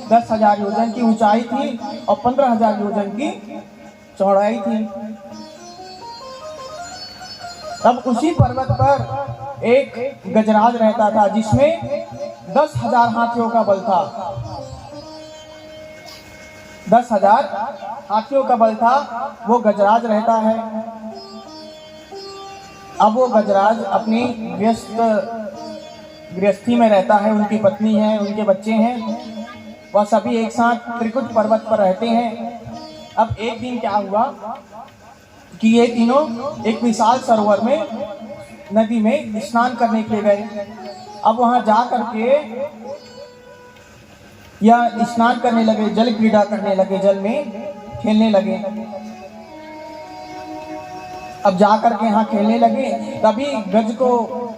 10,000 योजन की ऊंचाई थी और 15,000 योजन की चौड़ाई थी। तब उसी पर्वत पर एक गजराज रहता था जिसमें 10,000 हाथियों का बल था। 10,000 हाथियों का बल था, वो गजराज रहता है। अब वो गजराज अपनी गृहस्थी में रहता है, उनकी पत्नी है, उनके बच्चे हैं, वह सभी एक साथ त्रिकुट पर्वत पर रहते हैं। अब एक दिन क्या हुआ कि ये तीनों एक विशाल सरोवर में, नदी में स्नान करने के लिए गए। अब वहां जा करके या स्नान करने लगे, जल क्रीड़ा करने लगे, जल में खेलने लगे। अब जा करके यहाँ खेलने लगे, तभी गज को,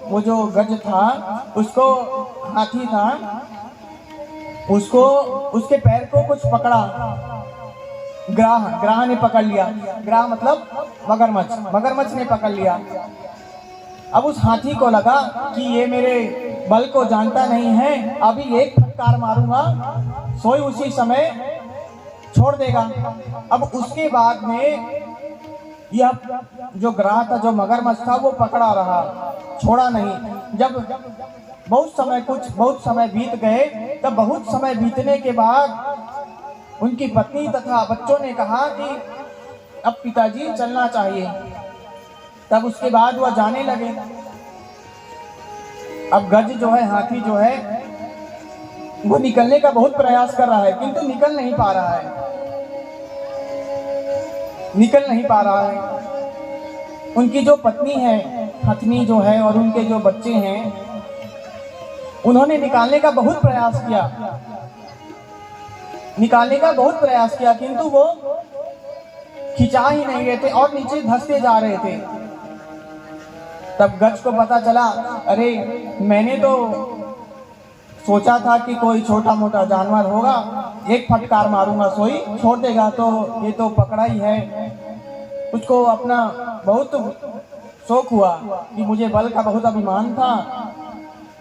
वो जो गज था उसको, हाथी था, उसको, उसके पैर को कुछ पकड़ा, ग्राह ने पकड़ लिया। ग्राह मतलब मगरमच्छ ने पकड़ लिया। अब उस हाथी को लगा कि ये मेरे बल को जानता नहीं है, अभी एक फटकार मारूंगा, सोई उसी समय छोड़ देगा। अब उसके बाद में यह जो ग्राह था, जो मगरमच्छ था, वो पकड़ा रहा, छोड़ा नहीं। जब बहुत समय बीत गए। तब बहुत समय बीतने के बाद उनकी पत्नी तथा बच्चों ने कहा कि अब पिताजी चलना चाहिए। तब उसके बाद वह जाने लगे। अब गज जो है, हाथी जो है, वो निकलने का बहुत प्रयास कर रहा है, किंतु निकल नहीं पा रहा है। उनकी जो पत्नी है हथनी जो है और उनके जो बच्चे हैं, उन्होंने निकालने का बहुत प्रयास किया, किंतु वो खिंचा ही नहीं रहे थे और नीचे धंसते जा रहे थे। तब गज को पता चला, अरे मैंने तो सोचा था कि कोई छोटा मोटा जानवर होगा, एक फटकार मारूंगा सोई छोड़ देगा, तो ये तो पकड़ा ही है। उसको अपना बहुत शौक हुआ कि मुझे बल का बहुत अभिमान था,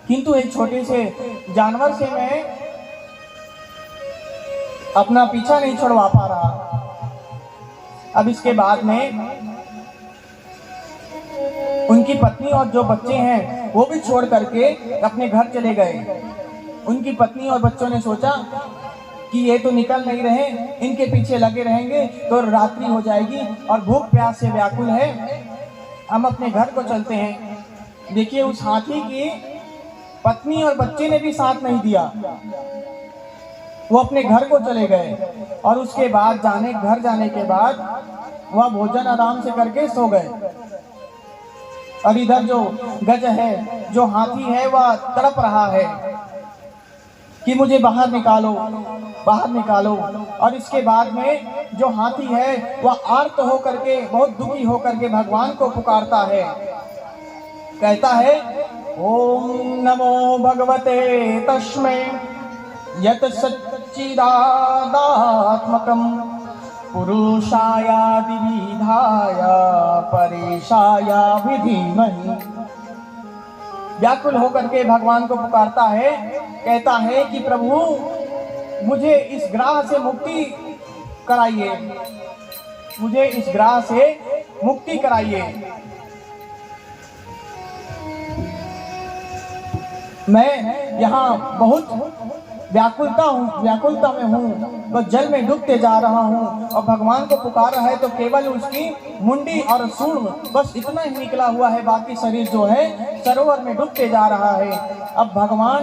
किंतु एक छोटे से जानवर से मैं अपना पीछा नहीं छुड़वा पा रहा। अब इसके बाद में उनकी पत्नी और जो बच्चे हैं वो भी छोड़ करके अपने घर चले गए। उनकी पत्नी और बच्चों ने सोचा कि ये तो निकल नहीं रहे, इनके पीछे लगे रहेंगे तो रात्रि हो जाएगी और भूख प्यास से व्याकुल है, हम अपने घर को चलते हैं। देखिए, उस हाथी की पत्नी और बच्चे ने भी साथ नहीं दिया, वो अपने घर को चले गए। और उसके बाद घर जाने के बाद वह भोजन आराम से करके सो गए। और इधर जो गज है, जो हाथी है, वह तड़प रहा है कि मुझे बाहर निकालो। और इसके बाद में जो हाथी है वह आर्त होकर के, बहुत दुखी होकर के भगवान को पुकारता है, कहता है, ओम नमो भगवते तस्मै यत सच्चिदात्मकं पुरुषायादि विधाय परेशाय विधीमहि। व्याकुल होकर के भगवान को पुकारता है, कहता है कि प्रभु मुझे इस ग्राह से मुक्ति कराइए, मैं यहाँ बहुत व्याकुलता में हूँ, तो जल में डूबते जा रहा हूँ। और भगवान को पुकार रहा है तो केवल उसकी मुंडी और सूंड बस इतना ही निकला हुआ है, बाकी शरीर जो है सरोवर में डूबते जा रहा है। अब भगवान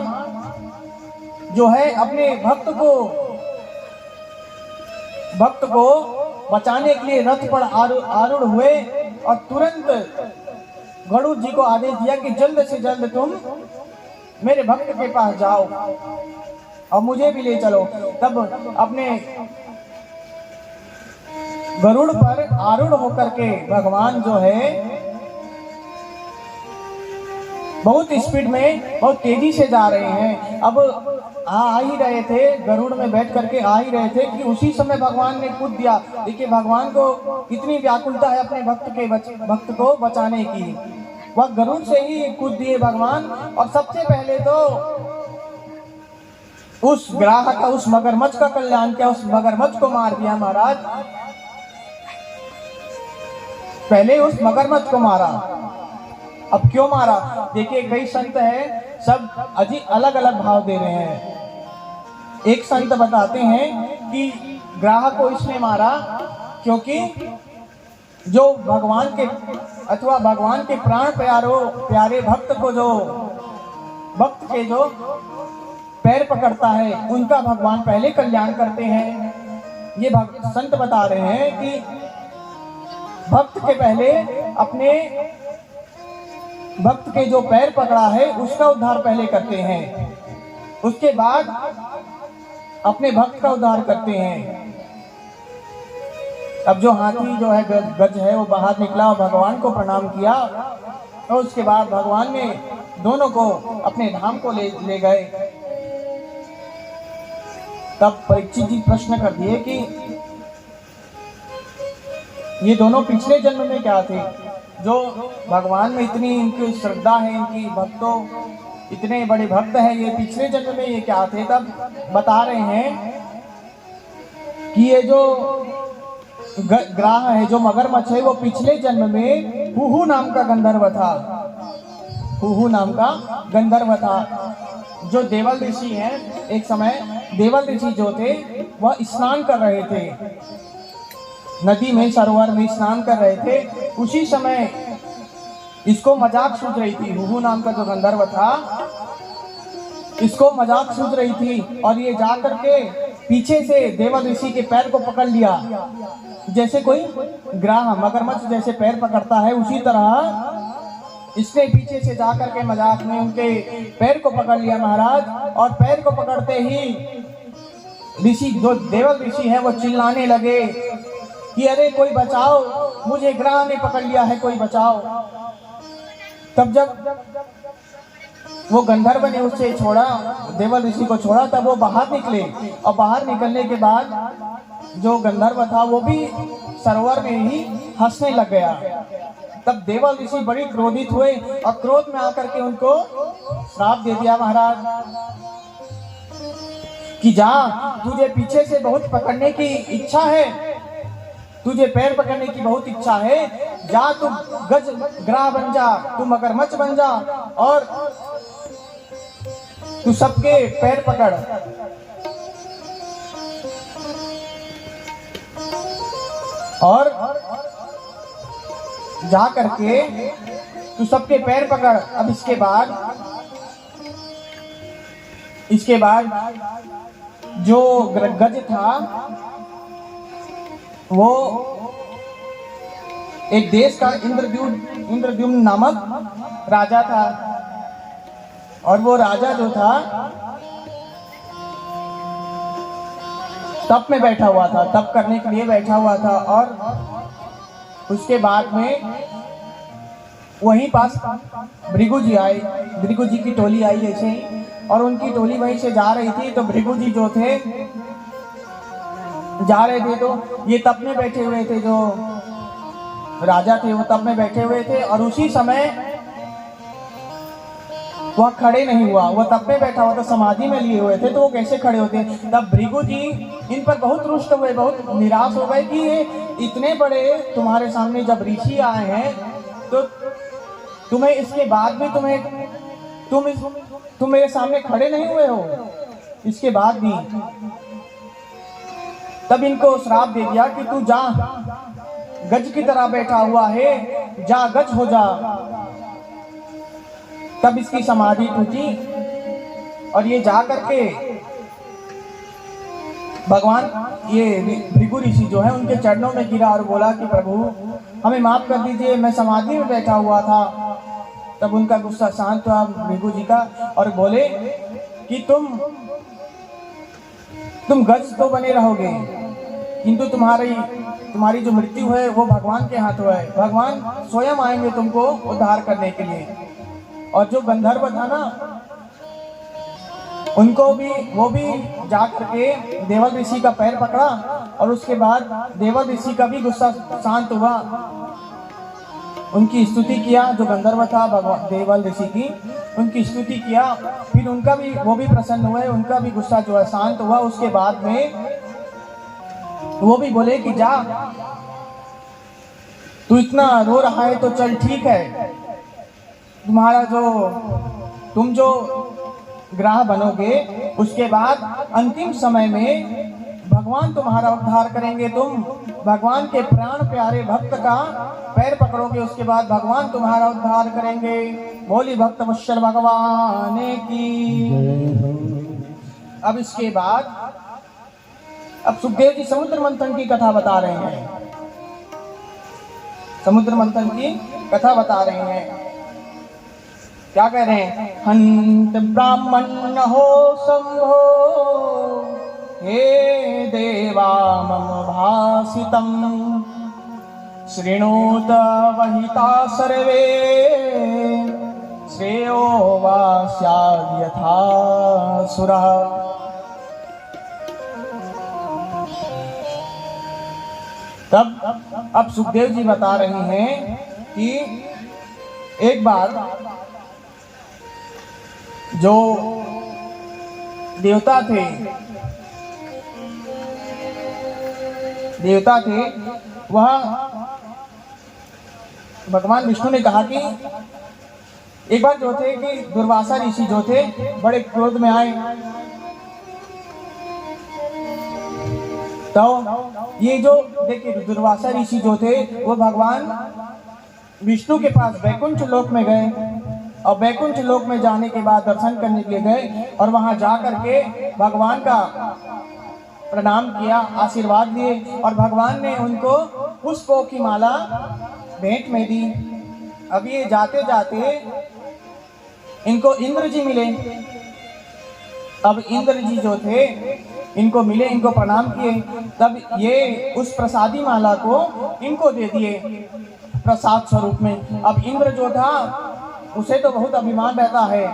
जो है अपने भक्त को बचाने के लिए रथ पर आरूढ़ हुए और तुरंत गरुड़ जी को आदेश दिया कि जल्द से जल्द तुम मेरे भक्त के पास जाओ और मुझे भी ले चलो। तब अपने गरुड़ पर आरूढ़ होकर के भगवान जो है बहुत स्पीड में, बहुत तेजी से जा रहे हैं। अब आ ही रहे थे, गरुड़ में बैठ करके आ ही रहे थे कि उसी समय भगवान ने कूद दिया। देखिए, भगवान को कितनी व्याकुलता है अपने भक्त को बचाने की। वह गरुड़ से ही कूद दिए भगवान, और सबसे पहले तो उस ग्राह का, उस मगरमच्छ का कल्याण किया, उस मगरमच्छ को मार दिया महाराज। पहले उस मगरमच्छ को मारा। अब क्यों मारा? देखिए, कई संत हैं, सब अलग अलग भाव दे रहे हैं। एक संत बताते हैं कि ग्राह को इसने मारा क्योंकि जो भगवान के अथवा भगवान के प्राण प्यारे भक्त को भक्त के जो पैर पकड़ता है, उनका भगवान पहले कल्याण करते हैं। ये संत बता रहे हैं कि भक्त के पहले अपने भक्त के जो पैर पकड़ा है उसका उद्धार पहले करते हैं, उसके बाद अपने भक्त का उद्धार करते हैं। अब जो हाथी जो है गज है, वो बाहर निकला और भगवान को प्रणाम किया, और उसके बाद भगवान ने दोनों को अपने धाम को ले गए। तब परीक्षित जी प्रश्न कर दिए कि ये दोनों पिछले जन्म में क्या थे? जो भगवान में इतनी इनकी श्रद्धा है, इनकी भक्तों इतने बड़े भक्त हैं, ये पिछले जन्म में ये क्या थे? तब बता रहे हैं कि ये जो ग्राह है, जो मगरमच्छ है, वो पिछले जन्म में पुहू नाम का गंधर्व था। हुहु नाम का गंधर्व था। जो देवल ऋषि हैं, एक समय देवल ऋषि जो थे वह स्नान कर रहे थे, नदी में सरोवर में स्नान कर रहे थे। उसी समय इसको मजाक सूझ रही थी, हुहु नाम का जो गंधर्व था इसको मजाक सूझ रही थी, और ये जा करके पीछे से देवल ऋषि के पैर को पकड़ लिया, जैसे कोई ग्राह मगरमच्छ जैसे पैर पकड़ता है, उसी तरह इसने पीछे से जा करके मजाक में उनके पैर को पकड़ लिया महाराज। और पैर को पकड़ते ही ऋषि जो देवल ऋषि है वो चिल्लाने लगे कि अरे कोई बचाओ, मुझे ग्राह ने पकड़ लिया है, कोई बचाओ। तब जब वो गंधर्व ने उससे छोड़ा, देवल ऋषि को छोड़ा, तब वो बाहर निकले, और बाहर निकलने के बाद जो गंधर्व था वो भी सरोवर में ही हंसने लग गया। तब देवल ऋषि बड़ी क्रोधित हुए और क्रोध में आकर के उनको श्राप दे दिया महाराज कि जा, तुझे पीछे से बहुत पकड़ने की इच्छा है, तुझे पैर पकड़ने की बहुत इच्छा है, जा तू गज ग्राह बन जा, तू मगरमच्छ बन जा और तू सबके पैर पकड़। और जा करके तू सबके पैर पकड़। अब इसके बाद जो गज था वो एक देश का इंद्रद्युम्न नामक राजा था, और वो राजा जो था तप में बैठा हुआ था, तप करने के लिए बैठा हुआ था। और उसके बाद में वहीं पास भृगु जी आए, भृगु जी की टोली आई ऐसे ही, और उनकी टोली वहीं से जा रही थी। तो भृगु जी जो थे जा रहे थे, तो ये तप में बैठे हुए थे, जो राजा थे वो तप में बैठे हुए थे, और उसी समय वह खड़े नहीं हुआ, वह तब में बैठा हुआ था, समाधि में लिए हुए थे, तो वो कैसे खड़े होते। तब भृगु जी इन पर बहुत रुष्ट हुए, बहुत निराश हो गए कि ये इतने बड़े तुम्हारे सामने जब ऋषि आए हैं तो तुम्हें इसके बाद भी तुम मेरे सामने खड़े नहीं हुए हो, इसके बाद भी। तब इनको श्राप दे दिया कि तू जा, गज की तरह बैठा हुआ है, जा गज हो जा। तब इसकी समाधि टूटी और ये जा करके भगवान ये भृगु ऋषि जो है उनके चरणों में गिरा और बोला कि प्रभु हमें माफ कर दीजिए, मैं समाधि में बैठा हुआ था। तब उनका गुस्सा शांत हुआ भृगु जी का, और बोले कि तुम गज तो बने रहोगे, किंतु तुम्हारी जो मृत्यु है वो भगवान के हाथों है, भगवान स्वयं आएंगे तुमको उद्धार करने के लिए। और जो गंधर्व था ना, वो भी जा करके देवल ऋषि का पैर पकड़ा, और उसके बाद देवल ऋषि का भी गुस्सा शांत हुआ, उनकी स्तुति किया। जो गंधर्व था भगवान देवल ऋषि की, उनकी स्तुति किया, फिर वो भी प्रसन्न हुए, उनका भी गुस्सा जो है शांत हुआ। उसके बाद में वो भी बोले कि जा, तू इतना रो रहा है तो चल ठीक है, तुम जो ग्राह बनोगे उसके बाद अंतिम समय में भगवान तुम्हारा उद्धार करेंगे। तुम भगवान के प्राण प्यारे भक्त का पैर पकड़ोगे, उसके बाद भगवान तुम्हारा उद्धार करेंगे। बोली भक्त वत्सल भगवान की। अब इसके बाद अब सुखदेव जी समुद्र मंथन की कथा बता रहे हैं, समुद्र मंथन की कथा बता रहे हैं। क्या कह रहे हैं? हंत ब्राह्मण हो संभो हे देवा मम भासितम शृणोत वहिता सर्वे श्रेयो वा स्याद् यथा सुरः। तब अब सुखदेव जी बता रहे हैं कि एक बार जो देवता थे वह भगवान विष्णु ने कहा कि एक बार जो थे कि दुर्वासा ऋषि जो थे बड़े क्रोध में आए, तो ये जो देखिए दुर्वासा ऋषि जो थे वो भगवान विष्णु के पास वैकुंठ लोक में गए, और वैकुंठ लोक में जाने के बाद दर्शन करने के लिए गए और वहां जा करके भगवान का प्रणाम किया, आशीर्वाद दिए, और भगवान ने उनको पुष्पों की माला भेंट में दी। अब ये जाते जाते इनको इंद्र जी मिले। अब इंद्र जी जो थे इनको मिले, इनको प्रणाम किए, तब ये उस प्रसादी माला को इनको दे दिए प्रसाद स्वरूप में। अब इंद्र जो था उसे तो बहुत अभिमान रहता है,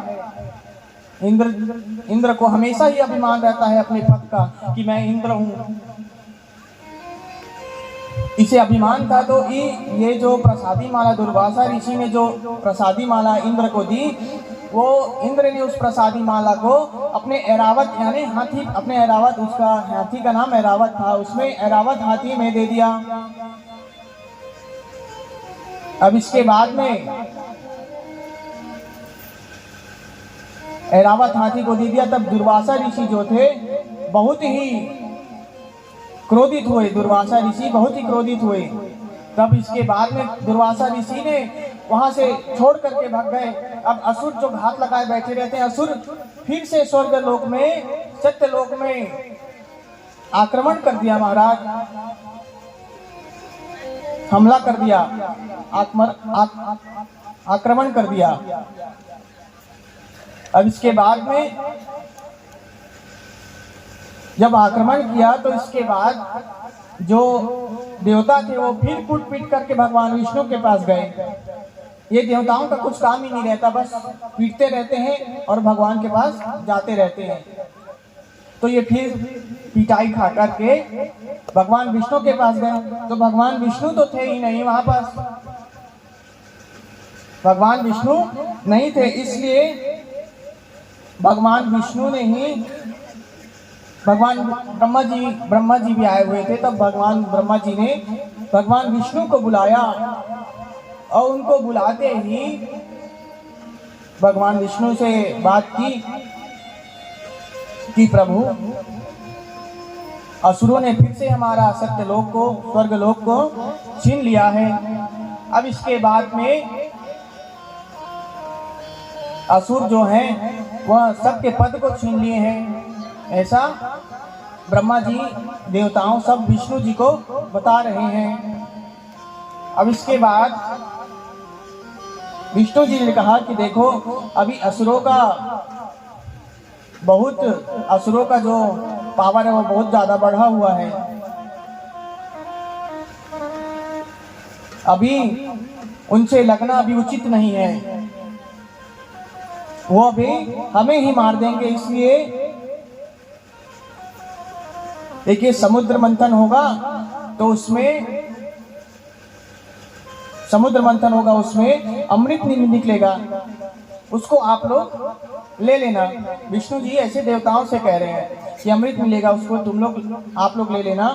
इंद्र को हमेशा ही अभिमान रहता है अपने पद का कि मैं इंद्र हूं, इसे अभिमान था। तो ये जो प्रसादी माला दुर्वासा ऋषि ने जो प्रसादी माला इंद्र को दी, वो इंद्र ने उस प्रसादी माला को अपने ऐरावत यानी हाथी, अपने ऐरावत, उसका हाथी का नाम ऐरावत था, उसमें ऐरावत हाथी में दे दिया। अब इसके बाद में ऐरावत हाथी को दे दिया, तब दुर्वासा ऋषि जो थे बहुत ही क्रोधित हुए, दुर्वासा ऋषि बहुत ही क्रोधित हुए। तब इसके बाद में दुर्वासा ऋषि ने वहां से छोड़ करके भाग गए। अब असुर जो घात लगाए बैठे रहते हैं, असुर फिर से स्वर्ग लोक में, सत्य लोक में आक्रमण कर दिया महाराज, हमला कर दिया, आक्रमण कर दिया। अब इसके बाद में जब आक्रमण किया तो इसके बाद जो देवता थे वो फिर कूट पीट करके भगवान विष्णु के पास गए। ये देवताओं का कुछ काम ही नहीं रहता, बस पीटते रहते हैं और भगवान के पास जाते रहते हैं। तो ये फिर पिटाई खा करके भगवान विष्णु के पास गए, तो भगवान विष्णु तो थे ही नहीं वहां पास, भगवान विष्णु नहीं थे, इसलिए भगवान विष्णु ने ही, भगवान ब्रह्मा जी भी आए हुए थे, तब भगवान ब्रह्मा जी ने भगवान विष्णु को बुलाया, और उनको बुलाते ही भगवान विष्णु से बात की कि प्रभु असुरों ने फिर से हमारा सत्य लोक को, स्वर्ग लोक को छीन लिया है। अब इसके बाद में असुर जो हैं वह सबके पद को छीन लिए हैं, ऐसा ब्रह्मा जी, देवताओं सब विष्णु जी को बता रहे हैं। अब इसके बाद विष्णु जी ने कहा कि देखो अभी असुरों का जो पावर है वो बहुत ज्यादा बढ़ा हुआ है, अभी उनसे लगना अभी उचित नहीं है, वो अभी हमें ही मार देंगे। इसलिए देखिए समुद्र मंथन होगा तो उसमें अमृत निकलेगा, उसको आप लोग ले लेना। विष्णु जी ऐसे देवताओं से कह रहे हैं कि अमृत मिलेगा, उसको आप लोग ले लेना।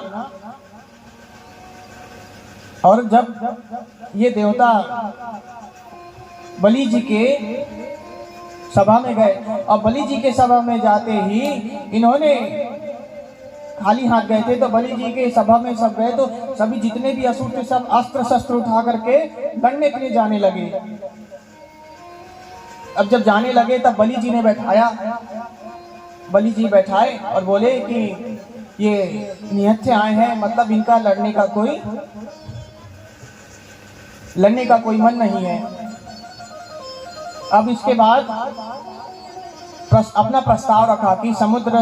और जब ये देवता बलि जी के सभा में गए, और बलि जी के सभा में जाते ही इन्होंने खाली हाथ गए थे, तो बलि जी के सभा में सब गए, तो सभी जितने भी असुर थे सब अस्त्र शस्त्र उठा करके लड़ने के लिए जाने लगे। अब जब जाने लगे तब बलि जी ने बैठाए और बोले कि ये निहत्थे आए हैं, मतलब इनका लड़ने का कोई मन नहीं है। अब इसके बाद अपना प्रस्ताव रखा कि समुद्र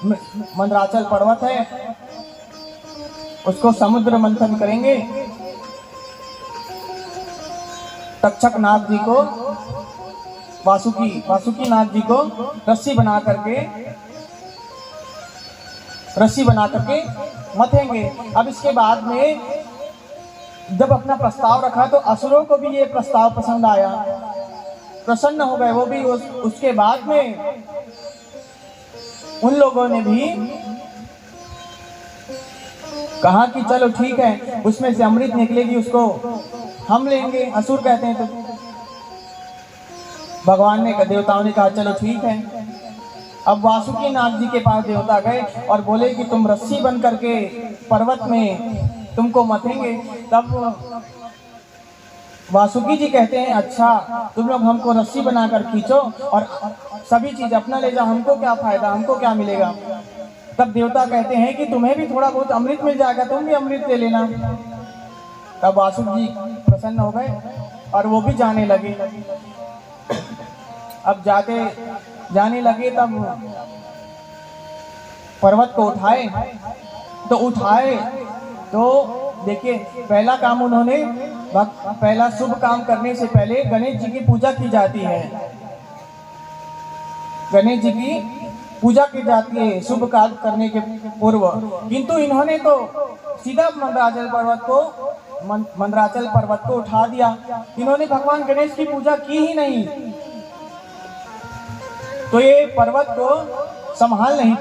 मंदराचल पर्वत है, उसको समुद्र मंथन करेंगे। तक्षक नाग जी को, वासुकी नाग जी को रस्सी बना करके मथेंगे। अब इसके बाद में जब अपना प्रस्ताव रखा तो असुरों को भी ये प्रस्ताव पसंद आया, प्रसन्न हो गए वो भी। उसके बाद में उन लोगों ने भी कहा कि चलो ठीक है, उसमें से अमृत निकलेगी, उसको हम लेंगे। असुर कहते हैं तो भगवान ने देवताओं ने कहा चलो ठीक है। अब वासुकी नाग जी के पास देवता गए और बोले कि तुम रस्सी बन करके पर्वत में तुमको मथेंगे। तब वासुकी जी कहते हैं अच्छा तुम लोग हमको रस्सी बनाकर खींचो और सभी चीज अपना ले जाओ, हमको क्या फायदा, हमको क्या मिलेगा। तब देवता कहते हैं कि तुम्हें भी थोड़ा बहुत अमृत मिल जाएगा, तुम भी अमृत ले लेना। तब वासुकी जी प्रसन्न हो गए और वो भी जाने लगे। अब जाने लगे तब पर्वत को उठाए तो देखिए पहला काम उन्होंने पहला शुभ काम करने से पहले गणेश जी की पूजा की जाती है। गणेश जी की पूजा की जाती है शुभ कार्य करने के पूर्व, किंतु इन्होंने तो सीधा मंदराचल पर्वत को उठा दिया। इन्होंने भगवान गणेश की पूजा की ही नहीं, तो ये पर्वत को संभाल नहीं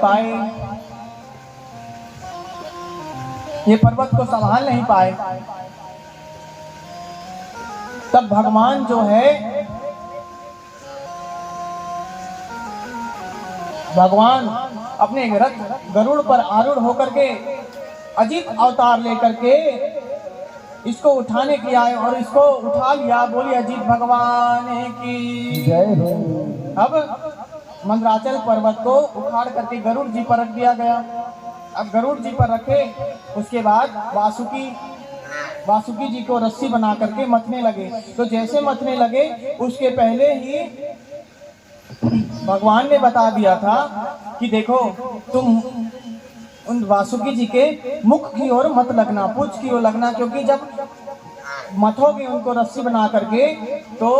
पाए। तब भगवान जो है अपने रथ गरुड़ पर आरूढ़ होकर के अजीत अवतार लेकर के इसको उठाने के लिए आए और इसको उठा लिया। बोलिए अजीत भगवान की जय हो। अब मंदराचल पर्वत को उखाड़ करके गरुड़ जी पर रख दिया गया। अब गरुड़ जी पर रखे उसके बाद वासुकी जी को रस्सी बना करके मथने लगे। तो जैसे मथने लगे उसके पहले ही भगवान ने बता दिया था कि देखो तुम उन वासुकी जी के मुख की ओर मत लगना, पूंछ की ओर लगना, क्योंकि जब मथोगे उनको रस्सी बना करके तो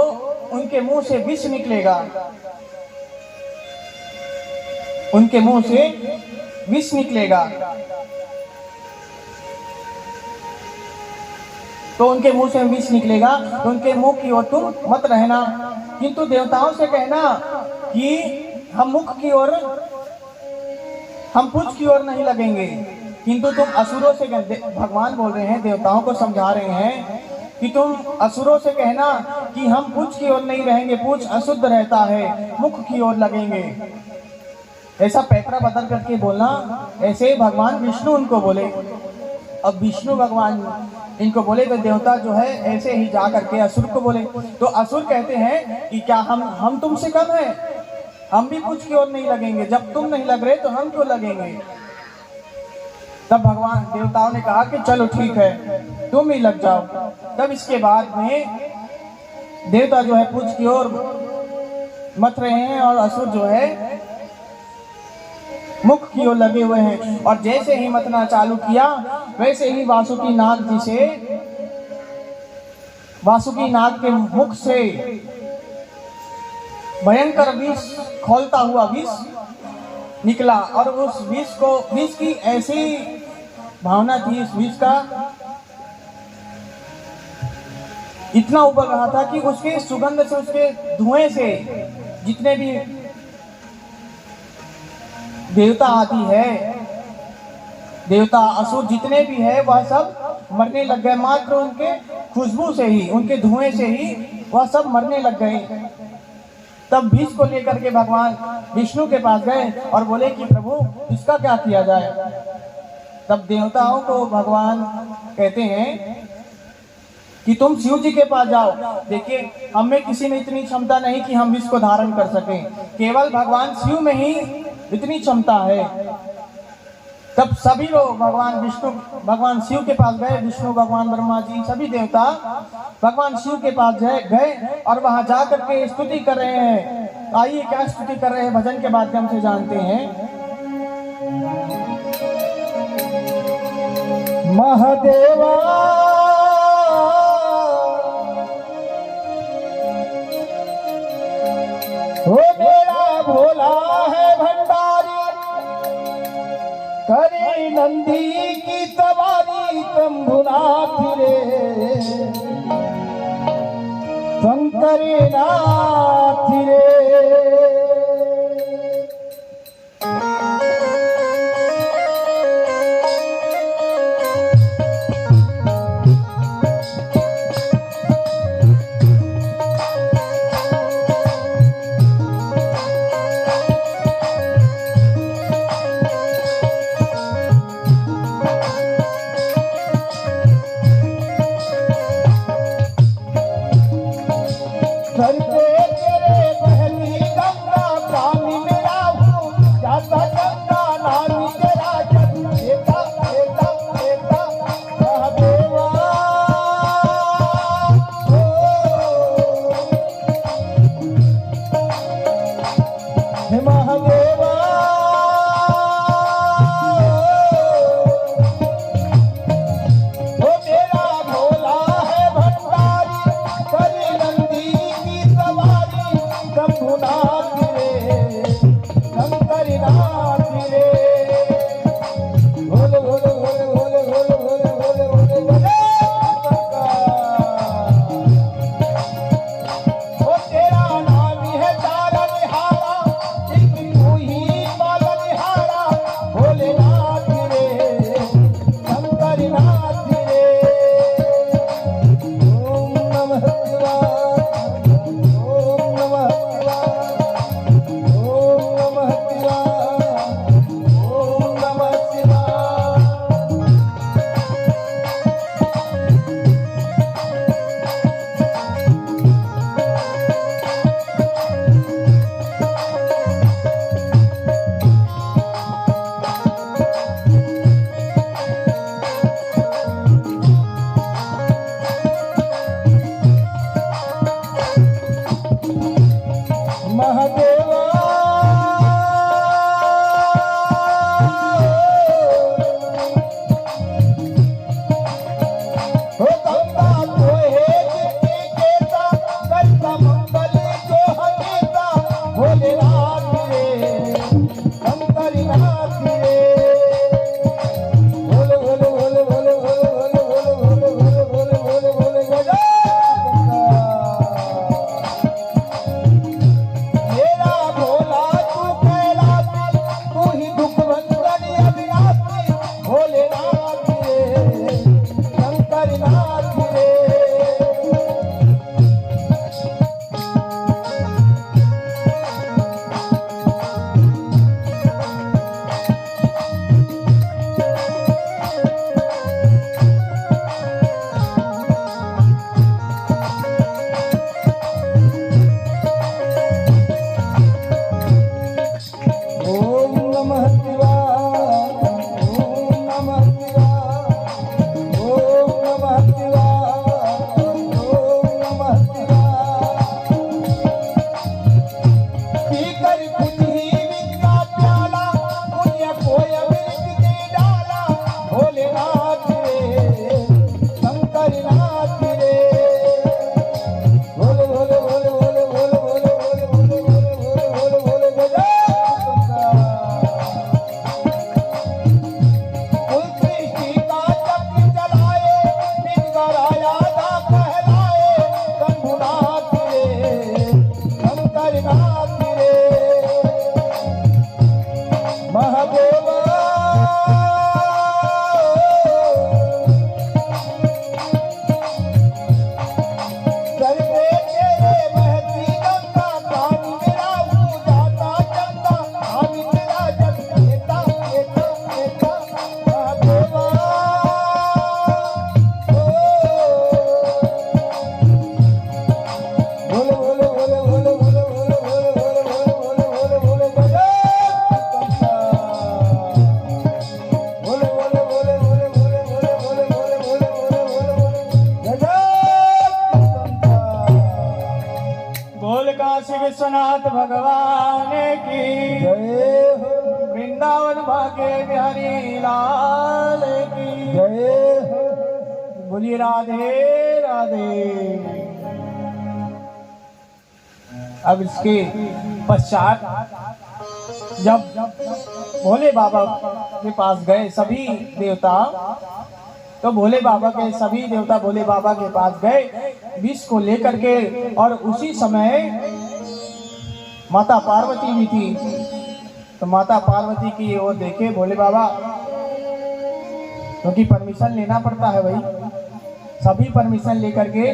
उनके मुंह से विष निकलेगा, उनके मुंह से विष निकलेगा। तो उनके मुंह से विष निकलेगा, तो उनके मुंह की ओर तुम मत रहना। किंतु देवताओं से कहना कि हम मुख की ओर, हम पूंछ की ओर नहीं लगेंगे। किंतु तुम असुरों से, भगवान बोल रहे हैं, देवताओं को समझा रहे हैं कि तुम असुरों से कहना कि हम पूंछ की ओर नहीं रहेंगे, पूंछ अशुद्ध रहता है, मुख की ओर लगेंगे। ऐसा पैतरा बदल करके बोलना। ऐसे भगवान विष्णु उनको बोले। अब विष्णु भगवान इनको बोले तो देवता जो है ऐसे ही जा करके असुर को बोले। तो असुर कहते हैं कि क्या हम तुमसे कम है, हम भी पूंछ की ओर नहीं लगेंगे, जब तुम नहीं लग रहे तो हम क्यों लगेंगे। तब भगवान देवताओं ने कहा कि चलो ठीक है तुम ही लग जाओ। तब इसके बाद में देवता जो है पूंछ की ओर मत रहे हैं और असुर जो है मुख की ओर लगे हुए हैं। और जैसे ही मतना चालू किया वैसे ही वासुकी नाग के मुख से भयंकर विष, खोलता हुआ विष निकला। और उस विष की ऐसी भावना थी, इस विष का इतना उबल रहा था कि उसके सुगंध से, उसके धुएं से जितने भी देवता आदि है, देवता असुर जितने भी है वह सब मरने लग गए। मात्र उनके खुशबू से ही, उनके धुएं से ही वह सब मरने लग गए। तब विष को लेकर के भगवान विष्णु के पास गए और बोले कि प्रभु इसका क्या किया जाए। तब देवताओं को भगवान कहते हैं कि तुम शिव जी के पास जाओ। देखिए हम में किसी में इतनी क्षमता नहीं कि हम विष को धारण कर सकें, केवल भगवान शिव में ही इतनी क्षमता है। तब सभी लोग भगवान शिव के पास गए। विष्णु भगवान, ब्रह्मा जी, सभी देवता भगवान शिव के पास गए और वहां जा करके स्तुति कर रहे हैं। आइए क्या स्तुति कर रहे हैं, भजन के माध्यम से जानते हैं। महादेवा ओ मेरा भोला है भंडारी, करे नंदी की सवारी शंभुनाथ रे, शंकर नाथ रे। हे महादेवा विश्वनाथ भगवान की जय हो। वृंदावन भाग्य बिहारी लाल की जय हो। बोलिए राधे राधे। अब इसके पश्चात जब भोले बाबा के पास गए सभी देवता, तो भोले बाबा के सभी देवता भोले बाबा के पास गए विष को लेकर के, और उसी समय माता पार्वती भी थी। तो माता पार्वती की ओर देखे भोले बाबा, क्योंकि परमिशन लेना पड़ता है भाई, सभी परमिशन लेकर के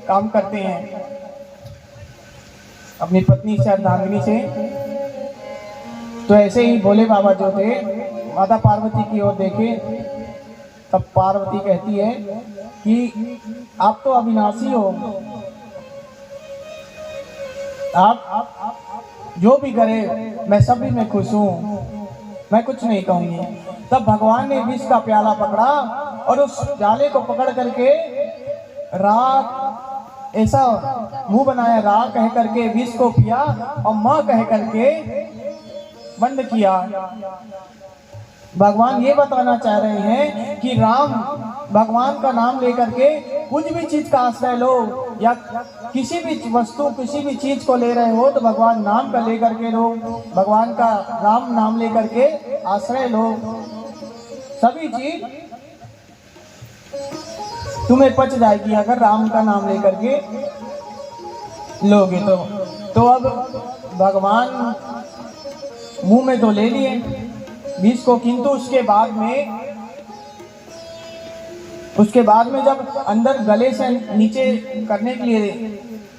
काम करते हैं अपनी पत्नी से अर्धांगिनी से। तो ऐसे ही भोले बाबा जो थे माता पार्वती की ओर देखे, तब पार्वती कहती है कि आप तो अविनाशी हो, आप जो भी करे मैं सभी में खुश हूँ, मैं कुछ नहीं कहूँगी। तब भगवान ने विष का प्याला पकड़ा और उस प्याले को पकड़ करके रात ऐसा मुंह बनाया, रा कह करके विष को पिया और माँ कह करके बंद किया। भगवान ये बताना चाह रहे हैं कि राम भगवान का नाम लेकर के कुछ भी चीज का आश्रय लो, या किसी भी वस्तु किसी भी चीज को ले रहे हो तो भगवान नाम का लेकर के लो, भगवान का राम नाम लेकर के आश्रय लो। सभी चीज तुम्हें पच जाएगी अगर राम का नाम लेकर के लोगे तो अब भगवान मुंह में तो ले लिए बीज को, किंतु उसके बाद में जब अंदर गले से नीचे करने के लिए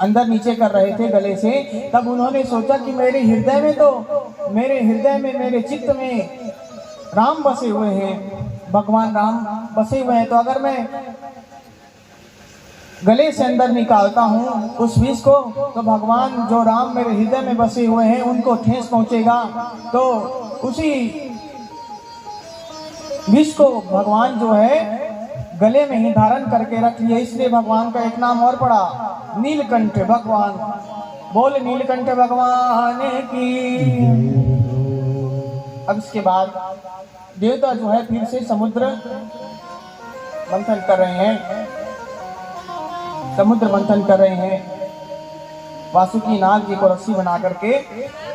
अंदर नीचे कर रहे थे गले से, तब उन्होंने सोचा कि मेरे हृदय में मेरे चित्त में राम बसे हुए हैं, भगवान राम बसे हुए हैं, तो अगर मैं गले से अंदर निकालता हूँ उस विष को तो भगवान जो राम मेरे हृदय में बसे हुए हैं उनको ठेस पहुंचेगा, तो उसी विष को भगवान जो है गले में ही धारण करके रख लिया। इसलिए भगवान का एक नाम और पड़ा, नीलकंठ भगवान। बोल नीलकंठ भगवान की। अब इसके बाद देवता जो है फिर से समुद्र मंथन कर रहे हैं, वासुकी नाग जी को रस्सी बना करके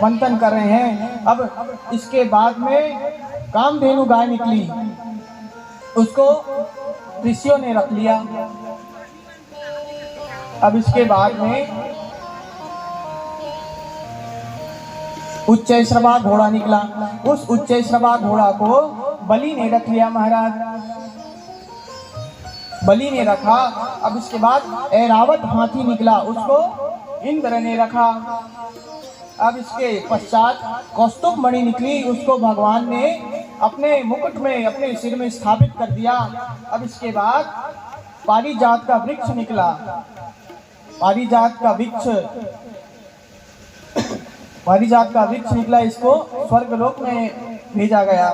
मंथन कर रहे हैं। अब इसके बाद में कामधेनु गाय निकली, उसको ऋषियों ने रख लिया। अब इसके बाद में उच्चैश्रवा घोड़ा निकला, उस उच्चैश्रवा घोड़ा को बलि ने रख लिया, महाराज बलि ने रखा। अब इसके बाद ऐरावत हाथी निकला, उसको इंद्र ने रखा। अब इसके पश्चात कौस्तुभ मणि निकली, उसको भगवान ने अपने मुकुट में अपने सिर में स्थापित कर दिया। अब इसके बाद पारिजात का वृक्ष निकला, पारिजात का वृक्ष निकला, इसको स्वर्गलोक में भेजा गया।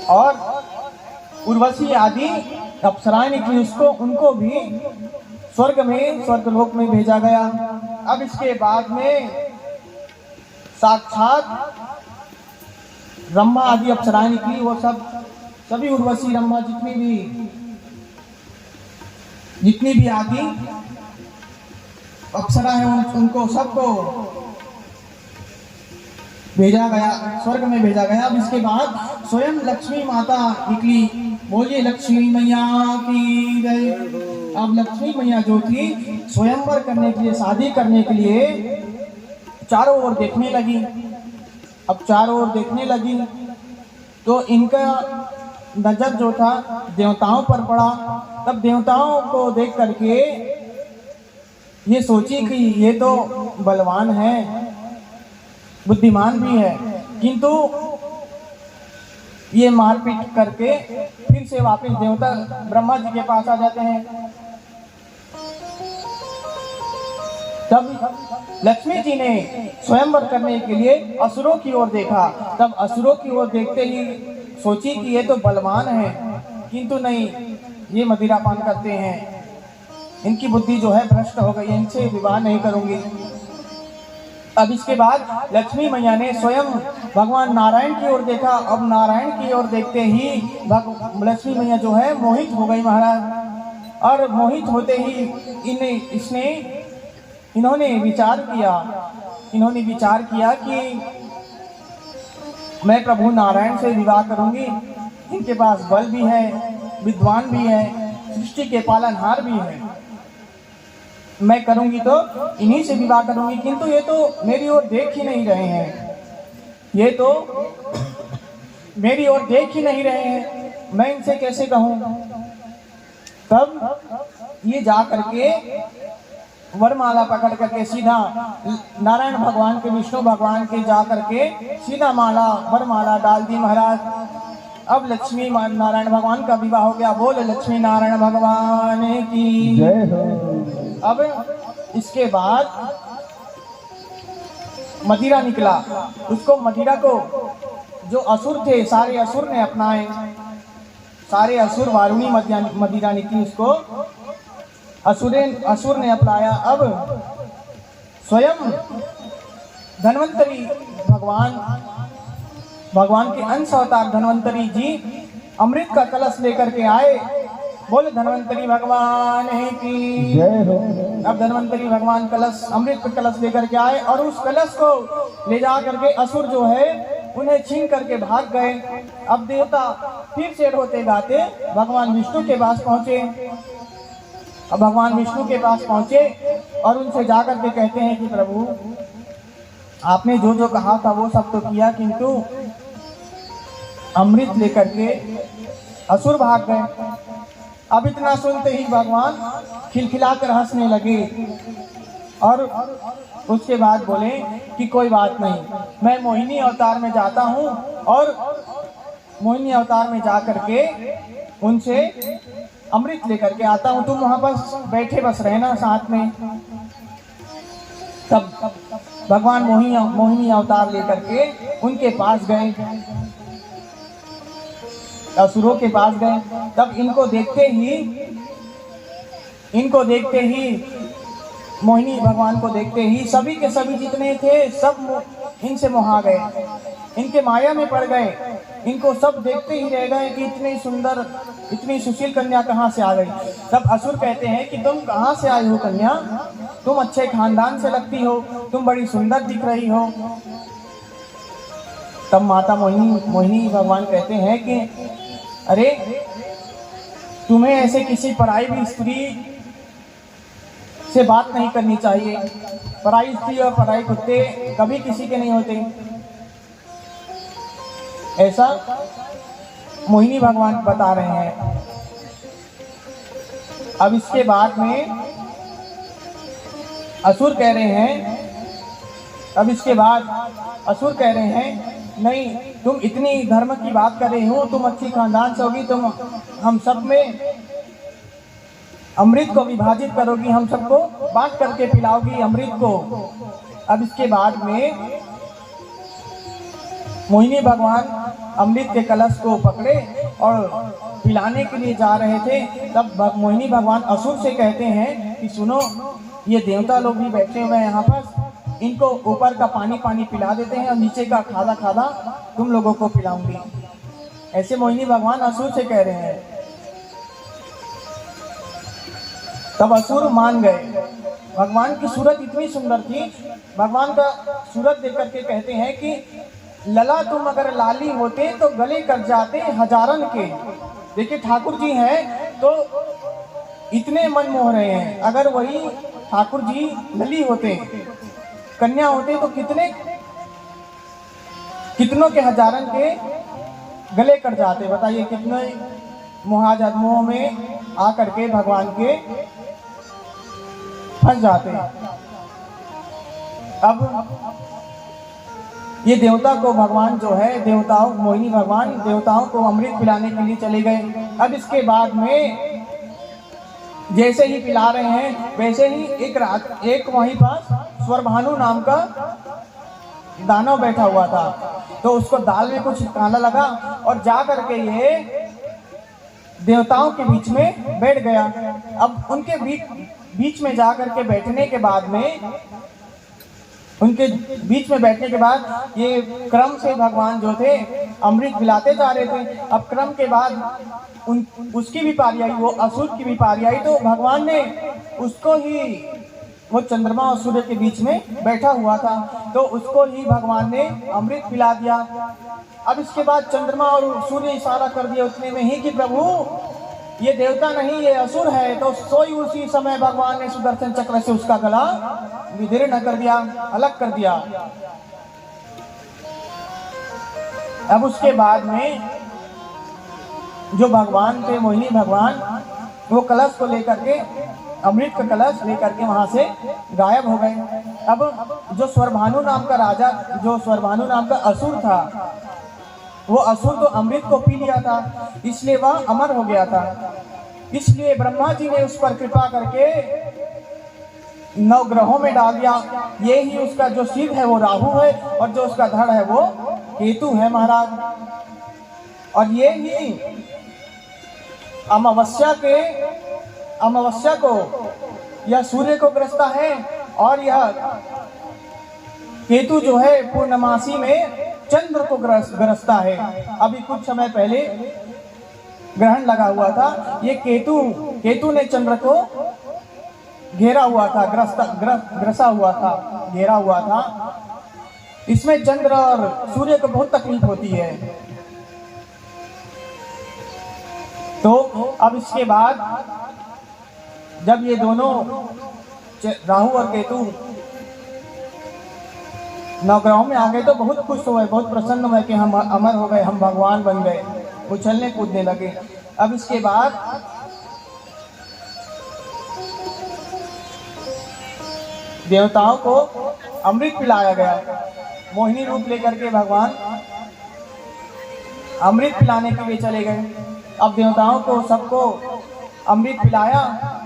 और उर्वशी आदि अप्सराएं निकली, उनको भी स्वर्गलोक में भेजा गया। अब इसके बाद में साक्षात ब्रह्मा आदि अप्सराएं निकली, वो सभी उर्वशी ब्रह्मा जितनी भी आदि अप्सरा है उनको सबको भेजा गया, स्वर्ग में भेजा गया। अब इसके बाद स्वयं लक्ष्मी माता निकली, बोलिए लक्ष्मी मैया की जय। अब लक्ष्मी मैया जो थी स्वयंवर करने के लिए, शादी करने के लिए चारों ओर देखने लगी। अब चारों ओर देखने लगी तो इनका नजर जो था देवताओं पर पड़ा। तब देवताओं को देख करके ये सोची कि ये तो बलवान है, बुद्धिमान भी है, किंतु ये मारपीट करके फिर से वापस देवता ब्रह्मा जी के पास आ जाते हैं। तब लक्ष्मी जी ने स्वयंवर करने के लिए असुरों की ओर देखा। तब असुरों की ओर देखते ही सोची कि ये तो बलवान है, किंतु नहीं, ये मदिरा पान करते हैं, इनकी बुद्धि जो है भ्रष्ट हो गई, इनसे विवाह नहीं करूंगी। अब इसके बाद लक्ष्मी मैया ने स्वयं भगवान नारायण की ओर देखा। अब नारायण की ओर देखते ही लक्ष्मी मैया जो है मोहित हो गई, महाराज। और मोहित होते ही इन्होंने विचार किया कि मैं प्रभु नारायण से विवाह करूंगी, इनके पास बल भी है, विद्वान भी है, सृष्टि के पालनहार भी है, मैं करूंगी तो इन्हीं से विवाह करूंगी। किंतु ये तो मेरी ओर देख ही नहीं रहे हैं, मैं इनसे कैसे कहूं। तब ये जा करके वरमाला पकड़ करके सीधा नारायण भगवान के, विष्णु भगवान के जा करके सीधा वरमाला डाल दी, महाराज। अब लक्ष्मी नारायण भगवान का विवाह हो गया। बोल लक्ष्मी नारायण भगवान की जय हो। अब इसके बाद मदिरा निकला, मदिरा को जो असुर थे सारे असुर ने अपनाए, सारे असुर वारुणी मदिरा निकली, उसको असुर ने अपनाया। अब स्वयं धन्वंतरी भगवान के अंश अवतार धन्वंतरी जी अमृत का कलश लेकर के आए। बोले धन्वंतरी भगवान की जय हो। अब धन्वंतरी भगवान कलश अमृत का कलश लेकर के आए और उस कलश को ले जा करके असुर जो है उन्हें छीन करके भाग गए। अब देवता फिर से रोते गाते भगवान विष्णु के पास पहुंचे। अब भगवान विष्णु के पास पहुंचे और उनसे जाकर के कहते हैं कि प्रभु आपने जो जो कहा था वो सब तो किया, किंतु अमृत लेकर के असुर भाग गए। अब इतना सुनते ही भगवान खिलखिलाकर हंसने लगे और उसके बाद बोले कि कोई बात नहीं, मैं मोहिनी अवतार में जाता हूँ और मोहिनी अवतार में जा करके उनसे अमृत लेकर के आता हूँ, तुम वहां पर बैठे बस रहना साथ में। तब भगवान मोहिनी अवतार लेकर के उनके पास गए, असुरों के पास गए। तब इनको देखते ही मोहिनी भगवान को देखते ही सभी के सभी जितने थे सब इनसे मोहा गए, इनके माया में पड़ गए। इनको सब देखते ही रह गए कि इतनी सुंदर इतनी सुशील कन्या कहाँ से आ गई। तब असुर कहते हैं कि तुम कहाँ से आई हो कन्या, तुम अच्छे खानदान से लगती हो, तुम बड़ी सुंदर दिख रही हो। तब माता मोहिनी भगवान कहते हैं कि अरे तुम्हें ऐसे किसी पराई भी स्त्री से बात नहीं करनी चाहिए। पराई स्त्री और पराई कुत्ते कभी किसी के नहीं होते, ऐसा मोहिनी भगवान बता रहे हैं। अब इसके बाद में असुर कह रहे हैं नहीं, तुम इतनी धर्म की बात कर रही हो, तुम अच्छी खानदान से होगी, तुम हम सब में अमृत को विभाजित करोगी, हम सबको बांट करके पिलाओगी अमृत को। अब इसके बाद में मोहिनी भगवान अमृत के कलश को पकड़े और पिलाने के लिए जा रहे थे। तब मोहिनी भगवान असुर से कहते हैं कि सुनो, ये देवता लोग भी बैठे हुए हैं यहाँ पर, इनको ऊपर का पानी पिला देते हैं और नीचे का खादा तुम लोगों को पिलाऊंगी। ऐसे मोहिनी भगवान असुर से कह रहे हैं। तब असुर मान गए। भगवान की सूरत इतनी सुंदर थी, भगवान का सूरत देख करके कहते हैं कि लला तुम अगर लाली होते तो गले कट जाते हजारन के। देखिए ठाकुर जी हैं तो इतने मन मोह रहे हैं, अगर वही ठाकुर जी लली होते, कन्या होते तो कितनों के हजारन के गले कट जाते। बताइए कितने मोह में आकर के भगवान के फंस जाते। अब ये देवता को भगवान जो है मोहिनी भगवान देवताओं को अमृत पिलाने के लिए चले गए। अब इसके बाद में जैसे ही पिला रहे हैं वैसे ही एक वहीं पास स्वरभानु नाम का दानव बैठा हुआ था, तो उसको दाल में कुछ काला लगा और जा करके ये देवताओं के बीच में बैठ गया। अब उनके बीच में जा करके बैठने के बाद ये क्रम से भगवान जो थे अमृत पिलाते जा रहे थे। अब क्रम के बाद उसकी भी पारी आई, वो असुर की भी पारी आई, तो भगवान ने उसको ही, वो चंद्रमा और सूर्य के बीच में बैठा हुआ था, तो उसको ही भगवान ने अमृत पिला दिया। अब इसके बाद चंद्रमा और सूर्य इशारा कर दिया उतने में ही कि प्रभु ये देवता नहीं, ये असुर है। तो सोई उसी समय भगवान ने सुदर्शन चक्र से उसका गला विदीर्ण कर दिया, अलग कर दिया। अब उसके बाद में जो भगवान थे मोहिनी भगवान, वो कलश को लेकर के, अमृत का कलश लेकर के वहां से गायब हो गए। अब जो स्वरभानु नाम का राजा, जो स्वरभानु नाम का असुर था, वो असुर तो अमृत को पी लिया था, इसलिए वह अमर हो गया था। इसलिए ब्रह्मा जी ने उस पर कृपा करके 9 ग्रहों में डाल दिया। ये ही उसका जो सिर है वो राहु है और जो उसका धड़ है वो केतु है महाराज। और ये ही अमावस्या के अमावस्या को, यह सूर्य को ग्रसता है, और यह केतु जो है पूर्णमासी में चंद्र को ग्रसता है। अभी कुछ समय पहले ग्रहण लगा हुआ था, ये केतु ने चंद्र को घेरा हुआ था, ग्रसा हुआ था, घेरा हुआ था। इसमें चंद्र और सूर्य को बहुत तकलीफ होती है। तो अब इसके बाद जब ये दोनों राहु और केतु नवग्रहों में आ गए तो बहुत खुश हुए, बहुत प्रसन्न हुए कि हम अमर हो गए, हम भगवान बन गए, उछलने कूदने लगे। अब इसके बाद देवताओं को अमृत पिलाया गया। मोहिनी रूप लेकर के भगवान अमृत पिलाने के लिए चले गए। अब देवताओं को सबको अमृत पिलाया।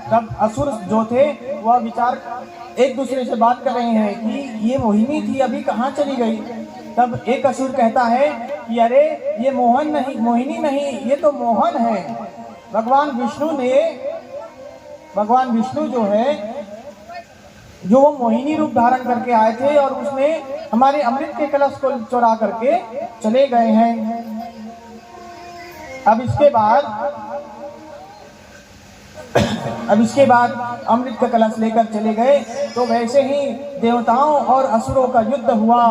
तब असुर जो थे वह विचार एक दूसरे से बात कर रहे हैं कि ये मोहिनी थी, अभी कहाँ चली गई। तब एक असुर कहता है कि अरे ये मोहिनी नहीं, ये तो मोहन है। भगवान विष्णु जो है, जो वो मोहिनी रूप धारण करके आए थे और उसने हमारे अमृत के कलश को चुरा करके चले गए हैं। अब इसके बाद अमृत का कलश लेकर चले गए। तो वैसे ही देवताओं और असुरों का युद्ध हुआ।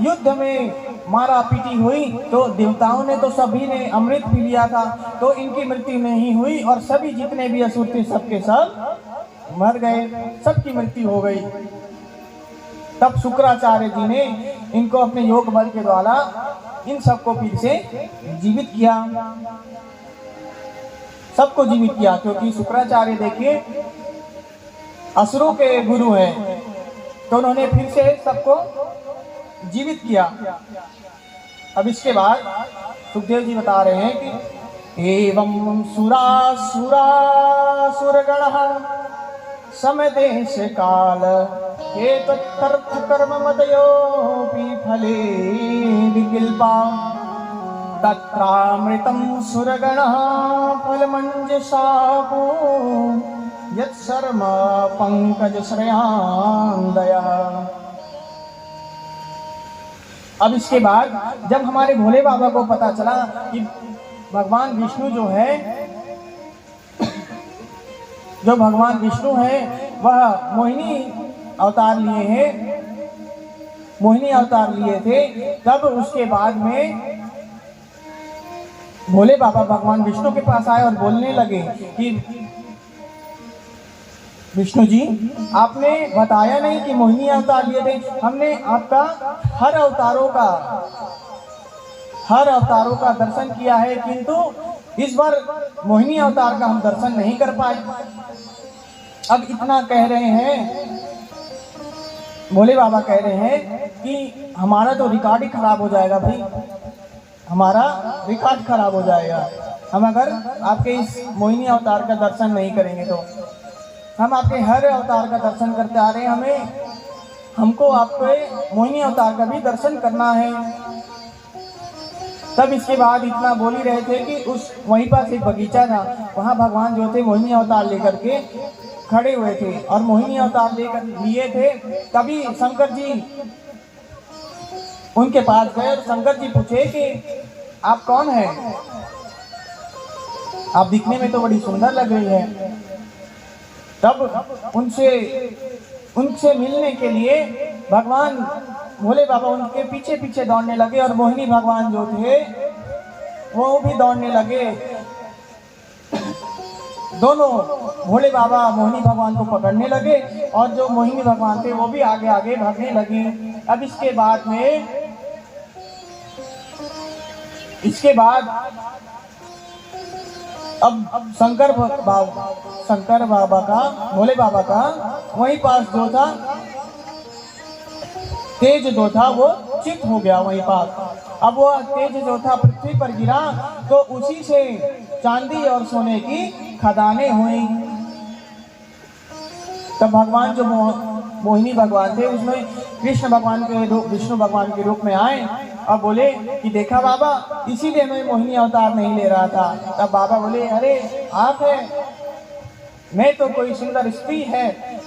युद्ध में मारा पीटी हुई। तो देवताओं ने तो सभी ने अमृत पी लिया था, तो इनकी मृत्यु नहीं हुई, और सभी जितने भी असुर थे सबके सब मर गए, सबकी मृत्यु हो गई। तब शुक्राचार्य जी ने इनको अपने योग बल के द्वारा इन सबको फिर से जीवित किया, सबको जीवित किया। क्योंकि शुक्राचार्य देखिए असुरों के गुरु हैं, तो उन्होंने फिर से सबको जीवित किया। अब इसके बाद सुखदेव जी बता रहे हैं कि एवं सुरगणः समदेश काल हेतुर्थ कर्म मदयोपि फले विकल्पा तत्रामृतं सुरगणः फलमञ्जसापो यत्सर्म पंकज श्रेयांदयः। अब इसके बाद जब हमारे भोले बाबा को पता चला कि भगवान विष्णु जो भगवान विष्णु है वह मोहिनी अवतार लिए थे, तब उसके बाद में भोले बाबा भगवान विष्णु के पास आए और बोलने लगे कि विष्णु जी, आपने बताया नहीं कि मोहिनी अवतार लिए थे। हमने आपका हर अवतारों का दर्शन किया है, किंतु इस बार मोहिनी अवतार का हम दर्शन नहीं कर पाए। अब इतना कह रहे हैं, भोले बाबा कह रहे हैं कि हमारा तो रिकॉर्ड ही खराब हो जाएगा भाई, हमारा रिकॉर्ड खराब हो जाएगा हम अगर आपके इस मोहिनी अवतार का दर्शन नहीं करेंगे। तो हम आपके हर अवतार का दर्शन करते आ रहे हैं, हमको आपके मोहिनी अवतार का भी दर्शन करना है। तब इसके बाद इतना बोल ही रहे थे कि वहीं पास एक बगीचा था, वहाँ भगवान जो थे मोहिनी अवतार लेकर के खड़े हुए थे और मोहिनी अवतार लेकर लिए थे। तभी शंकर जी उनके पास गए और शंकर जी पूछे कि आप कौन हैं? आप दिखने में तो बड़ी सुंदर लग रही है। तब उनसे मिलने के लिए भगवान भोले बाबा उनके पीछे पीछे दौड़ने लगे और मोहिनी भगवान जो थे वो भी दौड़ने लगे। दोनों भोले बाबा मोहिनी भगवान को पकड़ने लगे और जो मोहिनी भगवान थे वो भी आगे आगे भागने लगे। अब इसके बाद अब शंकर बाबा का भोले बाबा का वहीं पास जो था तेज जो था वो चित हो गया वहीं पास। अब वो तेज जो था पृथ्वी पर गिरा तो उसी से चांदी और सोने की खदानें हुई। तब भगवान जो मोहिनी भगवान थे उसमें कृष्ण भगवान के रूप विष्णु भगवान के रूप में आए और बोले कि देखा बाबा, इसीलिए मैं मोहिनी अवतार नहीं ले रहा था। तब बाबा बोले अरे आप है। मैं तो कोई सुंदर स्त्री है,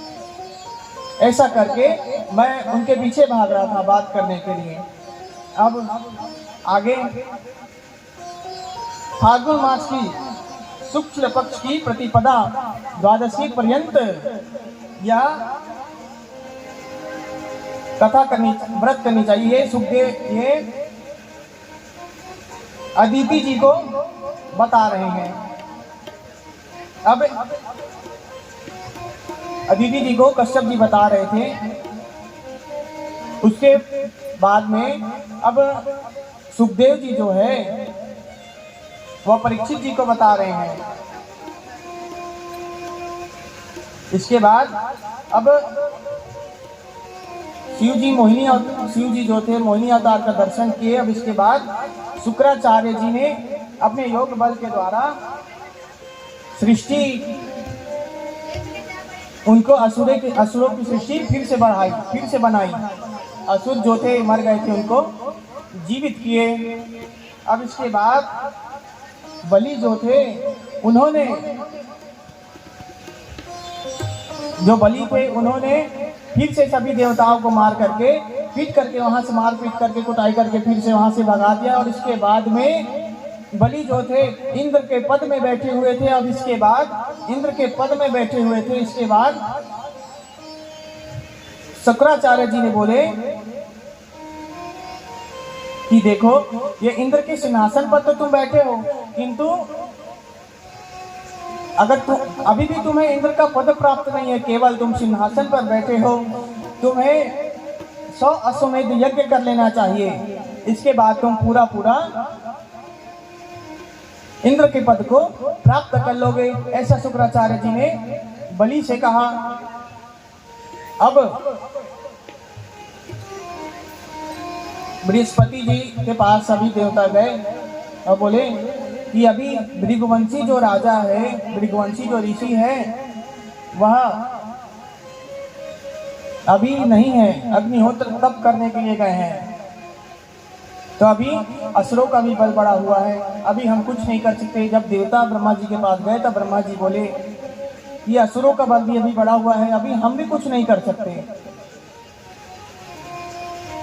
ऐसा करके मैं उनके पीछे भाग रहा था बात करने के लिए। अब आगे फाल्गुन मास की शुक्ल पक्ष की प्रतिपदा द्वादशी पर्यंत या कथा करनी, व्रत करनी चाहिए। ये सुखदेव ये अदिति जी को बता रहे हैं। अब अदिति जी को कश्यप जी बता रहे थे। उसके बाद में अब सुखदेव जी जो है वह परीक्षित जी को बता रहे हैं। इसके बाद अब शिव जी जो थे मोहिनी अवतार का दर्शन किए। अब इसके बाद शुक्राचार्य जी ने अपने योग बल के द्वारा सृष्टि, उनको असुरों की सृष्टि फिर से बनाई। असुर जो थे मर गए थे उनको जीवित किए। अब इसके बाद बलि जो थे उन्होंने फिर से सभी देवताओं को मार करके पीट करके वहां से मारपीट करके कुटाई करके फिर से वहां से भगा दिया। और इसके बाद में बलि जो थे इंद्र के पद में बैठे हुए थे। अब इसके बाद इंद्र के पद में बैठे हुए थे। इसके बाद शुक्राचार्य जी ने बोले कि देखो ये इंद्र के सिंहासन पर तो तुम बैठे हो, किंतु अगर अभी भी तुम्हें इंद्र का पद प्राप्त नहीं है, केवल तुम सिंहासन पर बैठे हो, तुम्हें 100 अश्वमेध यज्ञ कर लेना चाहिए। इसके बाद तुम पूरा इंद्र के पद को प्राप्त कर लोगे। ऐसा शुक्राचार्य जी ने बलि से कहा। अब बृहस्पति जी के पास सभी देवता गए और बोले कि अभी भृगुवंशी जो राजा है, भृगुवंशी जो ऋषि है, वह अभी नहीं है, अग्निहोत्र तप करने के लिए गए हैं। तो अभी असुरों का भी बल बढ़ा हुआ है, अभी हम कुछ नहीं कर सकते। जब देवता ब्रह्मा जी के पास गए तब ब्रह्मा जी बोले कि असुरों का बल भी अभी बढ़ा हुआ है, अभी हम भी कुछ नहीं कर सकते,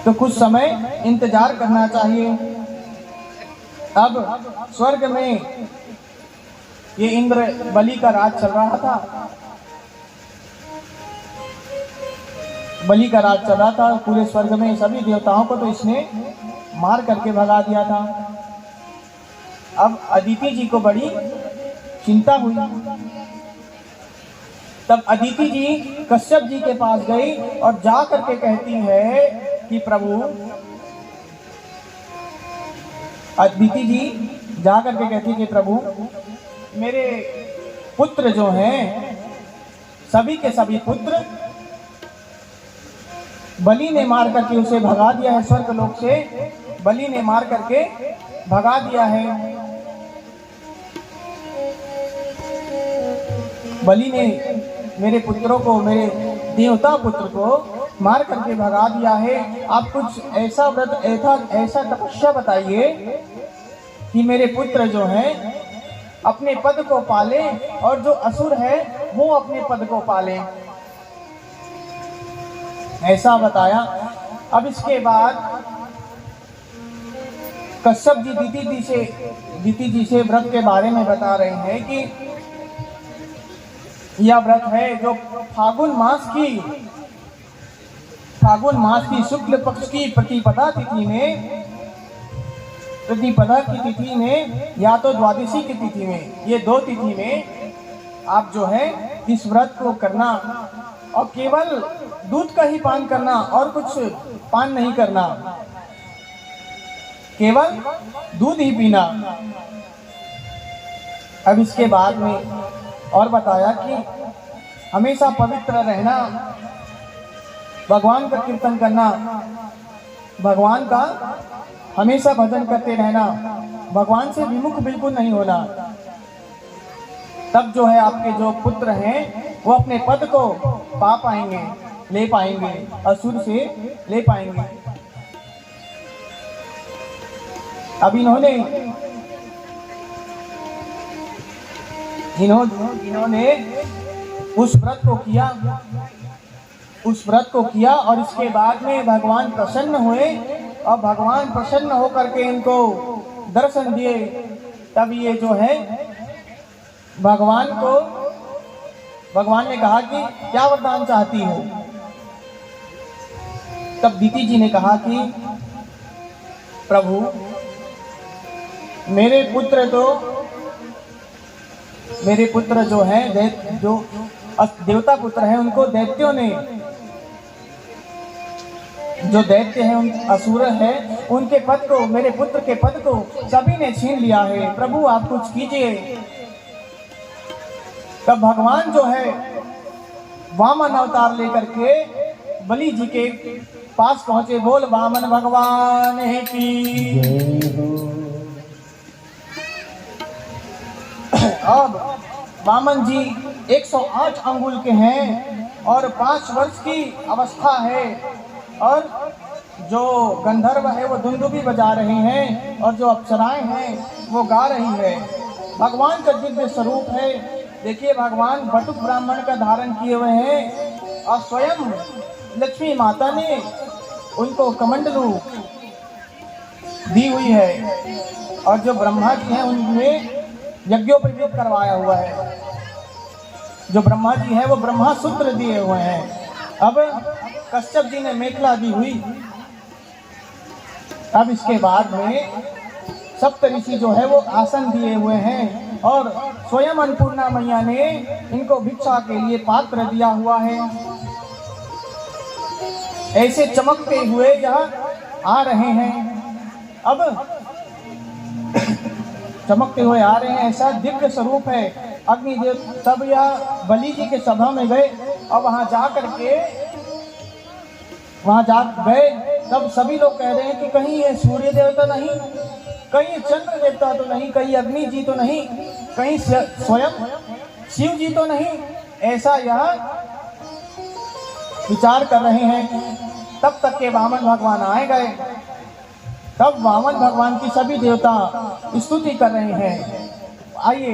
तो कुछ समय इंतजार करना चाहिए। अब स्वर्ग में ये इंद्र बलि का राज चल रहा था, बलि का राज चल रहा था पूरे स्वर्ग में। सभी देवताओं को तो इसने मार करके भगा दिया था। अब अदिति जी को बड़ी चिंता हुई। तब अदिति जी कश्यप जी के पास गई और जा करके कहती है कि प्रभु, अदिति जी जा करके कहती है कि प्रभु, मेरे पुत्र जो हैं, सभी के सभी पुत्र बलि ने मार करके उसे भगा दिया है। स्वर्ग लोक से बलि ने मार करके भगा दिया है। बलि ने मेरे पुत्रों को, मेरे देवता पुत्र को मार करके भगा दिया है। आप कुछ ऐसा व्रत, ऐसा तपस्या बताइए कि मेरे पुत्र जो हैं अपने पद को पाले और जो असुर है वो अपने पद को पाले, ऐसा बताया। अब इसके बाद कश्यप जी दीति जी से व्रत के बारे में बता रहे हैं कि यह व्रत है जो फाल्गुन मास की शुक्ल पक्ष की प्रतिपदा की तिथि में या तो द्वादशी की तिथि में, ये दो तिथि में आप जो है इस व्रत को करना और केवल दूध का ही पान करना और कुछ पान नहीं करना, केवल दूध ही पीना। अब इसके बाद में और बताया कि हमेशा पवित्र रहना, भगवान का कीर्तन करना, भगवान का हमेशा भजन करते रहना, भगवान से विमुख बिल्कुल नहीं होना। तब जो है आपके जो पुत्र हैं वो अपने पद को पा पाएंगे, ले पाएंगे, असुर से ले पाएंगे। अब इन्होंने उस व्रत को किया और इसके बाद में भगवान प्रसन्न हुए और भगवान प्रसन्न होकर के इनको दर्शन दिए। तब ये जो है भगवान ने कहा कि क्या वरदान चाहती हो। तब दीति जी ने कहा कि प्रभु मेरे पुत्र जो हैं जो देवता पुत्र हैं उनको दैत्यों ने, जो दैत्य हैं असुर है उनके पद को, मेरे पुत्र के पद को सभी ने छीन लिया है। प्रभु आप कुछ कीजिए। तब भगवान जो है वामन अवतार लेकर के बलि जी के पास पहुंचे। बोल वामन भगवान की। अब वामन जी 108 अंगुल के हैं और 5 वर्ष की अवस्था है और जो गंधर्व है वो दुंदुभी बजा रहे हैं और जो अप्सराएं हैं वो गा रही है। भगवान का दिव्य स्वरूप है। देखिए भगवान बटुक ब्राह्मण का धारण किए हुए हैं और स्वयं लक्ष्मी माता ने उनको कमंडलू दी हुई है और जो ब्रह्मा जी हैं उनमें यज्ञोपवीत करवाया हुआ है। जो ब्रह्मा जी हैं वो ब्रह्मा सूत्र दिए हुए हैं। अब कश्यप जी ने मेखला दी हुई। अब इसके बाद में सप्त ऋषि जो है वो आसन दिए हुए हैं और स्वयं अन्नपूर्णा मैया ने इनको भिक्षा के लिए पात्र दिया हुआ है। ऐसे चमकते हुए यहाँ आ रहे हैं। अब चमकते हुए आ रहे हैं, ऐसा दिव्य स्वरूप है। अग्निदेव तब यह बलि जी के सभा में गए और वहां जा गए। तब सभी लोग कह रहे हैं कि कहीं ये सूर्य देवता नहीं, कहीं चंद्र देवता तो नहीं, कहीं अग्नि जी तो नहीं, कहीं स्वयं शिव जी तो नहीं। ऐसा यह विचार कर रहे हैं। तब तक के वामन भगवान आए गए। तब वामन भगवान की सभी देवता स्तुति कर रहे हैं। आइए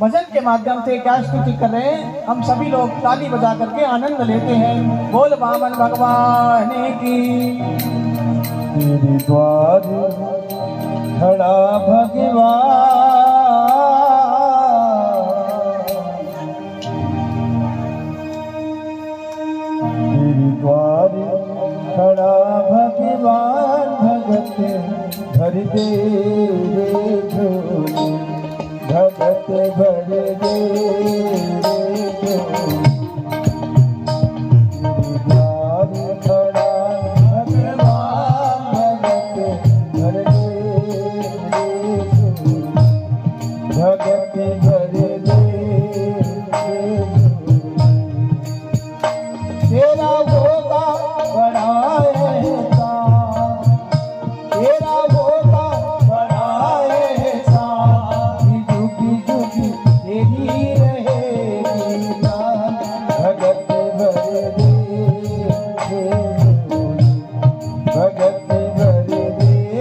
भजन के माध्यम से क्या स्तुति कर रहे हैं, हम सभी लोग ताली बजा करके आनंद लेते हैं। बोल वामन भगवान की। तेरे द्वार खड़ा भगवान, तेरे द्वार खड़ा भगवान, भगत भर दे रे झोली, भगत भर दे रे झोली। तेरे द्वार खड़ा भगवान, भगत भर दे रे झोली, भगत भर दे रे झोली। तेरा होगा बड़ा एहसान, तेरा होगा बड़ा एहसान, जुगी जुगी तेरी रहेगी जान, भगत भर दे झोली, भगत भर दे झोली।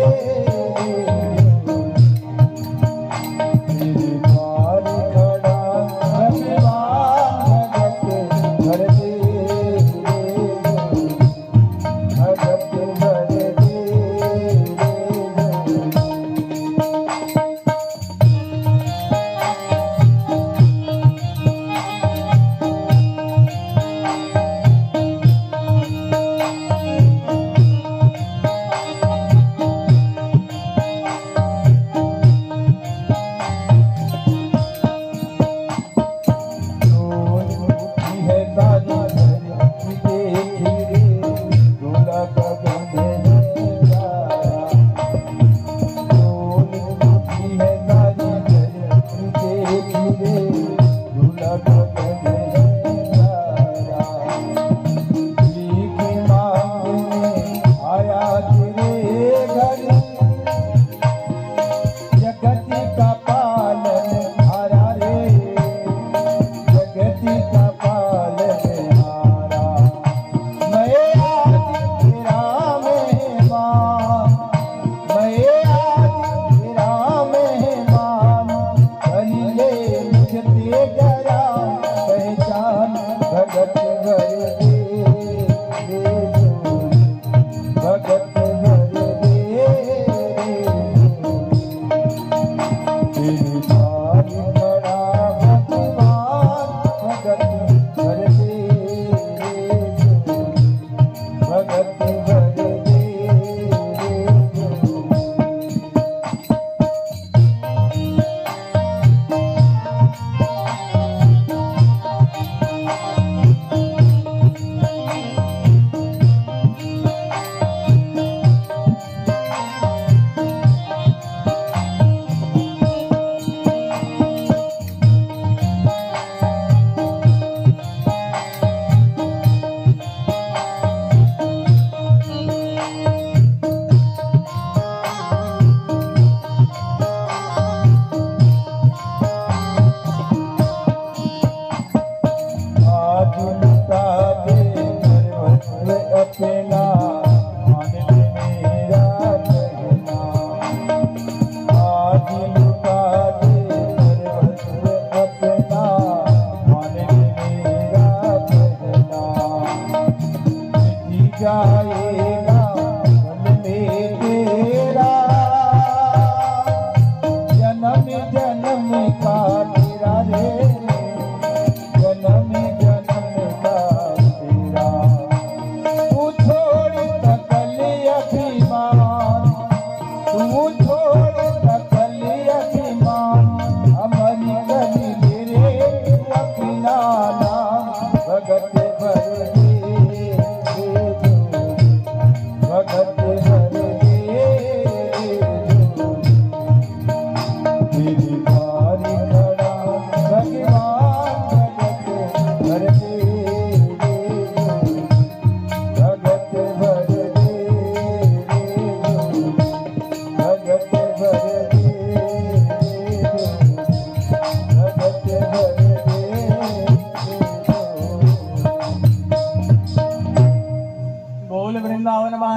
तेरे द्वार खड़ा भगवान, भगत भर दे झोली, भगत भर दे झोली।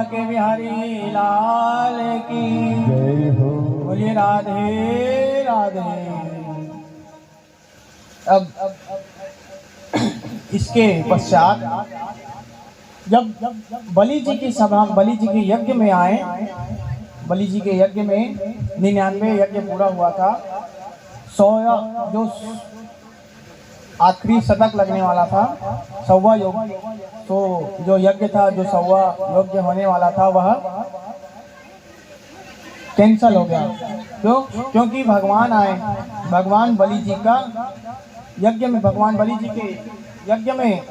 बांके बिहारी लाल की जय हो। बोलिए राधे राधे। अब इसके पश्चात जब बलि जी की सभा, बलि जी के यज्ञ में आए, बलि जी के यज्ञ में 99 यज्ञ पूरा हुआ था। 100 जो आखिरी शतक लगने वाला था, 100वां योग, तो जो यज्ञ था, जो 100वां यज्ञ होने वाला था, वह कैंसल हो गया। क्यों? क्योंकि भगवान आए, भगवान बलि जी का यज्ञ में, भगवान बलि जी के यज्ञ में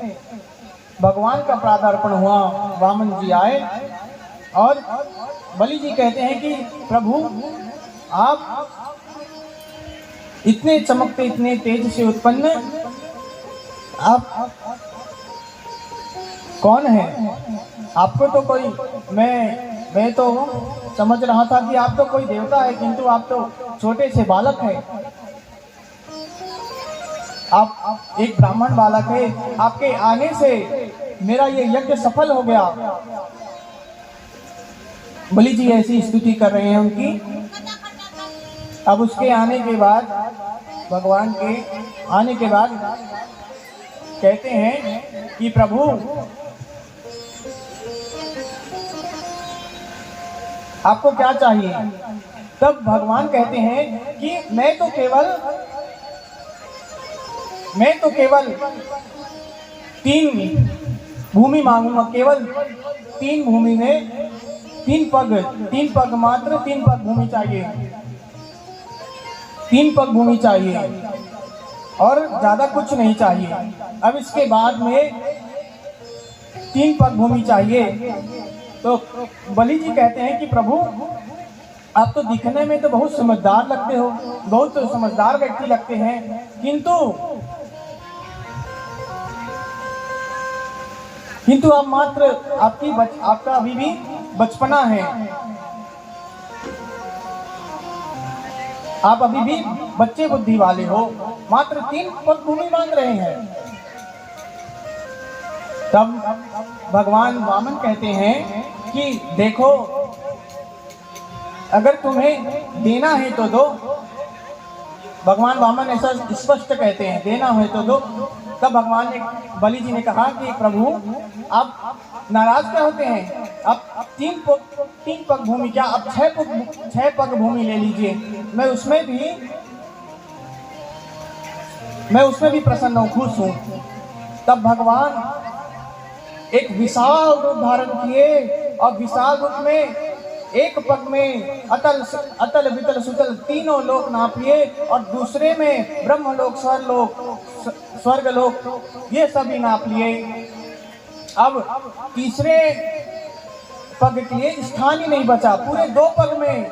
भगवान का प्रादार्पण हुआ, वामन जी आए और बलि जी कहते हैं कि प्रभु आप इतने चमकते, इतने तेज से उत्पन्न, आप कौन है? आपको तो कोई, मैं तो समझ रहा था कि आप तो कोई देवता है, किंतु आप तो छोटे से बालक है। आप एक ब्राह्मण बालक है, आपके आने से मेरा ये यज्ञ सफल हो गया। बलि जी ऐसी स्तुति कर रहे हैं उनकी। अब उसके आने के बाद, भगवान के आने के बाद कहते हैं कि प्रभु आपको क्या चाहिए? तब भगवान कहते हैं कि मैं तो केवल 3 भूमि मांगूंगा, केवल 3 भूमि में 3 पग मात्र, 3 पग भूमि चाहिए, 3 पग भूमि चाहिए और ज्यादा कुछ नहीं चाहिए। अब इसके बाद में 3 पग भूमि चाहिए। तो बलि जी कहते हैं कि प्रभु आप तो दिखने में तो बहुत समझदार लगते हो, बहुत समझदार व्यक्ति लगते हैं, किंतु आप मात्र, आपका अभी भी बचपना है, आप अभी भी बच्चे बुद्धि वाले हो, मात्र 3 पग भूमि मांग रहे हैं। तब भगवान वामन कहते हैं कि देखो, अगर तुम्हें देना है तो दो। भगवान वामन ऐसा स्पष्ट कहते हैं, देना है तो दो। तब भगवान ने, बलि जी ने कहा कि प्रभु आप नाराज क्या होते हैं? अब 3 पग भूमि क्या, अब 6 पग भूमि ले लीजिए, मैं उसमें भी प्रसन्न हूँ, खुश हूँ। तब भगवान एक विशाल रूप धारण किए और विशाल रूप में एक पग में अतल वितल सुतल तीनों लोक नाप लिए और दूसरे में ब्रह्मलोक, स्वर्गलोक, ये सभी नाप लिए। अब तीसरे पग के लिए स्थान ही नहीं बचा। पूरे 2 पग में,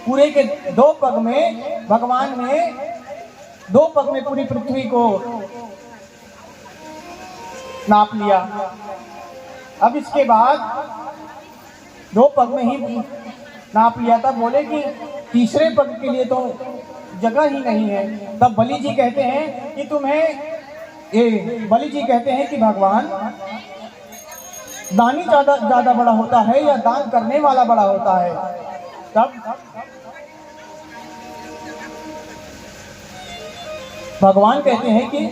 पूरे के 2 पग में भगवान ने 2 पग में पूरी पृथ्वी को नाप लिया। अब इसके बाद 2 पग में ही नाप लिया था, बोले कि तीसरे पग के लिए तो जगह ही नहीं है। तब बलि जी कहते हैं कि बलि जी कहते हैं कि भगवान, दानी ज्यादा बड़ा होता है या दान करने वाला बड़ा होता है? तब भगवान कहते हैं कि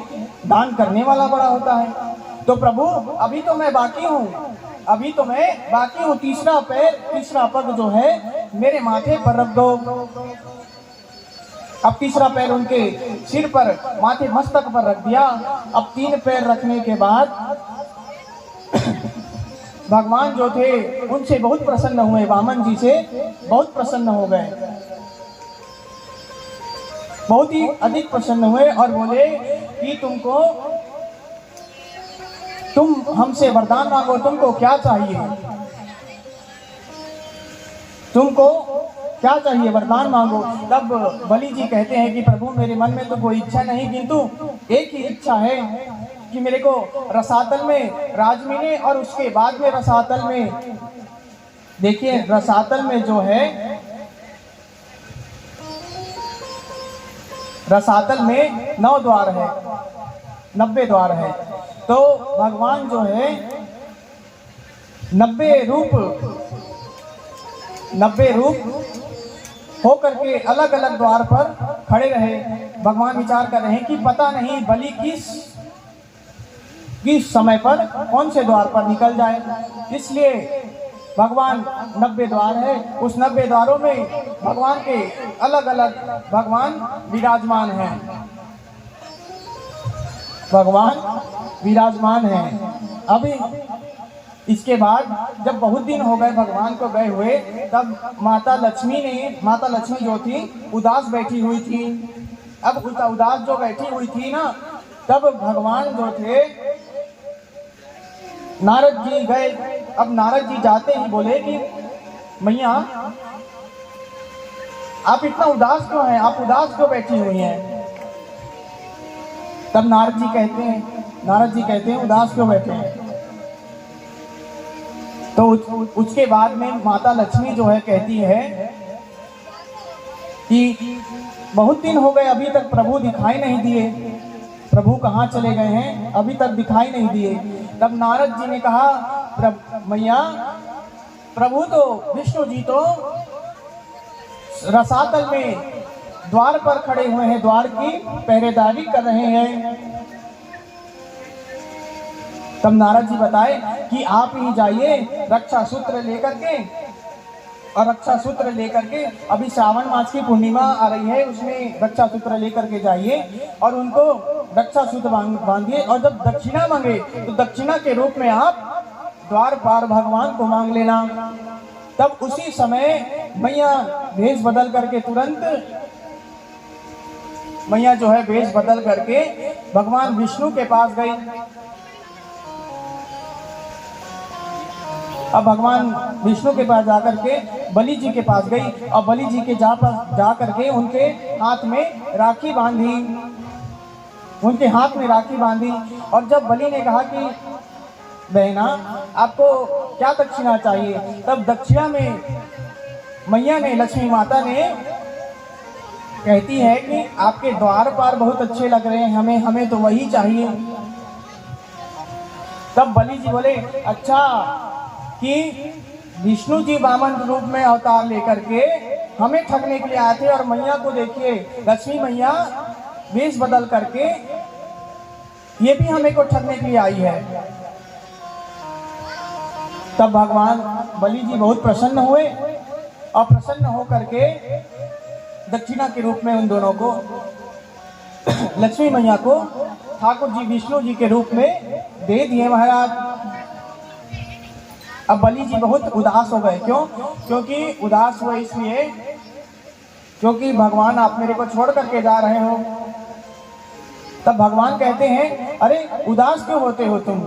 दान करने वाला बड़ा होता है। तो प्रभु अभी तो मैं बाकी हूँ, तीसरा पग जो है मेरे माथे पर रख दो। अब तीसरा पैर उनके सिर पर, माथे मस्तक पर रख दिया। अब 3 पैर रखने के बाद भगवान जो थे उनसे बहुत प्रसन्न हुए, वामन जी से बहुत प्रसन्न हो गए, बहुत ही अधिक प्रसन्न हुए और बोले कि तुम हमसे वरदान मांगो, तुमको क्या चाहिए? तुमको क्या चाहिए? वरदान मांगो। तब बलि जी कहते हैं कि प्रभु मेरे मन में तो कोई इच्छा नहीं, किंतु एक ही इच्छा है कि मेरे को रसातल में राज मिले और उसके बाद में रसातल में, देखिए रसातल में जो है, रसातल में 9 द्वार है, 90 द्वार है। तो भगवान जो है 90 रूप होकर के अलग अलग द्वार पर खड़े रहे। भगवान विचार कर रहे हैं कि पता नहीं बलि किस समय पर कौन से द्वार पर निकल जाए, इसलिए भगवान 90 द्वार है, उस 90 द्वारों में भगवान के अलग अलग भगवान विराजमान हैं। भगवान विराजमान हैं। अभी इसके बाद जब बहुत दिन हो गए भगवान को गए हुए, तब माता लक्ष्मी जो थी उदास बैठी हुई थी। अब उदास जो बैठी हुई थी ना, तब भगवान जो थे नारद जी गए। अब नारद जी जाते ही बोले कि मैया आप इतना उदास क्यों हैं, आप उदास क्यों बैठी हुई हैं। तब नारद जी कहते हैं उदास क्यों बैठे हैं। तो उसके बाद में माता लक्ष्मी जो है कहती है कि बहुत दिन हो गए, अभी तक प्रभु दिखाई नहीं दिए, प्रभु कहाँ चले गए हैं, अभी तक दिखाई नहीं दिए। तब नारद जी ने कहा मैया प्रभु तो विष्णु जी तो रसातल में द्वार पर खड़े हुए हैं, द्वार की पहरेदारी कर रहे हैं। तब नारद जी बताए कि आप ही जाइए रक्षा सूत्र लेकर के, और रक्षा सूत्र लेकर के अभी श्रावण मास की पूर्णिमा आ रही है, उसमें रक्षा सूत्र लेकर के जाइए और उनको रक्षा सूत्र बांधिए, और जब दक्षिणा मांगे तो दक्षिणा के रूप में आप द्वार पार भगवान को मांग लेना। तब उसी समय मैया भेष बदल करके तुरंत मैया जो है भेष बदल करके भगवान विष्णु के पास गई। अब भगवान विष्णु के पास जाकर के बलि जी के पास गई, और बलि जी के जा करके उनके हाथ में राखी बांधी। और जब बलि ने कहा कि बहना आपको क्या दक्षिणा चाहिए, तब दक्षिणा में मैया ने, लक्ष्मी माता ने कहती है कि आपके द्वार पार बहुत अच्छे लग रहे हैं, हमें तो वही चाहिए। तब बलि जी बोले अच्छा कि विष्णु जी वामन रूप में अवतार लेकर के हमें ठगने के लिए आए थे, और मैया को देखिए लक्ष्मी मैया वेश बदल करके ये भी हमें को ठगने के लिए आई है। तब भगवान बलि जी बहुत प्रसन्न हुए, और प्रसन्न होकर के दक्षिणा के रूप में उन दोनों को, लक्ष्मी मैया को ठाकुर जी विष्णु जी के रूप में दे दिए महाराज। अब बलि जी बहुत उदास हो गए। क्यों? क्योंकि उदास हुए इसलिए क्योंकि भगवान आप मेरे को छोड़ करके जा रहे हो। तब भगवान कहते हैं अरे उदास क्यों होते हो तुम,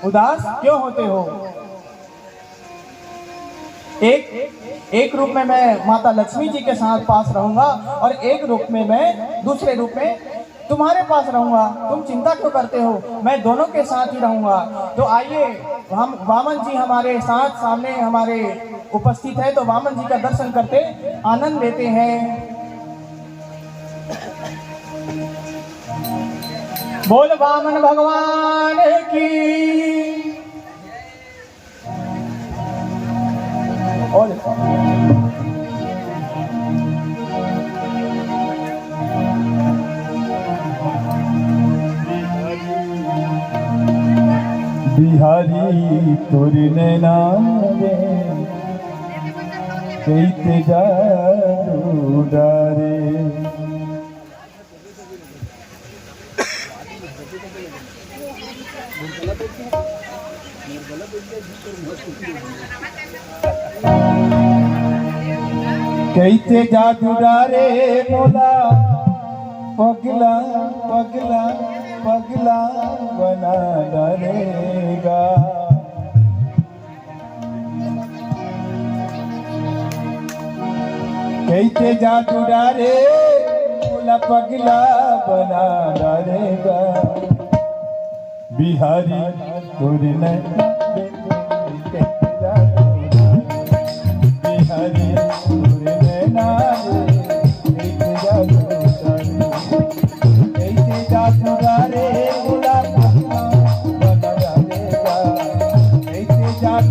उदास क्यों होते हो। एक रूप में मैं माता लक्ष्मी जी के साथ पास रहूंगा, और एक रूप में मैं दूसरे रूप में तुम्हारे पास रहूंगा। तुम चिंता क्यों करते हो, मैं दोनों के साथ ही रहूंगा। तो आइए हम वामन जी हमारे साथ सामने हमारे उपस्थित है, तो वामन जी का दर्शन करते आनंद लेते हैं। बोल वामन भगवान की। और बिहारी तोरे नैना रे कैते जादू डारे। कैते जादू डारे मोला पगला पगला पगला बना डालेगा। कैते जादू डारे मोला पगला बना डालेगा। बिहारी तोरे नैना कैते जादू बिहारी तोरे नैना कैते जादू कैते जादू डारे मोला पगला बना डालेगा। कैते जादू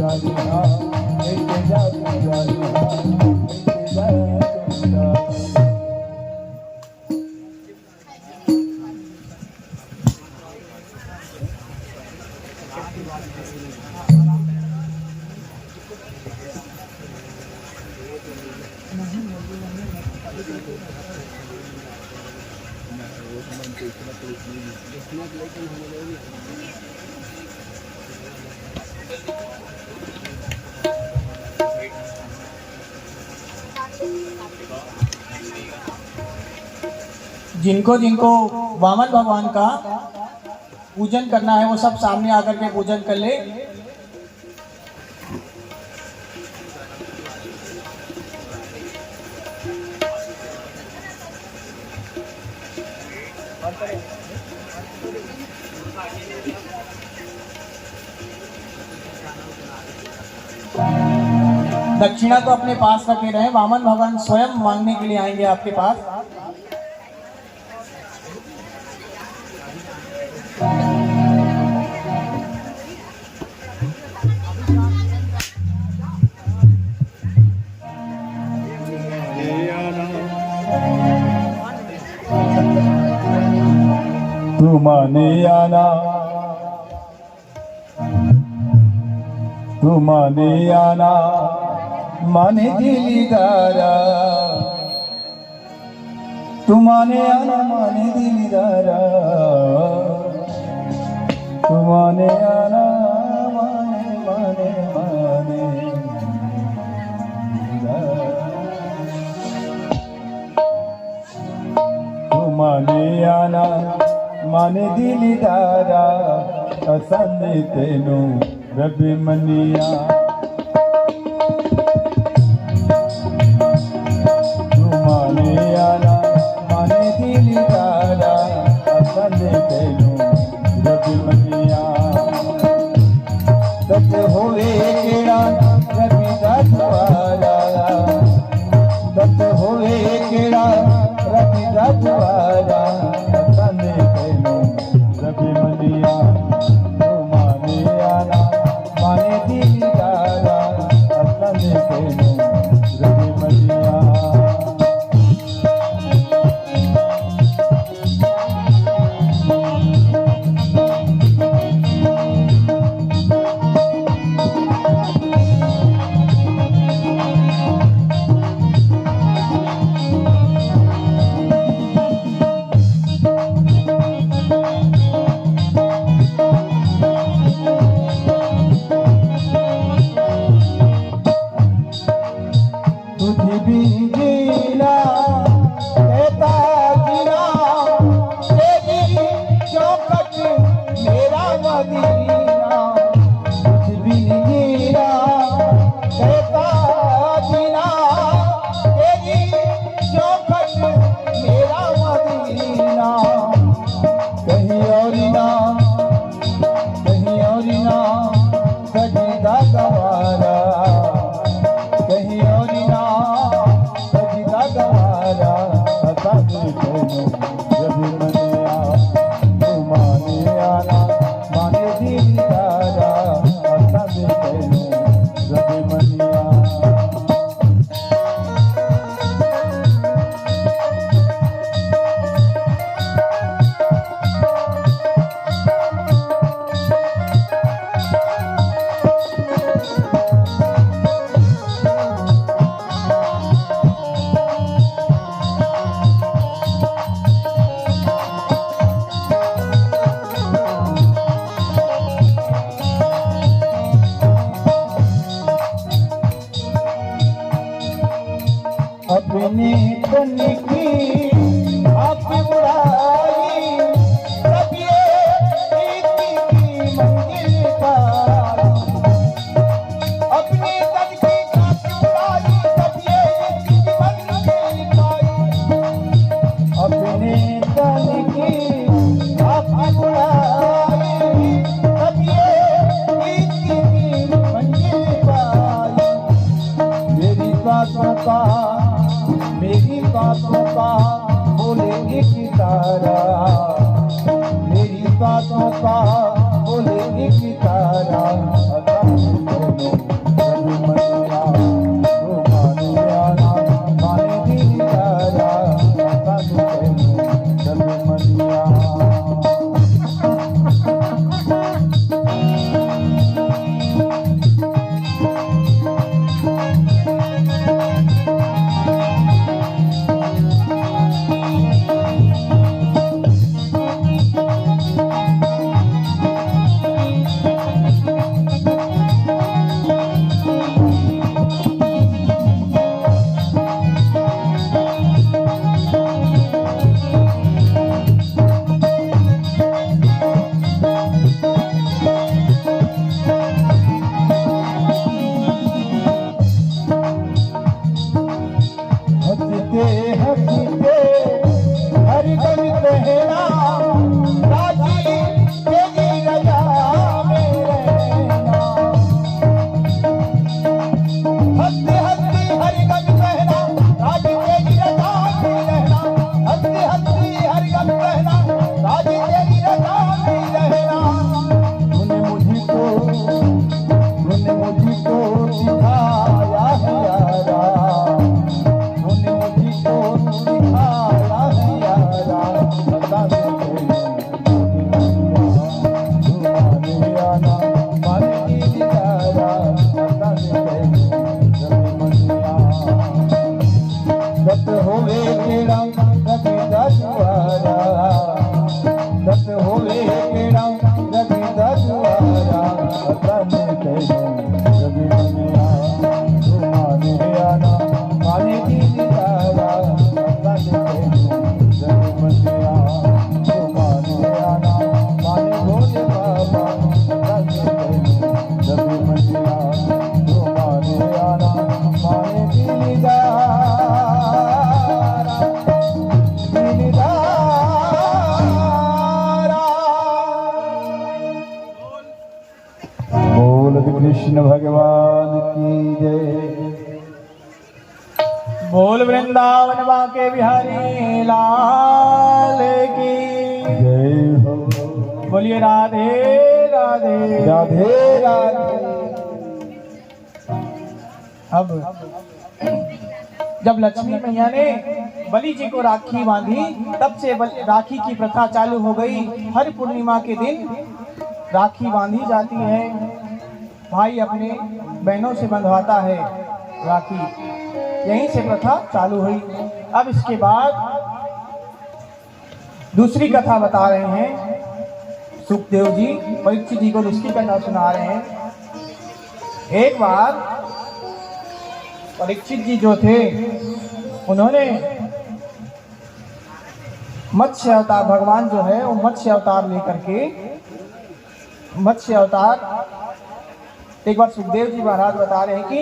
पुजारी हाँ लेके जा पुजारी हाँ लेके जा पुजारी। जिनको जिनको वामन भगवान का पूजन करना है वो सब सामने आकर के पूजन कर ले। दक्षिणा को अपने पास रखे रहे। वामन भगवान स्वयं मांगने के लिए आएंगे आपके पास। तू माने आना तू माने आना माने दिलदारा तू माने आना माने दिलदारा तू माने आना माने माने माने तू माने आना माने दिलदारा पसंद तेनू रबी मनिया तू माने आना माने दिलदारा पसंद तेनू रबी मनिया सच होवे केड़ा रबी दा द्वारा सच होवे केड़ा रबी दा द्वारा पसंद तेनू रबी मनिया तू माने आना माने दिलदारा पसंद तेनू रबी मनिया। तुझी भी जीना कहता जीना तेरी चौखट मेरा मदीना तुझी भी जीना कहता जीना तेरी चौखट मेरा मदीना कहीं और ना सजदा गवारा कहीं और ना सजदा गवारा पसंद तेनू रबी मनिया तू माने आना माने दिलदारा पसंद तेनू रबी मनिया। अपने तन की आप बुराई सब ये प्रीति की मंजिल पाई अपने तन की आप बुराई सब ये मंजिल पाई अपने तन की आप बुराई सब ये प्रीति की मंजिल पाई मेरी बातों का बोले एक तारा मेरी बातों का बोले एक तारा कृष्ण भगवान की जय। बोल वृंदावन बाके बिहारी लाल की जय हो। बोलिए राधे राधे राधे राधे। अब जब लक्ष्मी मैया ने बलि जी को राखी बांधी, तब से राखी की प्रथा चालू हो गई। हर पूर्णिमा के दिन राखी बांधी जाती है, भाई अपने बहनों से बंधवाता है राखी, यहीं से प्रथा चालू हुई। अब इसके बाद दूसरी कथा बता रहे हैं सुखदेव जी, परीक्षित जी को दूसरी कथा सुना रहे हैं। एक बार परीक्षित जी जो थे, उन्होंने मत्स्य अवतार, भगवान जो है वो मत्स्य अवतार लेकर के, मत्स्य अवतार, एक बार सुखदेव जी महाराज बता रहे हैं कि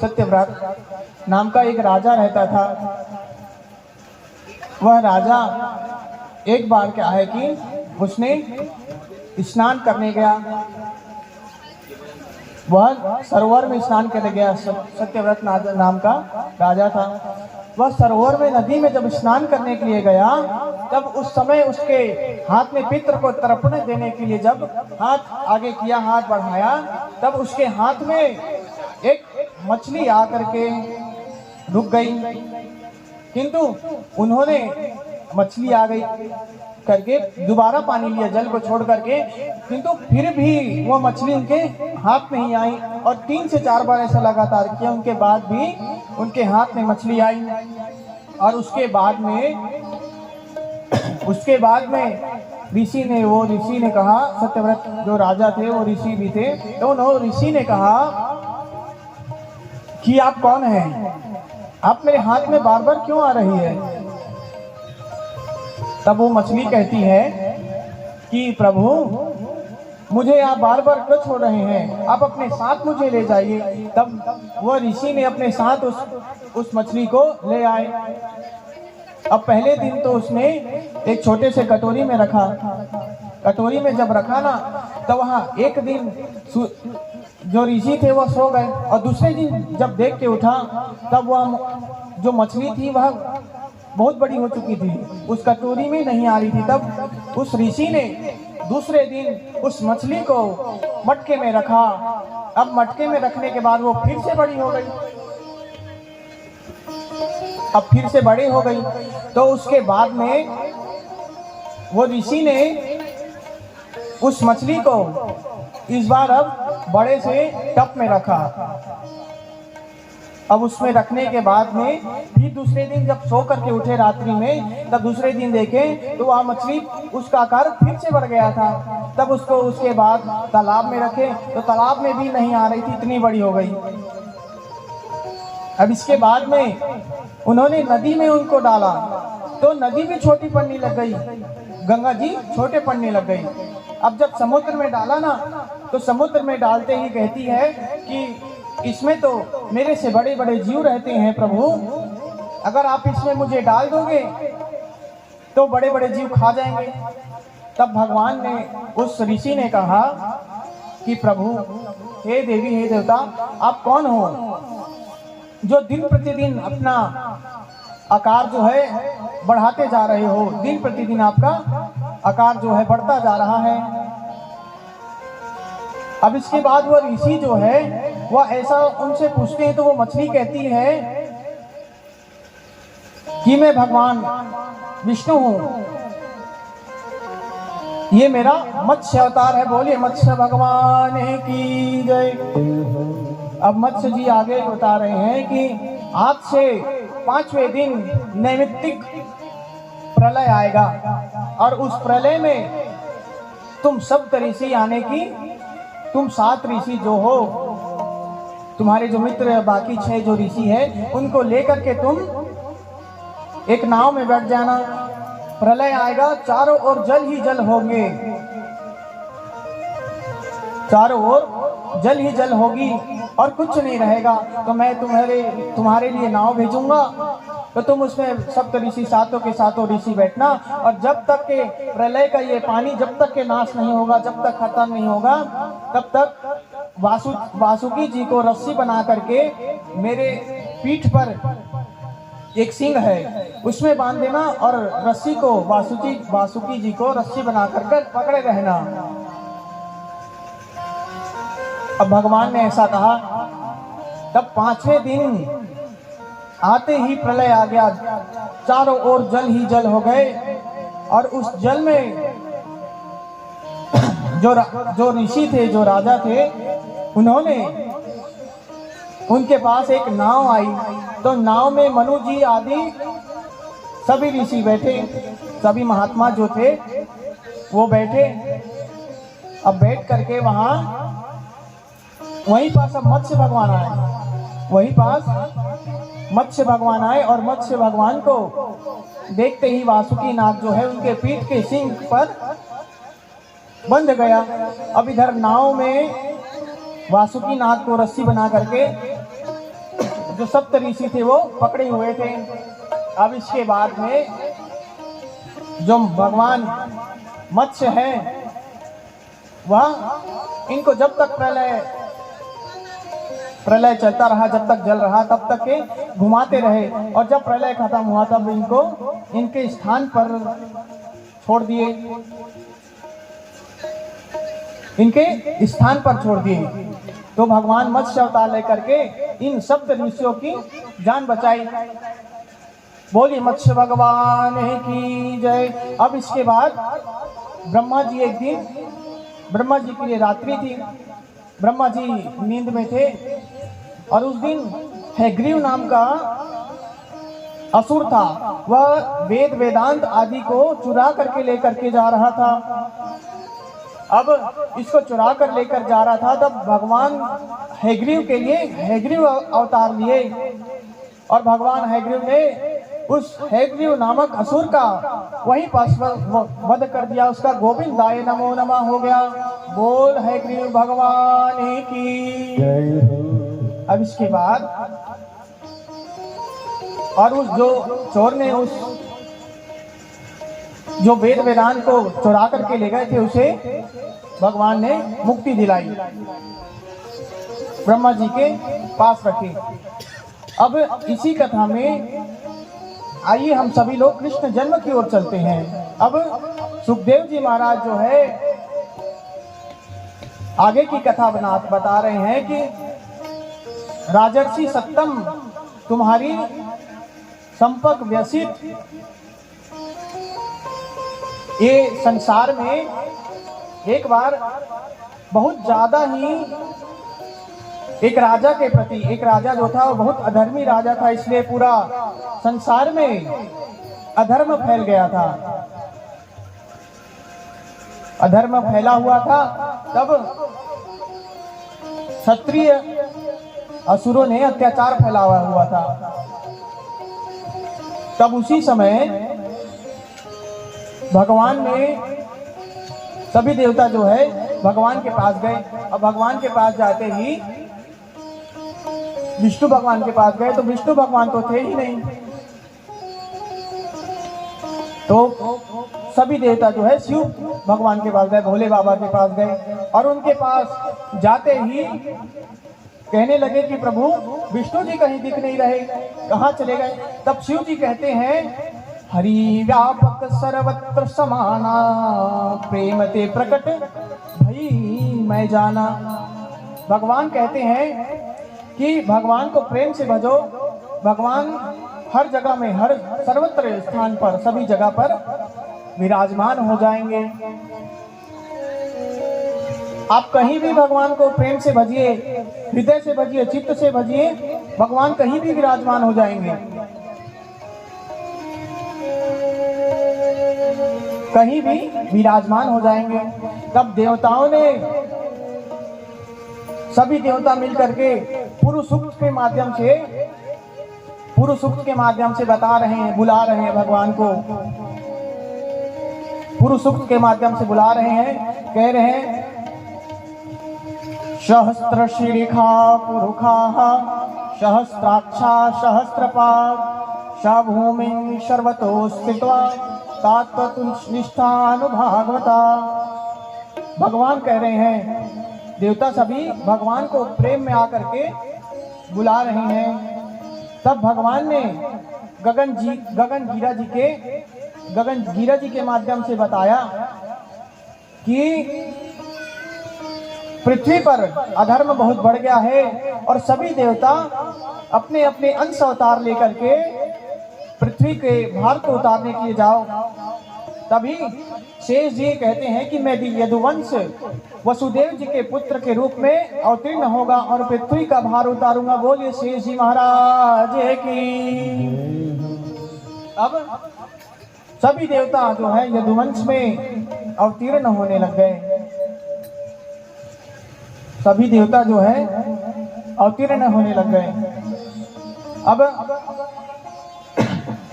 सत्यव्रत नाम का एक राजा रहता था। वह राजा एक बार क्या है कि उसने स्नान करने गया, वह सरोवर में स्नान करने गया। सत्यव्रत नाम का राजा था। वह सरोवर में, नदी में जब स्नान करने के लिए गया, तब उस समय उसके हाथ में पितृ को तर्पण देने के लिए जब हाथ आगे किया, हाथ बढ़ाया, तब उसके हाथ में एक मछली आकर के रुक गई। किंतु उन्होंने मछली आ गई करके दोबारा पानी लिया, जल को छोड़ करके, किंतु फिर भी वो मछली उनके हाथ में ही आई। और 3 से 4 बार ऐसा लगातार किया, उनके बाद भी उनके हाथ में मछली आई। और उसके बाद में ऋषि ने कहा, सत्यव्रत जो राजा थे वो ऋषि भी थे, तो उन्होंने ऋषि ने कहा कि आप कौन हैं, आप मेरे हाथ में बार बार क्यों आ रही है। तब वो मछली कहती है कि प्रभु, मुझे आप बार बार क्यों छोड़ रहे हैं, आप अपने साथ मुझे ले जाइए। तब वह ऋषि ने अपने साथ उस मछली को ले आए। अब पहले दिन तो उसने एक छोटे से कटोरी में रखा। कटोरी में जब रखा ना, तो वहाँ एक दिन जो ऋषि थे वह सो गए, और दूसरे दिन जब देख के उठा, तब वह जो मछली थी वह बहुत बड़ी हो चुकी थी, उस कटोरी में नहीं आ रही थी। तब उस ऋषि ने दूसरे दिन उस मछली को मटके में रखा। अब मटके में रखने के बाद वो फिर से बड़ी हो गई, अब फिर से बड़ी हो गई। तो उसके बाद में वो ऋषि ने उस मछली को इस बार अब बड़े से टब में रखा। अब उसमें रखने के बाद में फिर दूसरे दिन जब सो करके उठे रात्रि में, तब दूसरे दिन देखे तो वह मछली, उसका आकार फिर से बढ़ गया था। तब उसको उसके बाद तालाब में रखे, तो तालाब में भी नहीं आ रही थी, इतनी बड़ी हो गई। अब इसके बाद में उन्होंने नदी में उनको डाला, तो नदी भी छोटी पड़ने लग गई, गंगा जी छोटे पड़ने लग गई। अब जब समुद्र में डाला ना, तो समुद्र में डालते ही कहती है कि इसमें तो मेरे से बड़े बड़े जीव रहते हैं प्रभु, अगर आप इसमें मुझे डाल दोगे तो बड़े बड़े जीव खा जाएंगे। तब भगवान ने, उस ऋषि ने कहा कि प्रभु, हे देवी, हे देवता, आप कौन हो जो दिन प्रतिदिन अपना आकार जो है बढ़ाते जा रहे हो, दिन प्रतिदिन आपका आकार जो है बढ़ता जा रहा है। अब इसके बाद वह ऋषि जो है वह ऐसा उनसे पूछते हैं, तो वो मछली कहती है कि मैं भगवान विष्णु हूँ, ये मेरा मत्स्य अवतार है। बोलिए मत्स्य भगवान की जय। अब मत्स्य जी आगे बता रहे हैं कि आज से 5वें दिन नैमित्तिक प्रलय आएगा, और उस प्रलय में तुम सब ऋषि आने की, तुम 7 ऋषि जो हो, तुम्हारे जो मित्र बाकी 6 जो ऋषि है, उनको लेकर के तुम एक नाव में बैठ जाना। प्रलय आएगा, चारों ओर जल ही जल होंगे, चारों ओर जल ही जल होगी और कुछ नहीं रहेगा। तो मैं तुम्हारे लिए नाव भेजूंगा, तो तुम उसमें सप्त ऋषि सातों के सातों ऋषि बैठना, और जब तक के प्रलय का ये पानी जब तक के नाश नहीं होगा, जब तक खत्म नहीं होगा, तब तक वासुकी जी को रस्सी बना करके मेरे पीठ पर एक सिंह है उसमें बांध देना, और रस्सी को वासुकी जी को रस्सी बना करके पकड़े रहना। अब भगवान ने ऐसा कहा। तब 5वें दिन आते ही प्रलय आ गया, चारों ओर जल ही जल हो गए, और उस जल में जो ऋषि थे, जो राजा थे, उनके पास एक नाव आई। तो नाव में मनु जी आदि सभी ऋषि बैठे, सभी महात्मा जो थे वो बैठे। अब बैठ करके वहीं पास अब मत्स्य भगवान आए, वहीं पास मत्स्य भगवान आए, और मत्स्य भगवान को देखते ही वासुकी नाग जो है उनके पीठ के सिंग पर बंध गया। अब इधर नाव में वासुकी नाग को रस्सी बना करके जो सप्त ऋषि थे वो पकड़े हुए थे। अब इसके बाद में जो भगवान मत्स्य है वह इनको जब तक प्रलय चलता रहा, जब तक जल रहा तब तक के घुमाते रहे, और जब प्रलय खत्म हुआ तब इनको इनके स्थान पर छोड़ दिए, इनके स्थान पर छोड़ दिए। तो भगवान मत्स्य अवतार लेकर के इन सप्त ऋषियों की जान बचाई। बोलिए मत्स्य भगवान की जय। अब इसके बाद ब्रह्मा जी, एक दिन ब्रह्मा जी की रात्रि थी, ब्रह्मा जी नींद में थे, और उस दिन हैग्रीव नाम का असुर था, वह वेदांत आदि को चुरा करके लेकर के जा रहा था। अब इसको चुरा कर लेकर जा रहा था, तब भगवान हैग्रीव के लिए हैग्रीव अवतार लिए, और भगवान हैग्रीव ने उस हैग्रीव नामक असुर का वहीं पास वध कर दिया, उसका गोविंदाय नमो नमः हो गया। बोल हैग्रीव भगवान की जय। अब इसके बाद और उस जो चोर ने उस जो वेदांत को चुरा करके ले गए थे उसे भगवान ने मुक्ति दिलाई, ब्रह्मा जी के पास रखी। अब इसी कथा में आइए हम सभी लोग कृष्ण जन्म की ओर चलते हैं। अब सुखदेव जी महाराज जो है आगे की कथा बता रहे हैं कि राजर्षि सत्तम तुम्हारी संपर्क व्यसित ये संसार में एक बार बहुत ज्यादा ही एक राजा के प्रति, एक राजा जो था वो बहुत अधर्मी राजा था, इसलिए पूरा संसार में अधर्म फैल गया था, अधर्म फैला हुआ था। तब क्षत्रिय असुरों ने अत्याचार फैला हुआ था। तब उसी समय भगवान ने सभी देवता जो है भगवान के पास गए। अब भगवान के पास जाते ही विष्णु भगवान के पास गए, तो विष्णु भगवान तो थे ही नहीं, तो सभी देवता जो है शिव भगवान के पास गए, भोले बाबा के पास गए, और उनके पास जाते ही कहने लगे कि प्रभु विष्णु जी कहीं दिख नहीं रहे, कहाँ चले गए। तब शिव जी कहते हैं हरि व्यापक सर्वत्र समाना, प्रेम ते प्रकट भई मैं जाना। भगवान कहते हैं कि भगवान को प्रेम से भजो, भगवान हर जगह में, हर सर्वत्र स्थान पर, सभी जगह पर विराजमान हो जाएंगे। आप कहीं भी भगवान को प्रेम से भजिए, हृदय से भजिए, चित्त से भजिए, भगवान कहीं भी विराजमान हो जाएंगे, कहीं भी विराजमान हो जाएंगे। तब देवताओं ने, सभी देवता मिलकर के पुरुष सूक्त के माध्यम से बता रहे हैं, बुला रहे हैं भगवान को, पुरुष सूक्त के माध्यम से बुला रहे हैं, कह रहे हैं सहस्त्र शीर्षा पुरुषा सहस्त्राक्षा सहस्त्रपाद स भूमिं सर्वतो स्थित्वा तात्त्वनिष्ठानुभागवता। भगवान कह रहे हैं, देवता सभी भगवान को प्रेम में आकर के बुला रहे हैं। तब भगवान ने गगन गीरा जी के माध्यम से बताया कि पृथ्वी पर अधर्म बहुत बढ़ गया है और सभी देवता अपने अपने अंश अवतार लेकर के पृथ्वी के भार को उतारने के लिए जाओ। तभी शेष जी कहते हैं कि मैं भी यदुवंश वसुदेव जी के पुत्र के रूप में अवतीर्ण होगा और पृथ्वी का भार उतारूंगा। बोलिए शेष जी महाराज की। अब सभी देवता जो है यदुवंश में अवतीर्ण होने लग गए। सभी देवता जो है अवतीर्ण होने लग गए। अब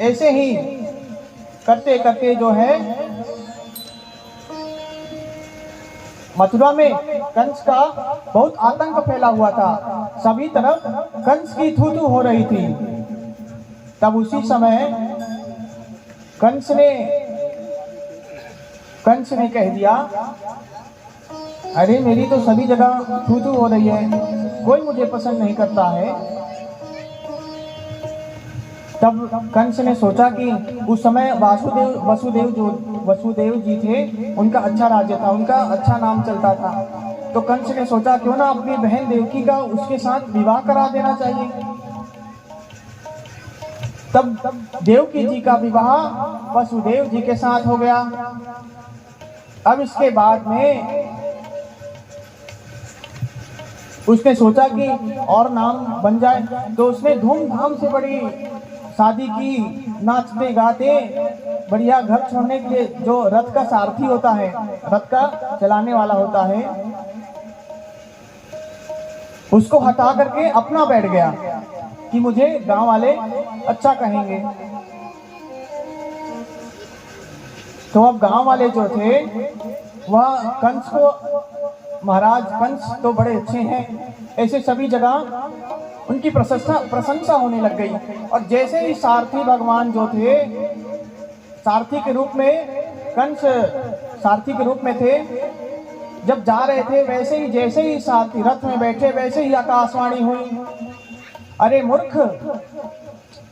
ऐसे ही करते करते जो है मथुरा में कंस का बहुत आतंक फैला हुआ था। सभी तरफ कंस की थू थू हो रही थी। तब उसी समय कंस ने कह दिया, अरे मेरी तो सभी जगह थू थू हो रही है, कोई मुझे पसंद नहीं करता है। तब कंस ने सोचा कि उस समय वसुदेव जी थे, उनका अच्छा राज्य था, उनका अच्छा नाम चलता था। तो कंस ने सोचा क्यों ना अपनी बहन देवकी का उसके साथ विवाह करा देना चाहिए। तब देवकी जी का विवाह वसुदेव जी के साथ हो गया। अब इसके बाद में उसने सोचा कि और नाम बन जाए, तो उसने धूमधाम से बड़ी शादी की, नाचते गाते बढ़िया। घर छोड़ने के लिए जो रथ का सारथी होता है, रथ का चलाने वाला होता है, उसको हटा करके अपना बैठ गया कि मुझे गांव वाले अच्छा कहेंगे। तो अब गांव वाले जो थे वह कंस को, महाराज कंस तो बड़े अच्छे हैं, ऐसे सभी जगह उनकी प्रशंसा होने लग गई। और जैसे ही सारथी भगवान जो थे, सारथी के रूप में कंस सारथी के रूप में थे, जब जा रहे थे वैसे ही जैसे ही सारथी रथ में बैठे वैसे ही आकाशवाणी हुई, अरे मूर्ख,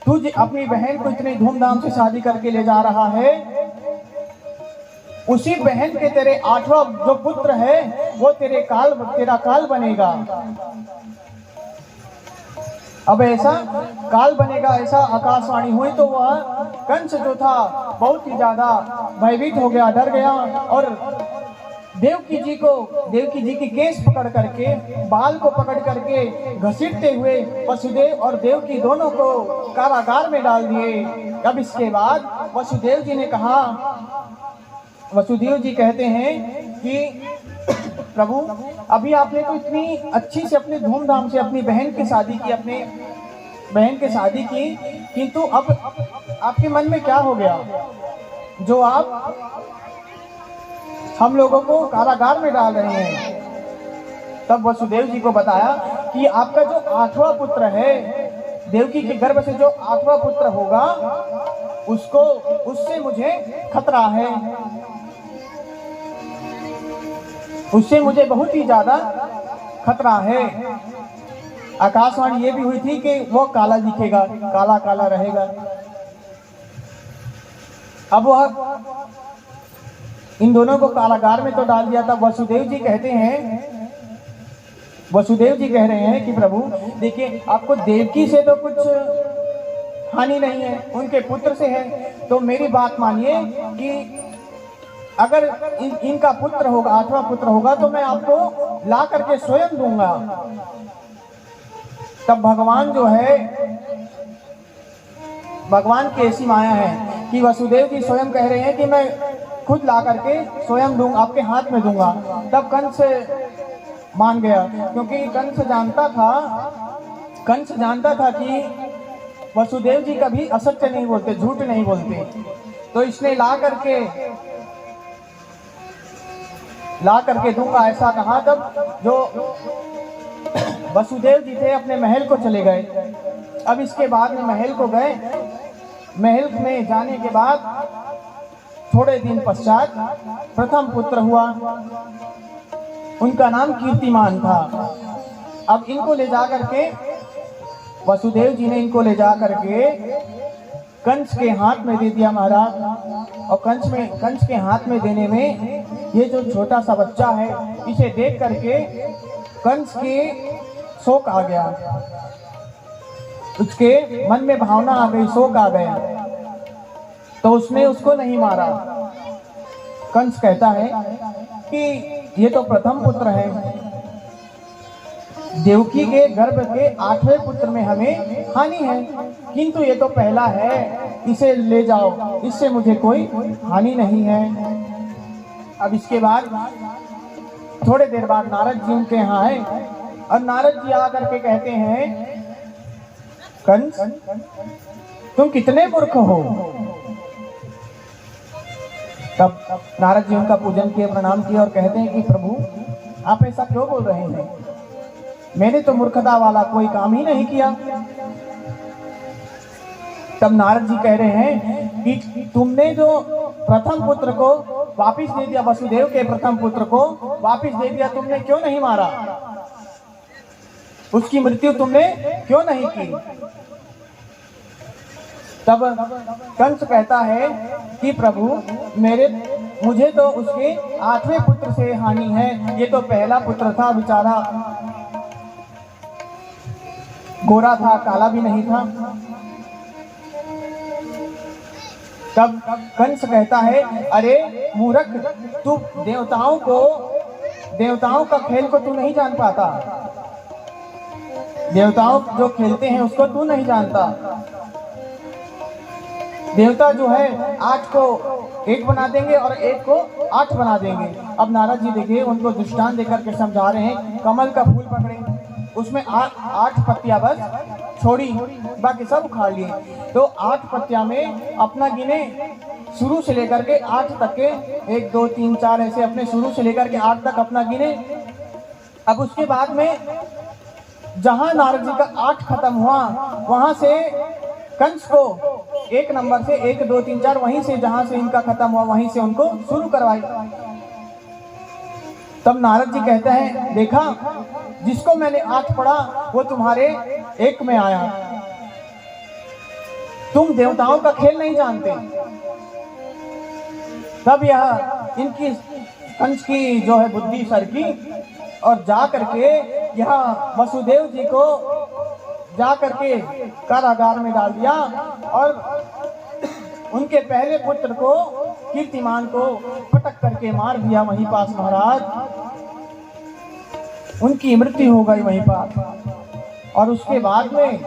तू अपनी बहन को इतनी धूमधाम से शादी करके ले जा रहा है, उसी बहन के तेरे 8वां जो पुत्र है वो तेरा काल बनेगा। अब ऐसा काल बनेगा, ऐसा आकाशवाणी हुई। तो वह कंस जो था बहुत ही ज्यादा भयभीत हो गया, डर गया और देवकी जी की केस पकड़ करके, बाल को पकड़ करके घसीटते हुए वसुदेव और देवकी दोनों को कारागार में डाल दिए। अब इसके बाद वसुदेव जी ने कहा, वसुदेव जी कहते हैं कि प्रभु, अभी आपने तो इतनी अच्छी से अपनी धूमधाम से अपनी बहन की शादी की, किंतु अब आपके मन में क्या हो गया जो आप हम लोगों को कारागार में डाल रहे हैं। तब वसुदेव जी को बताया कि आपका जो 8वां पुत्र है, देवकी के गर्भ से जो 8वां पुत्र होगा, उससे मुझे खतरा है, उससे मुझे बहुत ही ज्यादा खतरा है। आकाशवाणी ये भी हुई थी कि वो काला दिखेगा, काला काला रहेगा। अब वह इन दोनों को कारागार में तो डाल दिया था। वसुदेव जी कह रहे हैं कि प्रभु देखिए, आपको देवकी से तो कुछ हानि नहीं है, उनके पुत्र से है। तो मेरी बात मानिए कि अगर इनका पुत्र होगा, 8वां पुत्र होगा, तो मैं आपको ला करके स्वयं दूंगा। तब भगवान जो है, भगवान की ऐसी माया है कि वसुदेव जी स्वयं कह रहे हैं कि मैं खुद ला करके स्वयं दूंगा, आपके हाथ में दूंगा। तब कंस मान गया, क्योंकि कंस जानता था कि वसुदेव जी कभी असत्य नहीं बोलते, झूठ नहीं बोलते। तो इसने ला करके दूंगा ऐसा कहा। तब जो वसुदेव जी थे अपने महल को चले गए। अब इसके बाद में महल को गए महल में जाने के बाद थोड़े दिन पश्चात प्रथम पुत्र हुआ। उनका नाम कीर्तिमान था। अब इनको ले जा करके वसुदेव जी ने इनको ले जा करके कंस के हाथ में दे दिया महाराज। और कंस के हाथ में देने में ये जो छोटा सा बच्चा है, इसे देख करके कंस के शोक आ गया, उसके मन में भावना आ गई, शोक आ गया, तो उसने उसको नहीं मारा। कंस कहता है कि ये तो प्रथम पुत्र है, देवकी के गर्भ के 8वें पुत्र में हमें हानि है, किंतु ये तो पहला है, इसे ले जाओ, इससे मुझे कोई हानि नहीं है। अब इसके बाद थोड़े देर बाद नारद जी उनके यहाँ आए और नारद जी आकर के कहते हैं, कंस तुम कितने मूर्ख हो। तब नारद जी उनका पूजन किए, प्रणाम किए और कहते हैं कि प्रभु आप ऐसा क्यों बोल रहे हैं, मैंने तो मूर्खता वाला कोई काम ही नहीं किया। तब नारद जी कह रहे हैं कि तुमने जो प्रथम पुत्र को वापिस दे दिया, वसुदेव के प्रथम पुत्र को वापिस दे दिया, तुमने क्यों नहीं मारा, उसकी मृत्यु तुमने क्यों नहीं की। तब कंस कहता है कि प्रभु मुझे तो उसके 8वें पुत्र से हानि है, ये तो पहला पुत्र था, बेचारा गोरा था, काला भी नहीं था। तब कंस कहता है, अरे मूर्ख, तू देवताओं का खेल को तू नहीं जान पाता, देवताओं जो खेलते हैं उसको तू नहीं जानता। देवता जो है 8 को 1 बना देंगे और 1 को 8 बना देंगे। अब नारद जी देखिए उनको दृष्टांत देकर के समझा रहे हैं, कमल का फूल पकड़े, उसमें 8 पत्तियां बस छोड़ी, बाकी सब उखाड़ लिए। तो 8 पत्तियां में अपना गिने, शुरू से लेकर के 8 तक के, 1 2 3 4 ऐसे अपने शुरू से लेकर के 8 तक अपना गिने। अब उसके बाद में जहां नारद जी का 8 खत्म हुआ, वहां से कंस को 1 नंबर से 1 2 3 4 वहीं से जहां से इनका खत्म हुआ वहीं से उनको शुरू करवाई। तब नारद जी कहते हैं, देखा जिसको मैंने 8 पढ़ा वो तुम्हारे 1 में आया, तुम देवताओं का खेल नहीं जानते। तब यह इनकी कंस की जो है बुद्धि सरकी और जा करके यहाँ वसुदेव जी को जा करके कारागार में डाल दिया और उनके पहले पुत्र को कीर्तिमान को पटक करके मार दिया वहीं पास महाराज। उनकी मृत्यु हो गई वहीं पास और उसके बाद में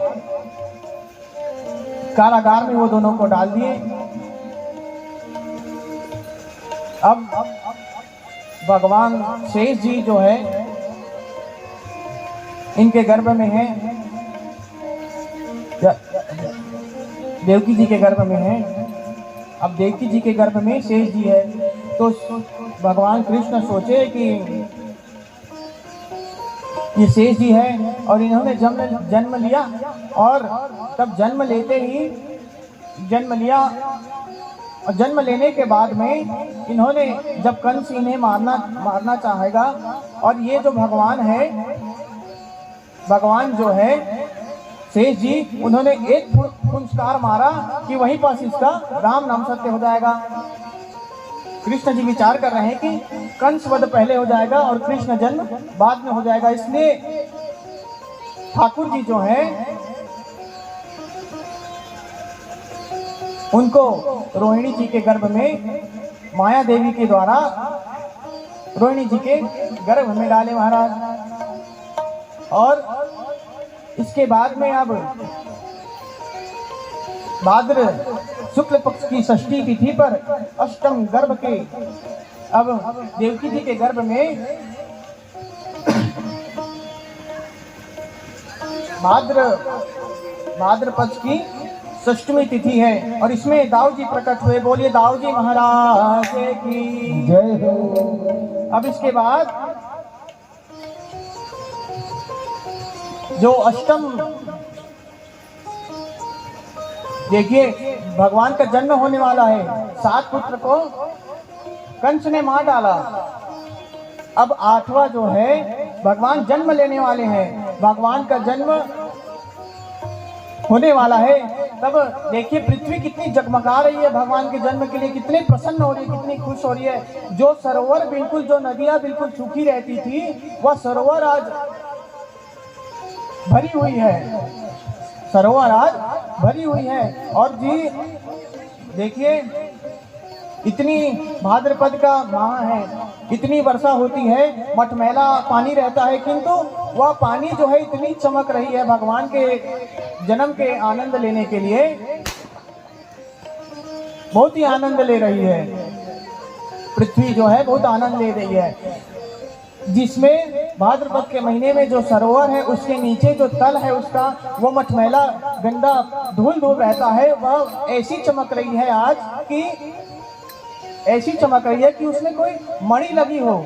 कारागार में वो दोनों को डाल दिए। अब भगवान शेष जी जो है इनके गर्भ में है, देवकी जी के गर्भ में है। अब देवकी जी के गर्भ में शेष जी है, तो भगवान कृष्ण सोचे कि ये शेष जी है और इन्होंने जन्म लिया और तब जन्म लेते ही जन्म लिया और जन्म लेने के बाद में इन्होंने जब कंस इन्हें मारना चाहेगा और ये जो भगवान है, भगवान जो है शेष जी, उन्होंने एक पुंस्कार मारा कि वहीं पास इसका राम नाम सत्य हो जाएगा। कृष्ण जी विचार कर रहे हैं कि कंस वध पहले हो जाएगा और कृष्ण जन्म बाद में हो जाएगा, इसलिए ठाकुर जी जो हैं उनको रोहिणी जी के गर्भ में माया देवी के द्वारा रोहिणी जी के गर्भ में डाले महाराज। और इसके बाद में अब भाद्र शुक्ल पक्ष की षष्ठी तिथि पर अष्टम गर्भ के अब देवकी जी के गर्भ में भाद्र पक्ष की षष्ठमी तिथि है और इसमें दाऊ जी प्रकट हुए। बोलिए दाऊ जी महाराज की जय हो। अब इसके बाद जो अष्टम देखिए भगवान का जन्म होने वाला है, 7 पुत्र को कंस ने मार डाला, अब 8वां जो है भगवान जन्म लेने वाले हैं, भगवान का जन्म होने वाला है। तब देखिए पृथ्वी कितनी जगमगा रही है, भगवान के जन्म के लिए कितनी प्रसन्न हो रही है, कितनी खुश हो रही है। जो सरोवर बिल्कुल, जो नदियां बिल्कुल सूखी रहती थी, वह सरोवर आज भरी हुई है, सरोवर आज भरी हुई है। और जी देखिए इतनी भाद्रपद का माह है, इतनी वर्षा होती है, मटमैला पानी रहता है, किंतु वह पानी जो है इतनी चमक रही है भगवान के जन्म के आनंद लेने के लिए, बहुत ही आनंद ले रही है। पृथ्वी जो है बहुत आनंद ले रही है, जिसमें भाद्रपद के महीने में जो सरोवर है उसके नीचे जो तल है उसका, वो मटमैला गंदा धूल धूल रहता है, वह ऐसी चमक रही है आज कि ऐसी चमक रही है कि उसमें कोई मणि लगी हो,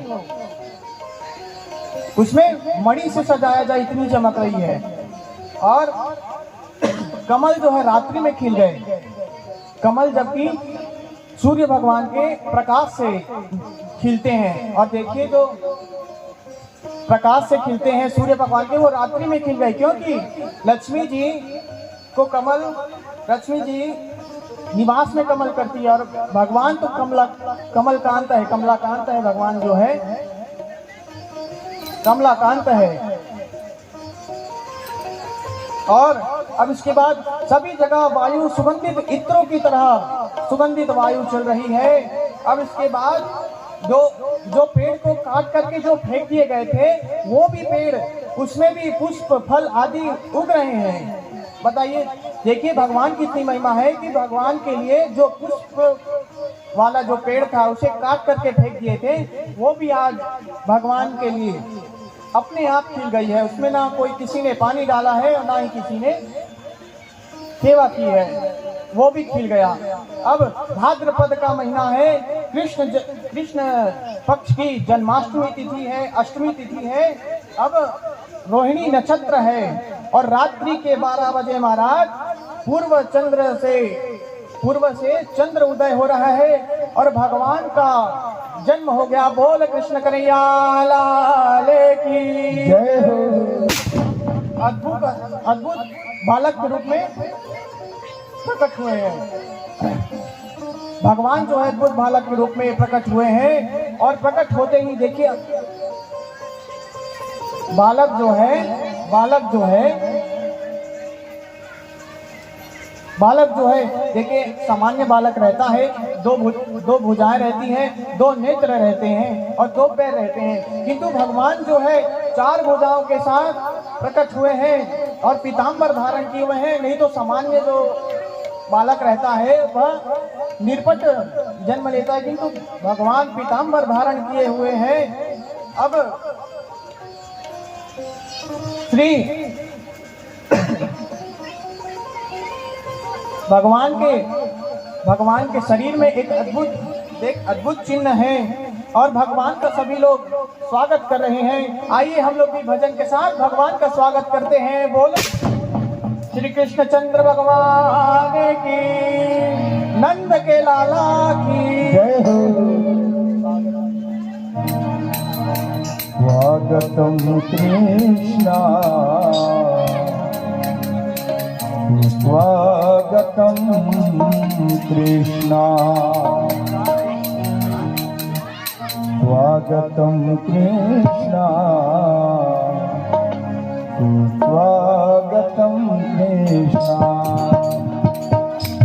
उसमें मणि से सजाया जाए, इतनी चमक रही है। और कमल जो है रात्रि में खिल गए, कमल जबकि सूर्य भगवान के प्रकाश से खिलते हैं, और देखिए जो प्रकाश से खिलते हैं सूर्य भगवान के, वो रात्रि में खिल गए, क्योंकि लक्ष्मी जी को कमल, लक्ष्मी जी निवास में कमल करती है, और भगवान तो कमलकांत है, कमलाकांत है, भगवान जो है कमलाकांत है। और अब इसके बाद सभी जगह वायु सुगंधित इत्रों की तरह सुगंधित वायु चल रही है। अब इसके बाद जो पेड़ को काट करके जो फेंक दिए गए थे, वो भी पेड़, उसमें भी पुष्प फल आदि उग रहे हैं। बताइए, देखिए भगवान की इतनी महिमा है कि भगवान के लिए जो पुष्प वाला जो पेड़ था उसे काट करके फेंक दिए थे, वो भी आज भगवान के लिए अपने आप खिल गई है। उसमें ना कोई किसी ने पानी डाला है और ना ही किसी ने सेवा की है, वो भी खिल गया। अब भाद्रपद का महीना है, कृष्ण पक्ष की जन्माष्टमी तिथि है, अष्टमी तिथि है। अब रोहिणी नक्षत्र है और रात्रि के 12 बजे महाराज पूर्व से चंद्र उदय हो रहा है और भगवान का जन्म हो गया। बोल कृष्ण कन्हैया लाल की जय हो। अद्भुत बालक के रूप में प्रकट हुए हैं भगवान, जो है अद्भुत बालक के रूप में प्रकट हुए हैं। और प्रकट होते ही देखिए बालक जो है देखिए सामान्य बालक रहता है, दो भुजाएं रहती हैं, 2 नेत्र रहते हैं और 2 पैर रहते हैं, किंतु भगवान जो है 4 भुजाओं के साथ प्रकट हुए हैं और पीताम्बर धारण किए हुए हैं। नहीं तो सामान्य जो बालक रहता है वह निरपट जन्म लेता है, किंतु भगवान पीताम्बर धारण किए हुए हैं। अब श्री भगवान के शरीर में एक अद्भुत चिन्ह है और भगवान का सभी लोग स्वागत कर रहे हैं। आइए हम लोग भी भजन के साथ भगवान का स्वागत करते हैं। बोल श्री कृष्ण चंद्र भगवान की, नंद के लाला की जय हो। स्वागतम कृष्णा, स्वागतम कृष्णा, स्वागतम कृष्णा, स्वागतम कृष्णा,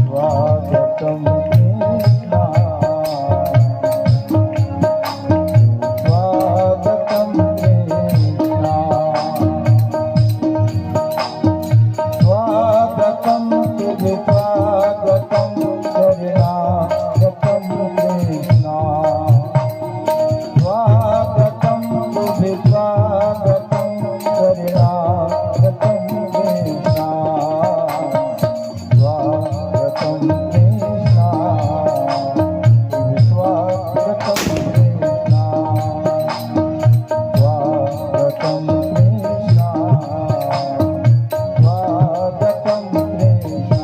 स्वागतम कृष्णा, स्वागतम कृष्णा, स्वागतम तुझे स्वागतम शरणागतम कृष्णा, स्वागतम तुझे स्वागतम शरणागतम कृष्णा, स्वागतम कृष्णा, तुझे स्वागतम कृष्णा, स्वागतम कृष्णा, स्वागतम कृष्णा।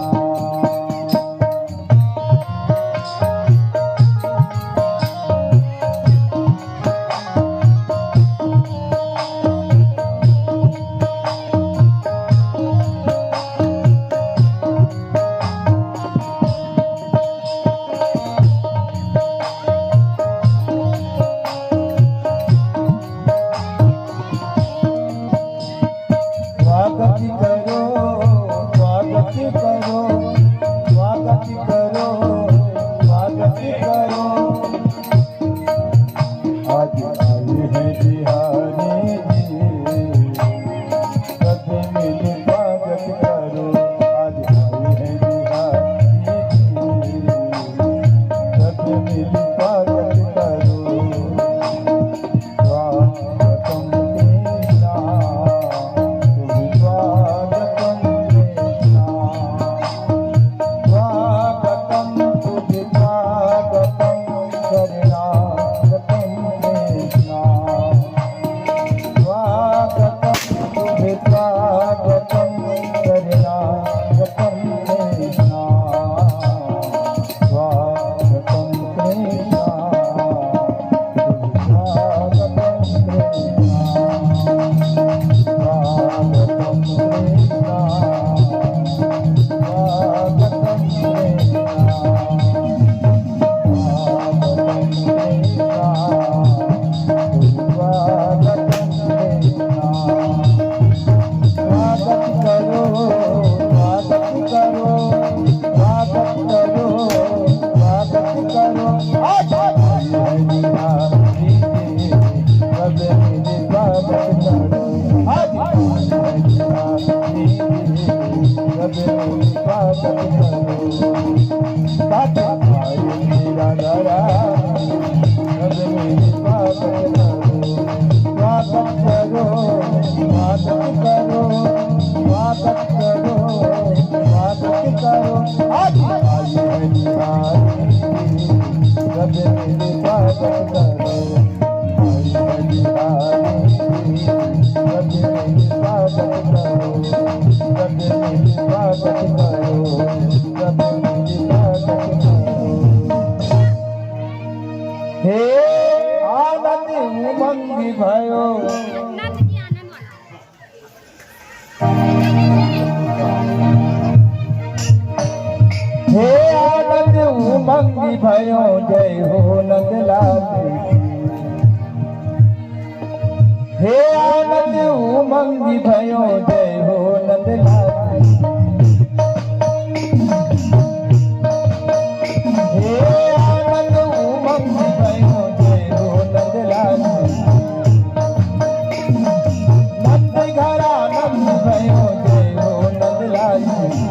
स्वागत करो, सब मिल स्वागत करो, सब मिल स्वागत करो। हे आनंद उमंग भयो, हे आनंद उमंग भयो, जय हो नंदलाल की। हे आनंद उमंग भयो, जय हो नंदलाल की। हे आनंद उमंग भयो, जय हो नंदलाल की। नंद घर आनंद भयो, जय हो नंदलाल की।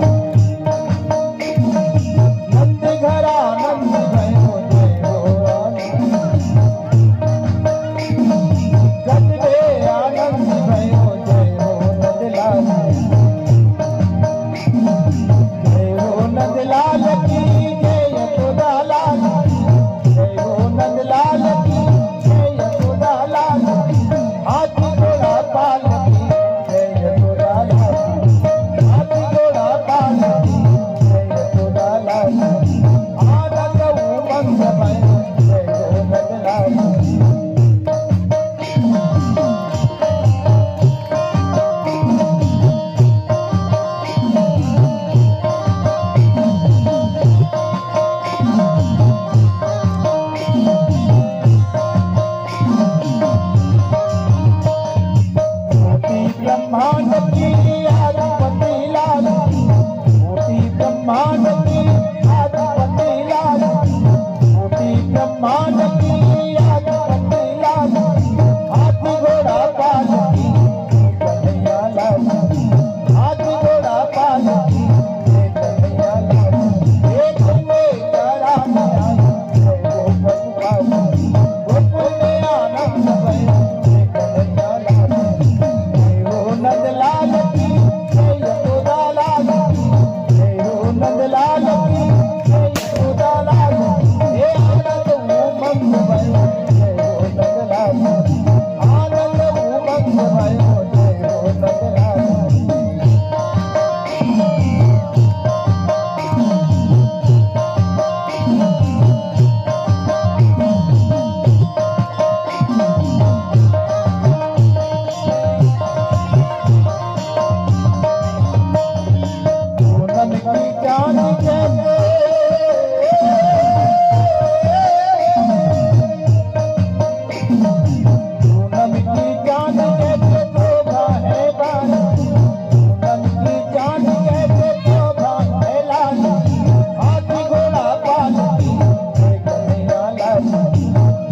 नंद घर आनंद भयो, जय हो गजबे आनंद भयो, जय हो नंदलाल की। जय हो नंदलाल की, जय यशोदा लाल की। जय हो नंदलाल की, जय यशोदा लाल की। हाथी घोड़ा पाल की, जय यशोदा लाल की। हाथी घोड़ा पाल की, जय यशोदा लाल की। आनंद उमंग भयो, जय हो नंदलाल की। कोटि ब्रह्मांड की आदिपति लाल, कोटि ब्रह्मांड की आदिपति लाल, कोटि ब्रह्मांड की आदिपति लाल। हाथी घोड़ा पाल की, कन्हैया लाल। हाथी घोड़ा पाल की, कन्हैया लाल। एक में कराने आई, जय गोपल पाल। गोकुल में आनंद भयो, जय कन्हैया लाल। जय हो नंदलाल की, जय यशोदा लाल की। जय हो नंदलाल की, जय यशोदा लाल की। हे आनंद उमंग भयो, जय हो नंदलाल की। आनंद उमंग भयो, जय हो नंदलाल की। पूनम की चांद जैसे, पूनम की चांद जैसे शोभा है बाल। पूनम की चांद जैसे शोभा है लाल। हाथी घोड़ा पाल की, जय कन्हैया लाल की।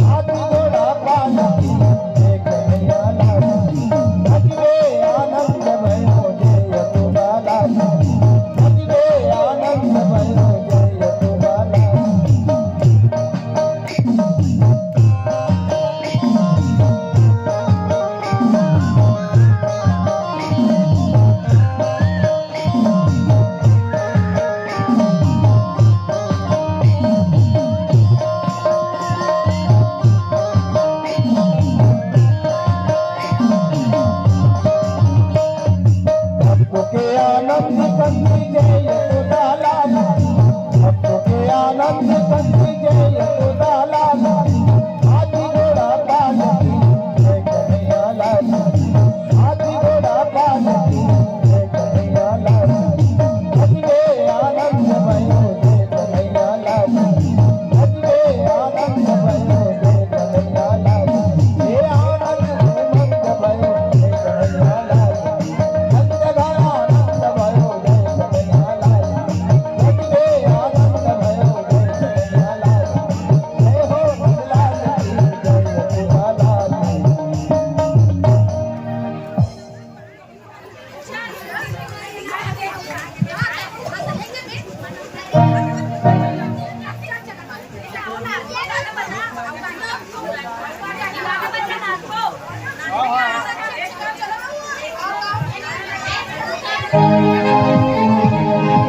हाथी घोड़ा पाल की, जय कन्हैया लाल की। गजबे आनंद भयो, जय यशोदा लाल की। गजबे आनंद भयो, जय यशोदा लाल की। भक्तों के आनंद कंदी, जय यशोदा लाल। भक्तों के आनंद कंदी, जय यशोदा लाल। हाथी घोड़ा पाल की, जय कन्हैया लाल की। हाथी घोड़ा पाल की, जय कन्हैया लाल की। गजबे आनंद भयो, जय कन्हैया लाल की। गजबे आनंद भयो, जय कन्हैया लाल की। हे आनंद उमंग भयो, जय कन्हैया लाल की। नंद घर आनंद भयो, जय कन्हैया लाल की। गजबे आनंद भयो, जय कन्हैया लाल की। जय हो नंदलाल की, जय यशोदा लाल की।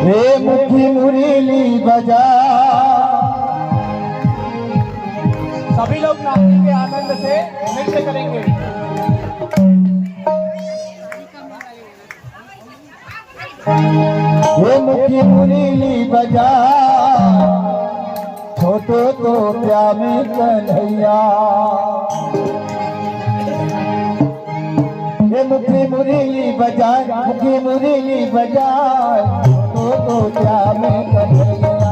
हे मुट्ठी मुरीली बजा। सभी लोग नाचने के आनंद से नृत्य करेंगे। ये मुखी मुरली बजा छोटो तो प्यामे कन्हैया ये मुखी मुरली बजाए मुखी मुरली बजाए तो प्यामे कन्हैया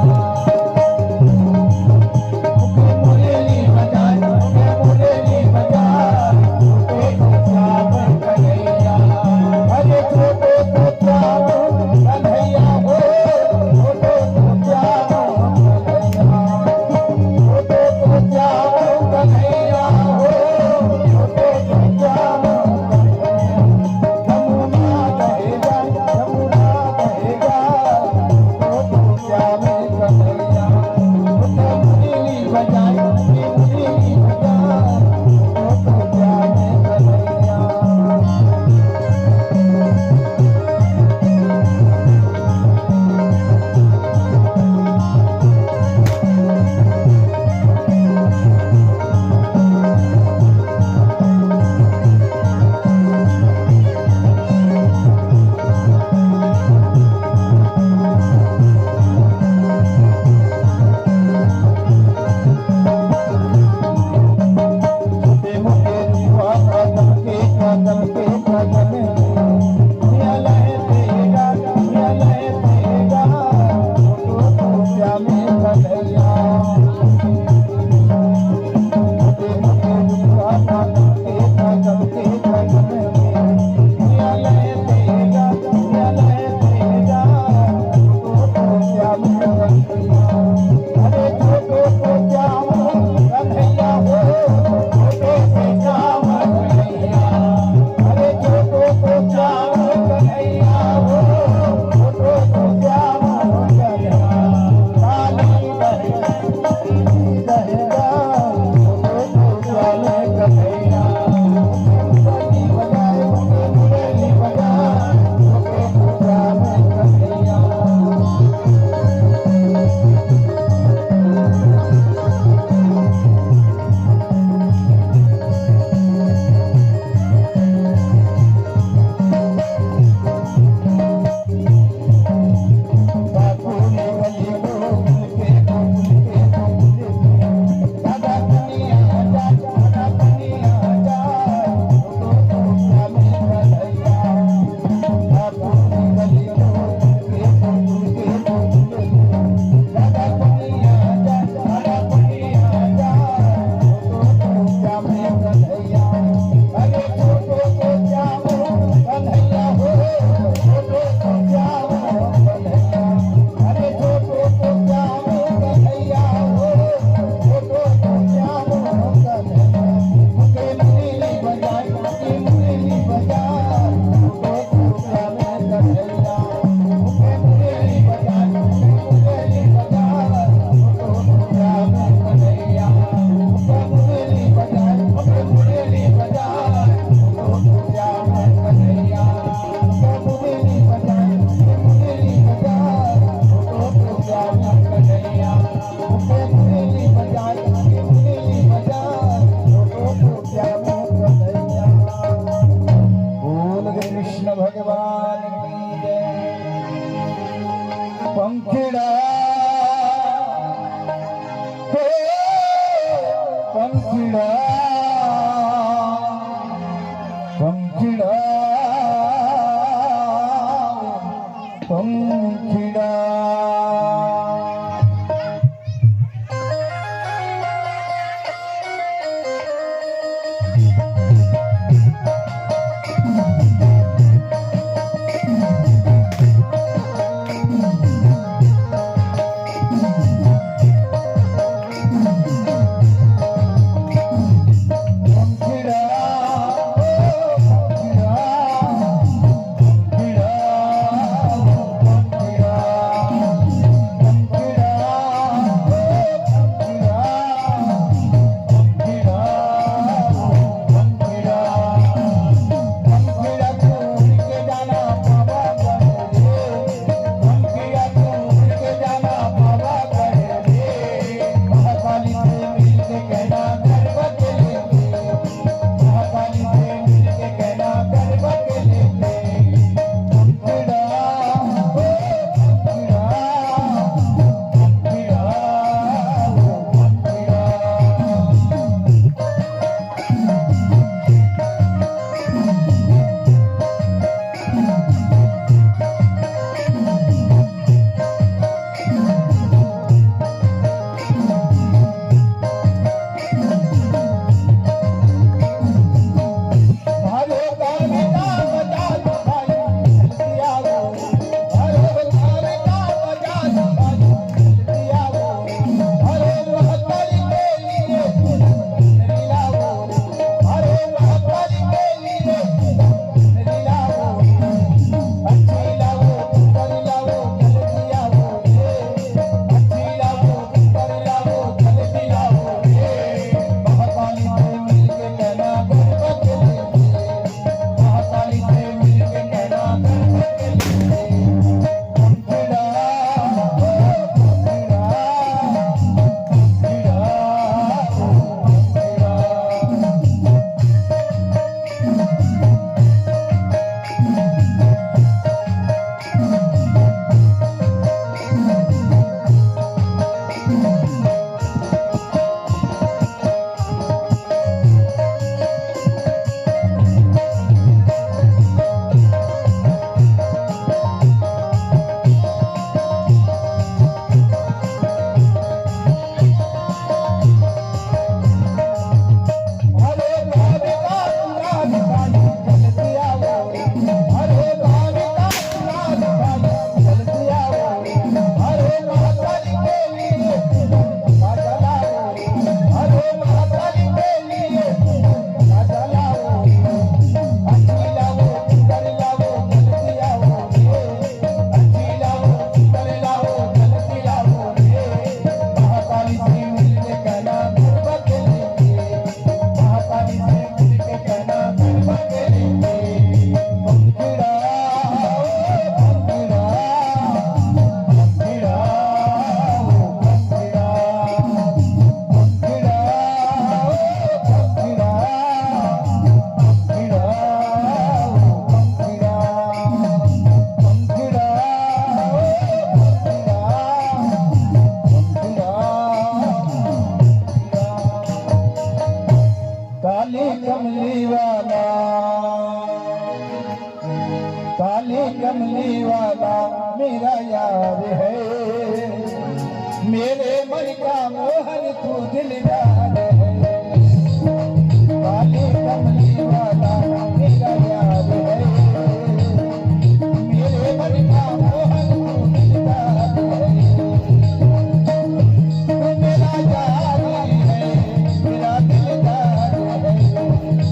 काली कमली वाला मेरा यार है, मेरे मन का मोहन तू दिलदार है, काली कमली वाला मेरा यार है, मेरे मन का मोहन तू दिलदार है, तू मेरा यार है, मेरा दिलदार है,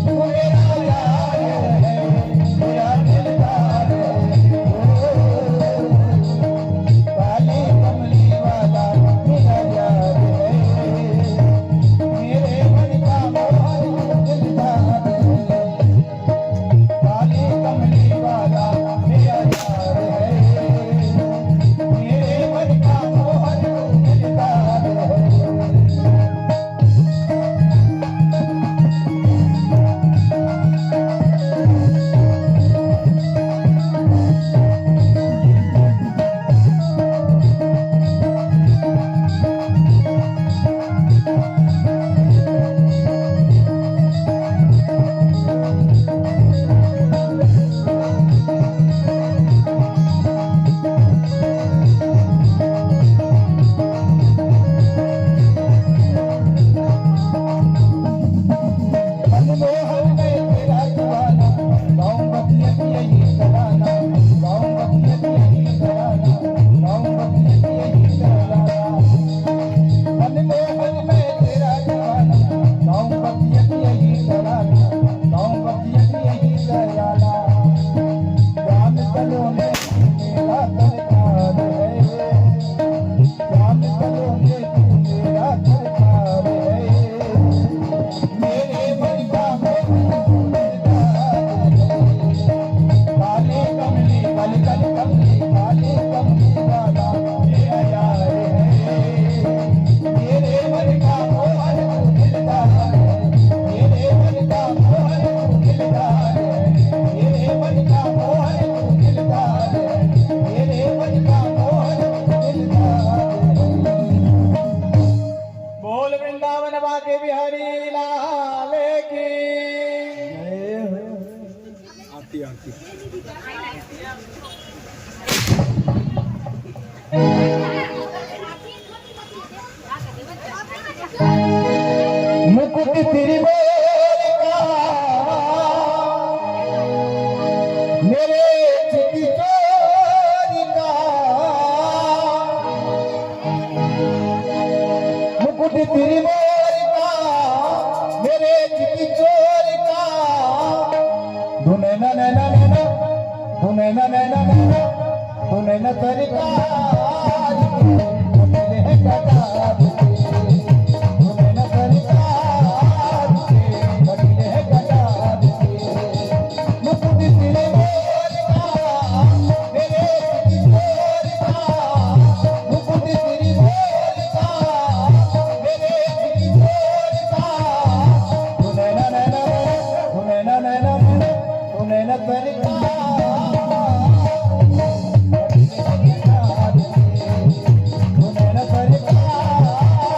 तू मेरा यार है, मेरा दिलदार है, काली कमली वाला मेरा यार है, मेरे मन का मोहन दिलदार है, काली कमली वाला मेरा यार है, मेरे मन का मोहन दिलदार है। मनमोहन में तेरा दीवाना, गाँव बतिया यही कराना, गाँव बतिया यही कराना, गाँव बतिया यही कराना। मनमोहन में तेरा दीवाना, गाँव बतिया यही कराना, गाँव बतिया यही कराना। जान तलो में मेरा सरकार है, जान तलो में मेरा सरकार है, मेरे मन का मोहन दिलदार है, काली कमली काली काली कमली काली कमली वाला मेरा यार है, मेरे मन का मोहन दिलदार है, मेरे मन का मोहन दिलदार है, मेरे मन का मोहन दिलदार है, मेरे मन का मोहन दिलदार है। बोल वृंदावन बाके बिहारी लाल की। मुकुट त्रिभुवन का मेरे चिति चोर का, मुकुट त्रिभुवन का मेरे चिति चोर का, धुने न न न न न, धुने न न न न न, धुने न सरकार के, धुने न कटार के, धुने न सरकार के, धुने न कटार के। मुकुट त्रिभुवन का मेरे चिति चोर का, मुकुट त्रिभुवन का मेरे चिति चोर का, धुने न न न न, धुने न न न न, धुने न सरकार धुने न सरकार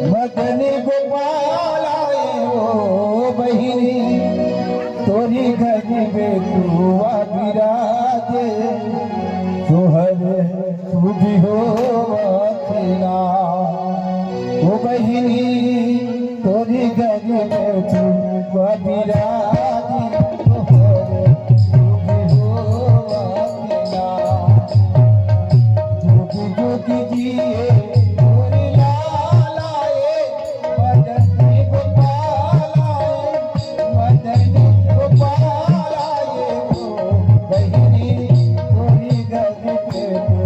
मदन गोपाल आए ओ बहिनी तोरी घर में तू विराजे सोहर तू भी हो तेरा ओ बहिनी तोरी घर में तू विराजे सोहर तू भी हो तेरा जोगी जोगी जिए तोरी लाल आए मदन गोपाल आए मदन गोपाल आए ओ बहिनी तोरी घर पे तू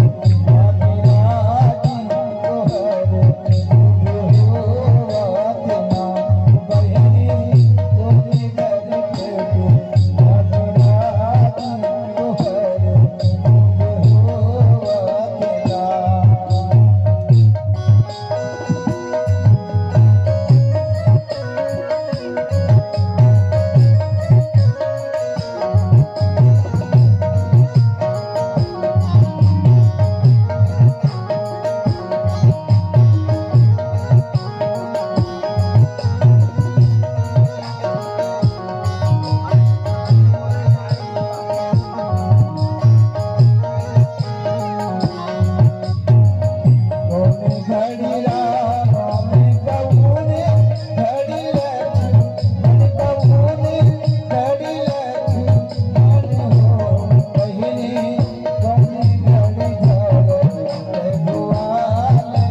विराजी तोहर तू हो तेना बहिनी तोरी घर पे तू विराजी तोहर तू हो तेना कोने घड़ी राम कौने घड़ी मन कौने घड़ी मन हो बहिनी कोने घड़ी झड़ दुआले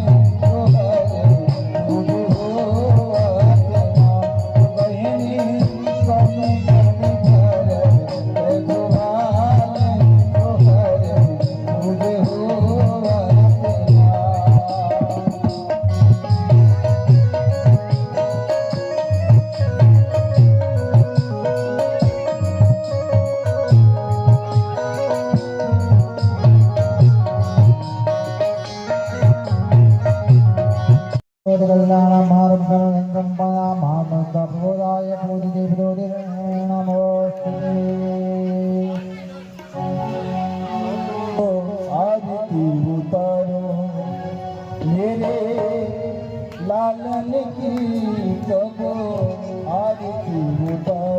तोहरे तुझ हो तेना बहिनी कोने घड़ी झड़ दुआले तोहरे तुझ हो तेना आरती उतारो मेरे लालन की कबो आरती उतारो